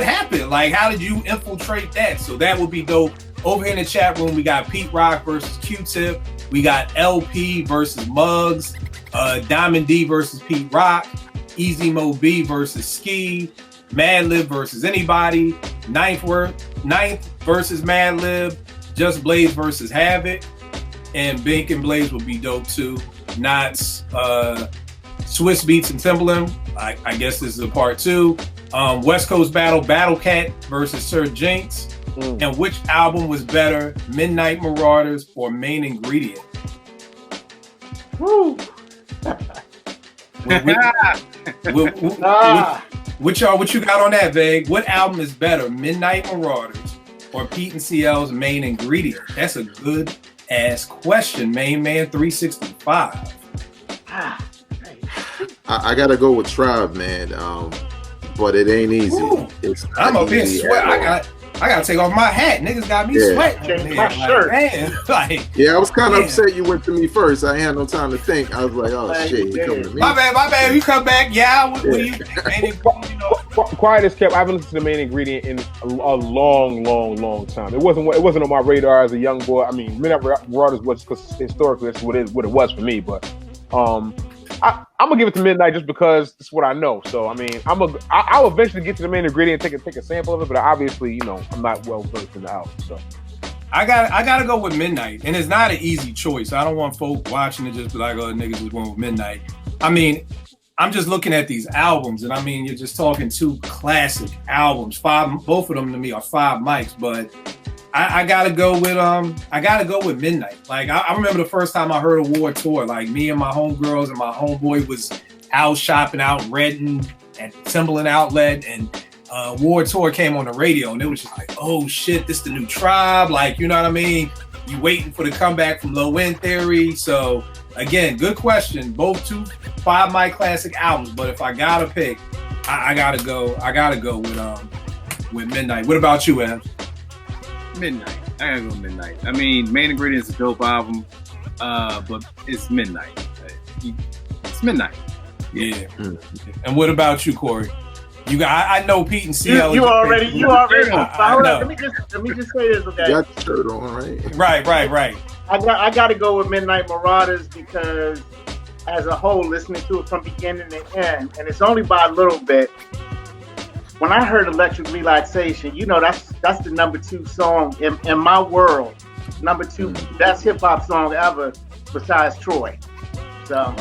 happened? Like, how did you infiltrate that? So that would be dope. Over here in the chat room, we got Pete Rock versus Q-Tip. We got LP versus Muggs. Diamond D versus Pete Rock. Easy Mo B versus Ski. Madlib versus anybody. Ninth versus Madlib. Just Blaze versus Havoc. And Bink and Blaze would be dope too. Knots, Swiss Beats and Timbaland. I guess this is a part 2. West Coast Battle, Battle Cat versus Sir Jinx. And which album was better, Midnight Marauders or Main Ingredient? Woo! What you got on that, Vague? What album is better, Midnight Marauders or Pete and CL's Main Ingredient? That's a good ass question, Main Man 365. I gotta go with Tribe, man. But it ain't easy. Ooh, it's I'm up here sweating. I gotta take off my hat. Niggas got me sweating. My shirt. Man, I was kind of upset you went to me first. I ain't had no time to think. I was like, oh shit, you coming to me. My bad. You come back. What you Quiet as kept. I haven't listened to Main Ingredient in a long time. It wasn't on my radar as a young boy. I mean, Midnight Marauders was because historically that's what it was for me. But I'm gonna give it to Midnight just because it's what I know. So I mean, I'll eventually get to the Main Ingredient and take a sample of it, but obviously, I'm not well versed in the album. So I gotta go with Midnight, and it's not an easy choice. I don't want folk watching it just be like, oh, niggas just went with Midnight. I mean, I'm just looking at these albums, and I mean, you're just talking 2 classic albums. Both of them to me are 5 mics, but I gotta go with Midnight. Like I remember the first time I heard a War Tour, like me and my homegirls and my homeboy was out shopping out in Redden at Timberland Outlet, and War Tour came on the radio, and it was just like, oh shit, this the new Tribe. Like, you know what I mean? You waiting for the comeback from Low End Theory. So again, good question. Both 2 5 mic classic albums, but if I gotta pick, I gotta go with Midnight. What about you, Ev? Midnight. I gotta go Midnight. I mean, Main Ingredient is a dope album, but it's Midnight. It's Midnight. Yeah. And what about you, Corey? I know Pete and CL. You already. Hold on. Let me just say this, okay? You got the shirt on, right? Right. I got to go with Midnight Marauders because, as a whole, listening to it from beginning to end, and it's only by a little bit. When I heard Electric Relaxation, that's the number 2 song in my world. Number 2 best hip hop song ever, besides Troy. So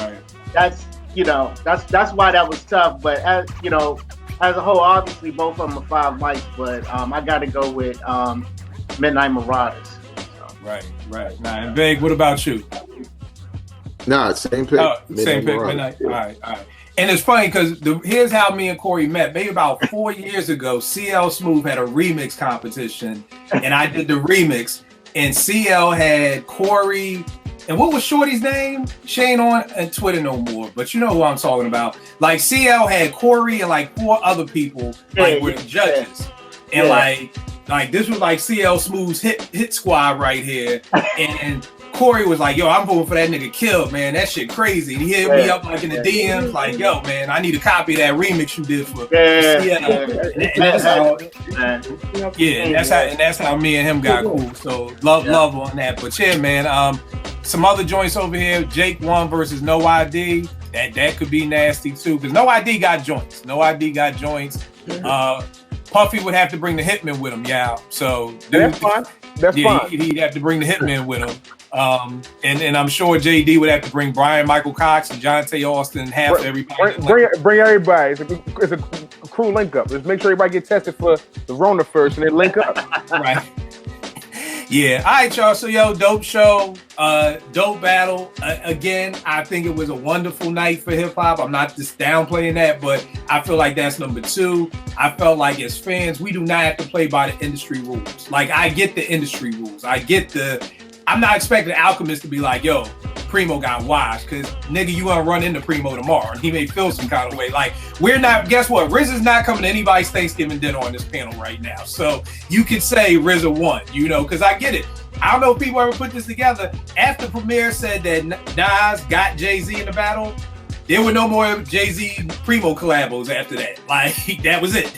that's why that was tough. But as a whole, obviously both of them are 5 mics. But I got to go with Midnight Marauders. So. Right. Nah, and Big, what about you? Nah, same pick. Same pick, Midnight. All right. And it's funny because here's how me and Corey met. Maybe about 4 years ago, CL Smooth had a remix competition, and I did the remix. And CL had Corey, and what was Shorty's name? She ain't on Twitter no more, but you know who I'm talking about. Like CL had Corey and like 4 other people were the judges, and like this was like CL Smooth's hit squad right here, and Corey was like, yo, I'm voting for that nigga Kill, man. That shit crazy. And he hit me up like in the DMs, like, yo, man, I need a copy of that remix you did for that's how me and him got cool. So love on that. But yeah, man, some other joints over here. Jake 1 versus No ID. That could be nasty too, because No ID got joints. Puffy would have to bring the Hitman with him, So that's fine. Fine. He'd have to bring the Hitman with him. And I'm sure JD would have to bring Brian Michael Cox and Jonte Austin, everybody. Bring everybody. It's a crew link up. Just make sure everybody get tested for the Rona first, and then link up. Right. Yeah. All right, y'all. So dope show, dope battle. Again, I think it was a wonderful night for hip hop. I'm not just downplaying that, but I feel like that's number 2. I felt like as fans, we do not have to play by the industry rules. Like I get the industry rules. I'm not expecting Alchemist to be like, yo, Primo got washed, because nigga, you gonna run into Primo tomorrow and he may feel some kind of way. Like, we're not, guess what? RZA's not coming to anybody's Thanksgiving dinner on this panel right now. So you could say RZA won, because I get it. I don't know if people ever put this together. After Premier said that Nas got Jay-Z in the battle, there were no more Jay-Z Primo collabos after that. Like, that was it.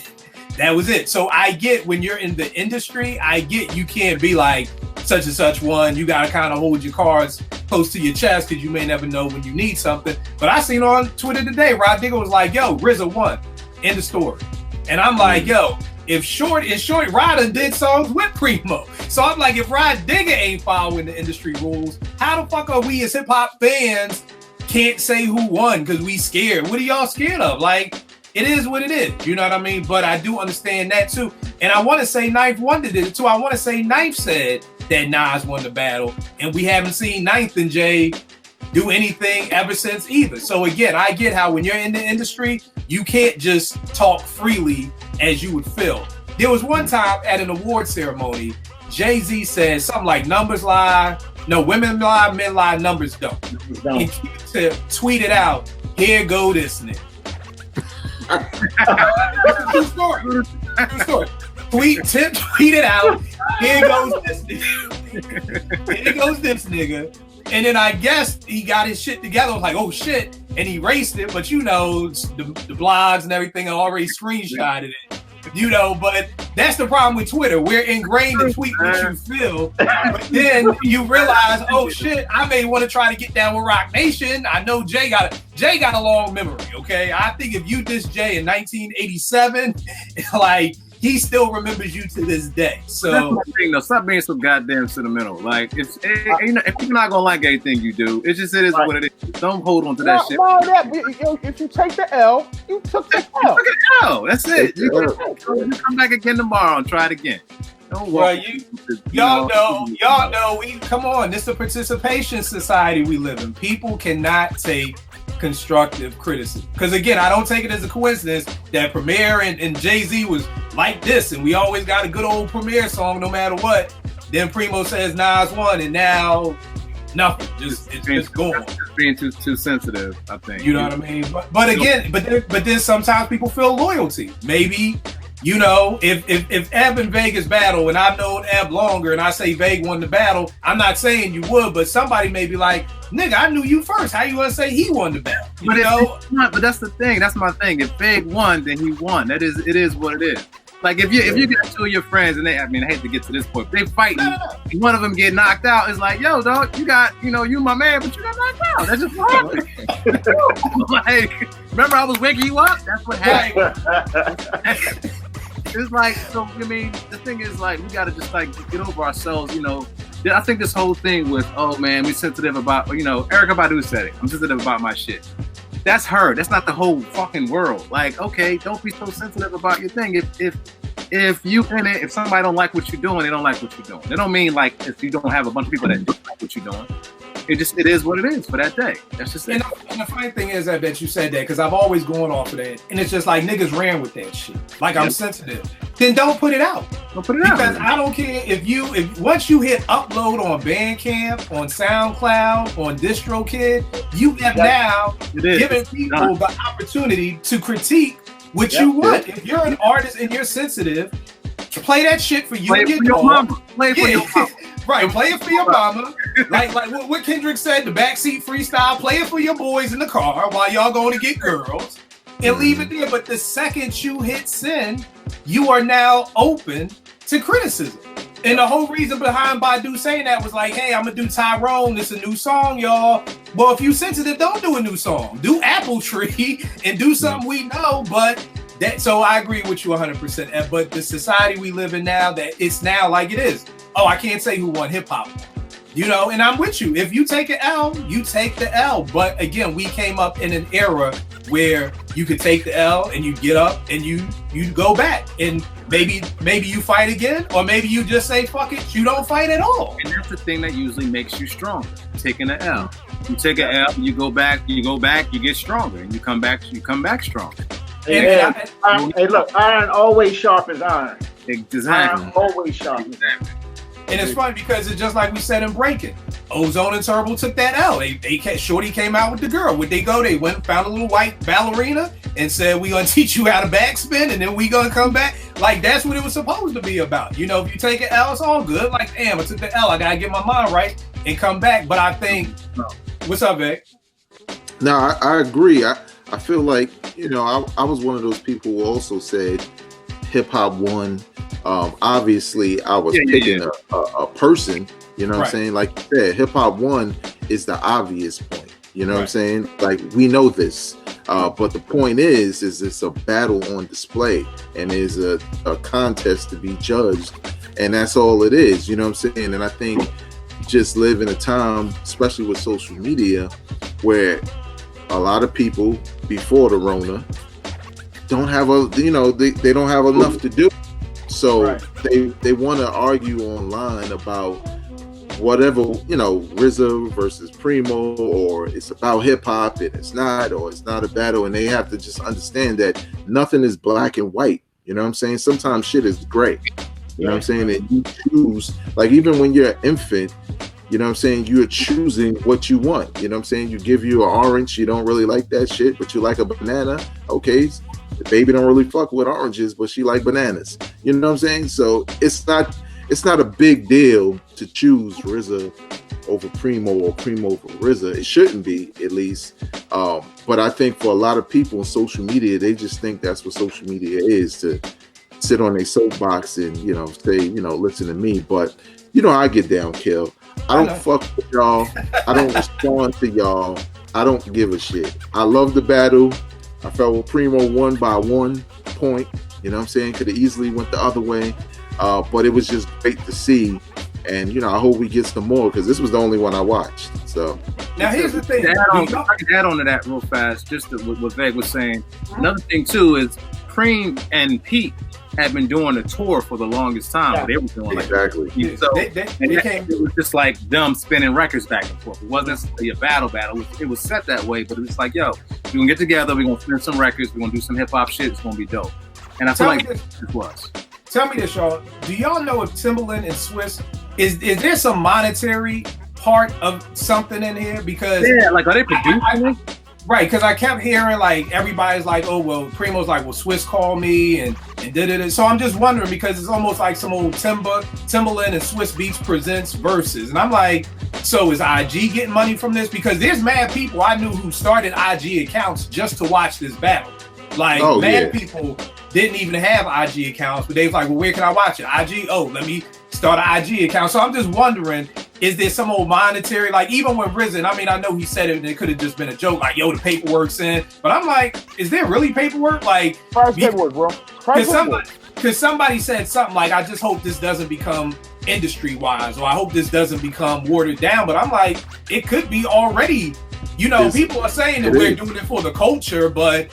That was it. So I get when you're in the industry, I get you can't be like such and such one. You got to kind of hold your cards close to your chest because you may never know when you need something. But I seen on Twitter today, Rod Digger was like, yo, RZA won. End of story. And I'm like, yo, if Shorty Ryder did songs with Primo. So I'm like, if Rod Digger ain't following the industry rules, how the fuck are we as hip hop fans can't say who won because we scared? What are y'all scared of? Like, it is what it is. You know what I mean? But I do understand that too. And I want to say Ninth Wonder did it too. I want to say Ninth said that Nas won the battle. And we haven't seen Ninth and Jay do anything ever since either. So again, I get how when you're in the industry, you can't just talk freely as you would feel. There was one time at an award ceremony, Jay-Z said something like numbers lie. No, women lie, men lie, numbers don't. And Q-Tip tweeted out, here go this nigga. True story. Tweet it out. Here goes this nigga. And then I guess he got his shit together. I was like, oh shit. And he erased it. But the blogs and everything already screenshotted it. But that's the problem with Twitter. We're ingrained to tweet what you feel. But then you realize, oh shit, I may want to try to get down with Rock Nation. I know Jay got a long memory, okay? I think if you dissed Jay in 1987, like, he still remembers you to this day. So that's my thing, though. Stop being so goddamn sentimental. Like, if you're not gonna like anything you do, it is what it is. Don't hold on to that shit. If you take the L, you took the L. Took the L. That's it. You come back again tomorrow and try it again. Y'all know. We come on. This is a participation society we live in. People cannot take constructive criticism. Because again, I don't take it as a coincidence that Premier and Jay-Z was like this, and we always got a good old Premier song no matter what. Then Primo says Nas won, and now nothing. It's gone. Just being too sensitive, I think. You know what I mean? But again, but then sometimes people feel loyalty. Maybe, if Eb and Vegas battle, and I've known Eb longer, and I say Veg won the battle, I'm not saying you would, but somebody may be like, nigga, I knew you first. How you gonna say he won the battle? But that's the thing. That's my thing. If Veg won, then he won. It is what it is. Like if you got two of your friends and I hate to get to this point, but they fighting, and one of them get knocked out, it's like, yo, dog, you got, you my man, but you got knocked out. That's just what happened. Like, remember I was waking you up? That's what happened. It's like, so the thing is, like, we gotta just like get over ourselves, I think this whole thing with, oh man, we sensitive about, Erykah Badu said it. I'm sensitive about my shit. That's her. That's not the whole fucking world. Like, okay, don't be so sensitive about your thing. If you in it, if somebody don't like what you're doing, they don't like what you're doing. They don't mean like if you don't have a bunch of people that don't like what you're doing. it is what it is for that day. That's just it. And the funny thing is, I bet you said that because I've always gone off of that, and it's just like niggas ran with that shit. Like I'm sensitive. Then don't put it out. Don't put it out. Because I don't care if once you hit upload on Bandcamp, on SoundCloud, on DistroKid, you have now given people the opportunity to critique what you want. If you're an artist and you're sensitive, play that shit for you and your dog. Play it for your mama. Right, play it for your mama. Like what Kendrick said, the backseat freestyle, play it for your boys in the car while y'all going to get girls and leave it there. But the second you hit send, you are now open to criticism. And the whole reason behind Badu saying that was like, hey, I'm gonna do Tyrone, it's a new song, y'all. Well, if you sensitive, don't do a new song. Do Apple Tree and do something we know, but so I agree with you 100%. But the society we live in now, that it's now like it is. Oh, I can't say who won hip hop. You know, and I'm with you. If you take an L, you take the L. But again, we came up in an era where you could take the L and you get up and you go back. And maybe you fight again, or maybe you just say, fuck it, you don't fight at all. And that's the thing that usually makes you stronger, taking an L. You take an L, you go back, you get stronger, and you come back stronger. Hey, look, iron always sharpens iron. Exactly. Iron always sharpens iron. And it's funny because it's just like we said in Breaking. Ozone and Turbo took that L. Shorty came out with the girl. Where'd they go? They went and found a little white ballerina and said, we gonna teach you how to backspin and then we gonna come back. Like, that's what it was supposed to be about. You know, if you take an L, it's all good. Like, damn, I took the L. I gotta get my mind right and come back. But I think, what's up, Vic? No, I agree. I feel like, you know, I was one of those people who also said hip hop won. Obviously, I was picking a person, you know what I'm saying? Like you said, hip hop won is the obvious point, you know what I'm saying? Like, we know this, but the point is it's a battle on display and is a contest to be judged, and that's all it is, you know what I'm saying? And I think just live in a time, especially with social media, where a lot of people before the Rona don't have they don't have enough to do. So they want to argue online about whatever, you know, RZA versus Primo, or it's about hip hop and it's not, or it's not a battle, and they have to just understand that nothing is black and white. You know what I'm saying? Sometimes shit is gray. You know what I'm saying? And you choose, like, even when you're an infant, you know what I'm saying, you're choosing what you want. You know what I'm saying? You give you an orange, you don't really like that shit, but you like a banana. Okay, the baby don't really fuck with oranges, but she like bananas. You know what I'm saying? So it's not a big deal to choose RZA over Primo or Primo over RZA. It shouldn't be, at least. But I think for a lot of people in social media, they just think that's what social media is, to sit on a soapbox and, you know, say, you know, listen to me. But, you know, I get down, Kill. I don't fuck with y'all. I don't respond to y'all. I don't give a shit. I love the battle. I felt Primo won by 1 point. You know what I'm saying? Could have easily went the other way. But it was just great to see. And, you know, I hope we get some more, because this was the only one I watched. So now here's the thing. I can add on to that real fast, just to what Veg was saying. Another thing, too, is Preem and Pete had been doing a tour for the longest time. Yeah. They were doing exactly. So it was just like them spinning records back and forth. It wasn't necessarily a battle. It was set that way, but it was like, yo, we're gonna get together, we're gonna spin some records, we're gonna do some hip hop shit, it's gonna be dope. And I feel like this was. Tell me this, y'all. Do y'all know if Timbaland and Swiss is there some monetary part of something in here? Because like, are they producing it? Right, because I kept hearing, like, everybody's like, oh, well, Primo's like, well, Swiss called me and did. So I'm just wondering, because it's almost like some old Timbaland and Swiss Beats presents Verzuz. And I'm like, so is IG getting money from this? Because there's mad people I knew who started IG accounts just to watch this battle. Like, people didn't even have IG accounts, but they was like, well, where can I watch it? IG? Oh, let me start an IG account. So I'm just wondering, is there some old monetary, like, even when RZA, I mean, I know he said it and it could have just been a joke, like, yo, the paperwork's in, but I'm like, is there really paperwork? Like, paperwork, bro. Because somebody said something like, I just hope this doesn't become industry-wise, or I hope this doesn't become watered down, but I'm like, it could be already, you know, people are saying that we're doing it for the culture, but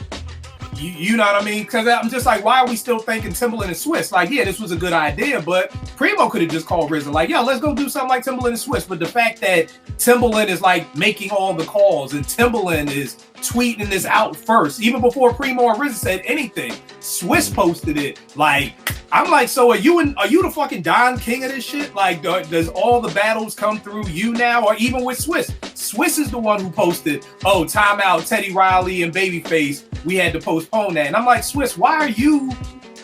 You know what I mean? Because I'm just like, why are we still thinking Timbaland and Swiss? Like, yeah, this was a good idea, but Primo could have just called RZA like, yo, let's go do something like Timbaland and Swiss. But the fact that Timbaland is like making all the calls and Timbaland is tweeting this out first, even before Primo or RZA said anything, Swiss posted it. Like, I'm like, so are you the fucking Don King of this shit? Like, does all the battles come through you now? Or even with Swiss? Swiss is the one who posted, oh, timeout, Teddy Riley and Babyface. We had to postpone that. And I'm like, Swiss, why are you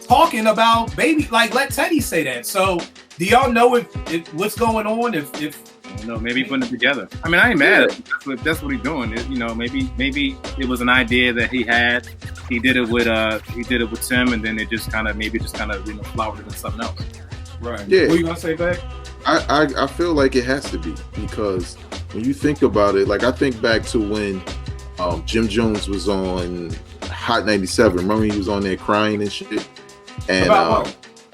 talking about Baby? Like, let Teddy say that. So do y'all know if what's going on? If no, maybe putting it together. I mean, I ain't mad at him. That's what he's doing. You know, maybe it was an idea that he had. He did it with Tim, and then it just kind of flowered into something else. Right. Yeah. What you gonna say, back? I feel like it has to be, because when you think about it, like I think back to when Jim Jones was on Hot 97. Remember he was on there crying and shit, and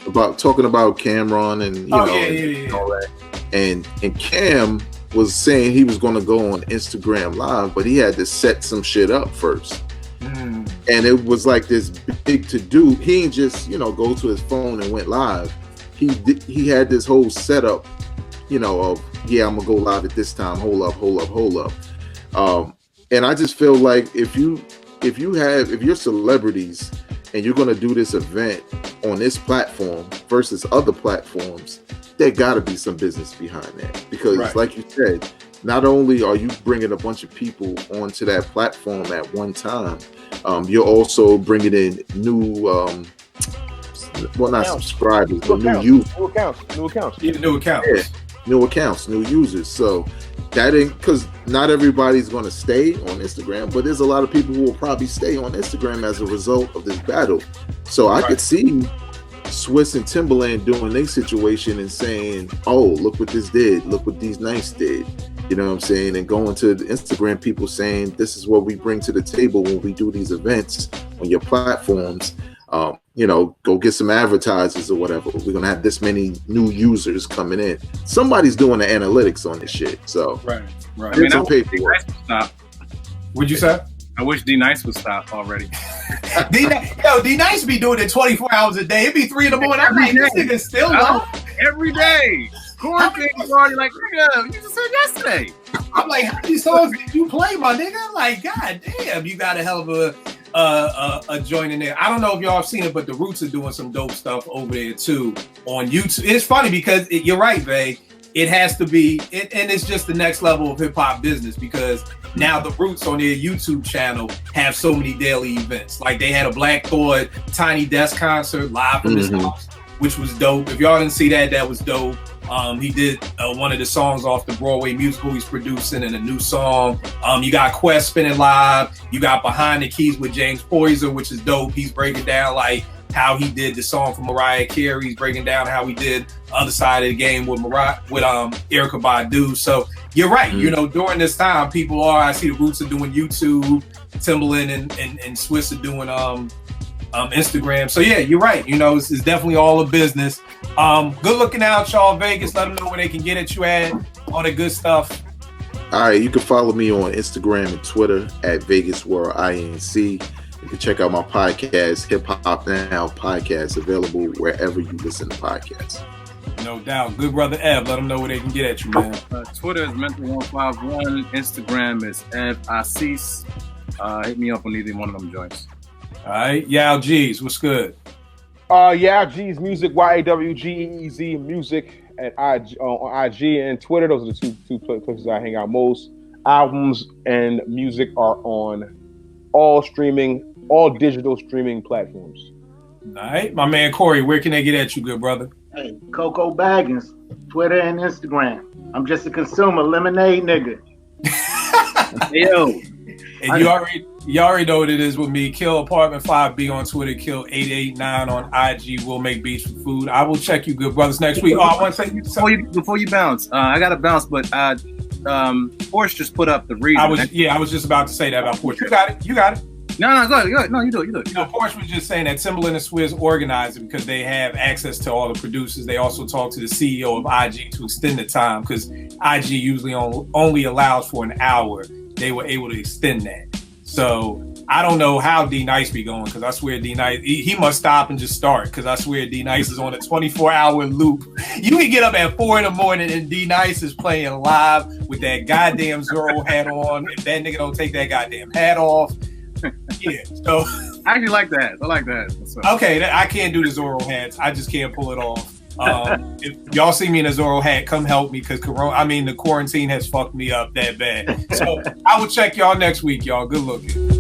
about talking about Cameron and and all that. And Cam was saying he was going to go on Instagram Live, but he had to set some shit up first. And it was like this big to do. He ain't just go to his phone and went live. He had this whole setup, of I'm gonna go live at this time. Hold up. And I just feel like if you're celebrities and you're gonna do this event on this platform versus other platforms, there got to be some business behind that, because like you said, not only are you bringing a bunch of people onto that platform at one time, you're also bringing in new subscribers, but new accounts, new users. So that ain't, because not everybody's going to stay on Instagram, but there's a lot of people who will probably stay on Instagram as a result of this battle. So I could see Swiss and Timbaland doing their situation and saying, oh, look what this did, look what these Nice did, you know what I'm saying, and going to the Instagram people saying, this is what we bring to the table when we do these events on your platforms. Go get some advertisers or whatever. We're gonna have this many new users coming in. Somebody's doing the analytics on this shit. So right. I mean, What'd you say? I wish D Nice would stop already. D Nice be doing it 24 hours a day. It'd be 3 a.m. I'm like, this nigga still up every day. Corey was already like, nigga, you just said yesterday. I'm like, how many songs did you play, my nigga? Like, god damn, you got a hell of a joint in there. I don't know if y'all have seen it, but the Roots are doing some dope stuff over there too on YouTube. It's funny because you're right, Vay. It has to be, and it's just the next level of hip hop business, because now the Roots on their YouTube channel have so many daily events. Like they had a Black Thought Tiny Desk concert live from his house, which was dope. If y'all didn't see that, that was dope. He did one of the songs off the Broadway musical he's producing, and a new song. You got Quest spinning live. You got Behind the Keys with James Poyser, which is dope. He's breaking down like how he did the song for Mariah Carey. He's breaking down how he did Other Side of the Game with Erykah Badu. So you're right. During this time, I see the Roots are doing YouTube, Timbaland and Swiss are doing Instagram. So yeah, you're right. It's definitely all a business. Good looking out, y'all. Vegas. Let them know where they can get at you at. All the good stuff. All right, you can follow me on Instagram and Twitter at Vegas World INC. You can check out my podcast, Hip Hop Now Podcast, available wherever you listen to podcasts. No doubt. Good brother Ev. Let them know where they can get at you, man. Twitter is Mental151. Instagram is Ev Assis. Hit me up on either one of them joints. All right. Yao G's, what's good? Yao G's Music, YAWGEEZ Music on IG and Twitter. Those are the two places I hang out most. Albums and music are on all digital streaming platforms. All right. My man Corey, where can they get at you, good brother? Hey, Coco Baggins, Twitter and Instagram. I'm just a consumer, lemonade nigga. Yo. And you already know what it is with me. Kill Apartment 5B on Twitter. Kill 889 on IG. We'll make beats for food. I will check you, good brothers, next week. I want to say before you bounce. I got to bounce, but Porsche just put up the reason. I was just about to say that about Porsche. You got it. No, go ahead. No, you do it. Porsche was just saying that Timbaland and Swizz organized it because they have access to all the producers. They also talked to the CEO of IG to extend the time, because IG usually only allows for an hour. They were able to extend that. So I don't know how D Nice be going because I swear D Nice he must stop and just start because I swear D Nice is on a 24-hour loop. You can get up at 4 a.m. and D Nice is playing live with that goddamn Zorro hat on. If that nigga don't take that goddamn hat off, yeah. So I actually like that. I like that. Okay, I can't do the Zorro hats. I just can't pull it off. If y'all see me in a Zorro hat, come help me because the quarantine has fucked me up that bad. So I will check y'all next week, y'all. Good looking.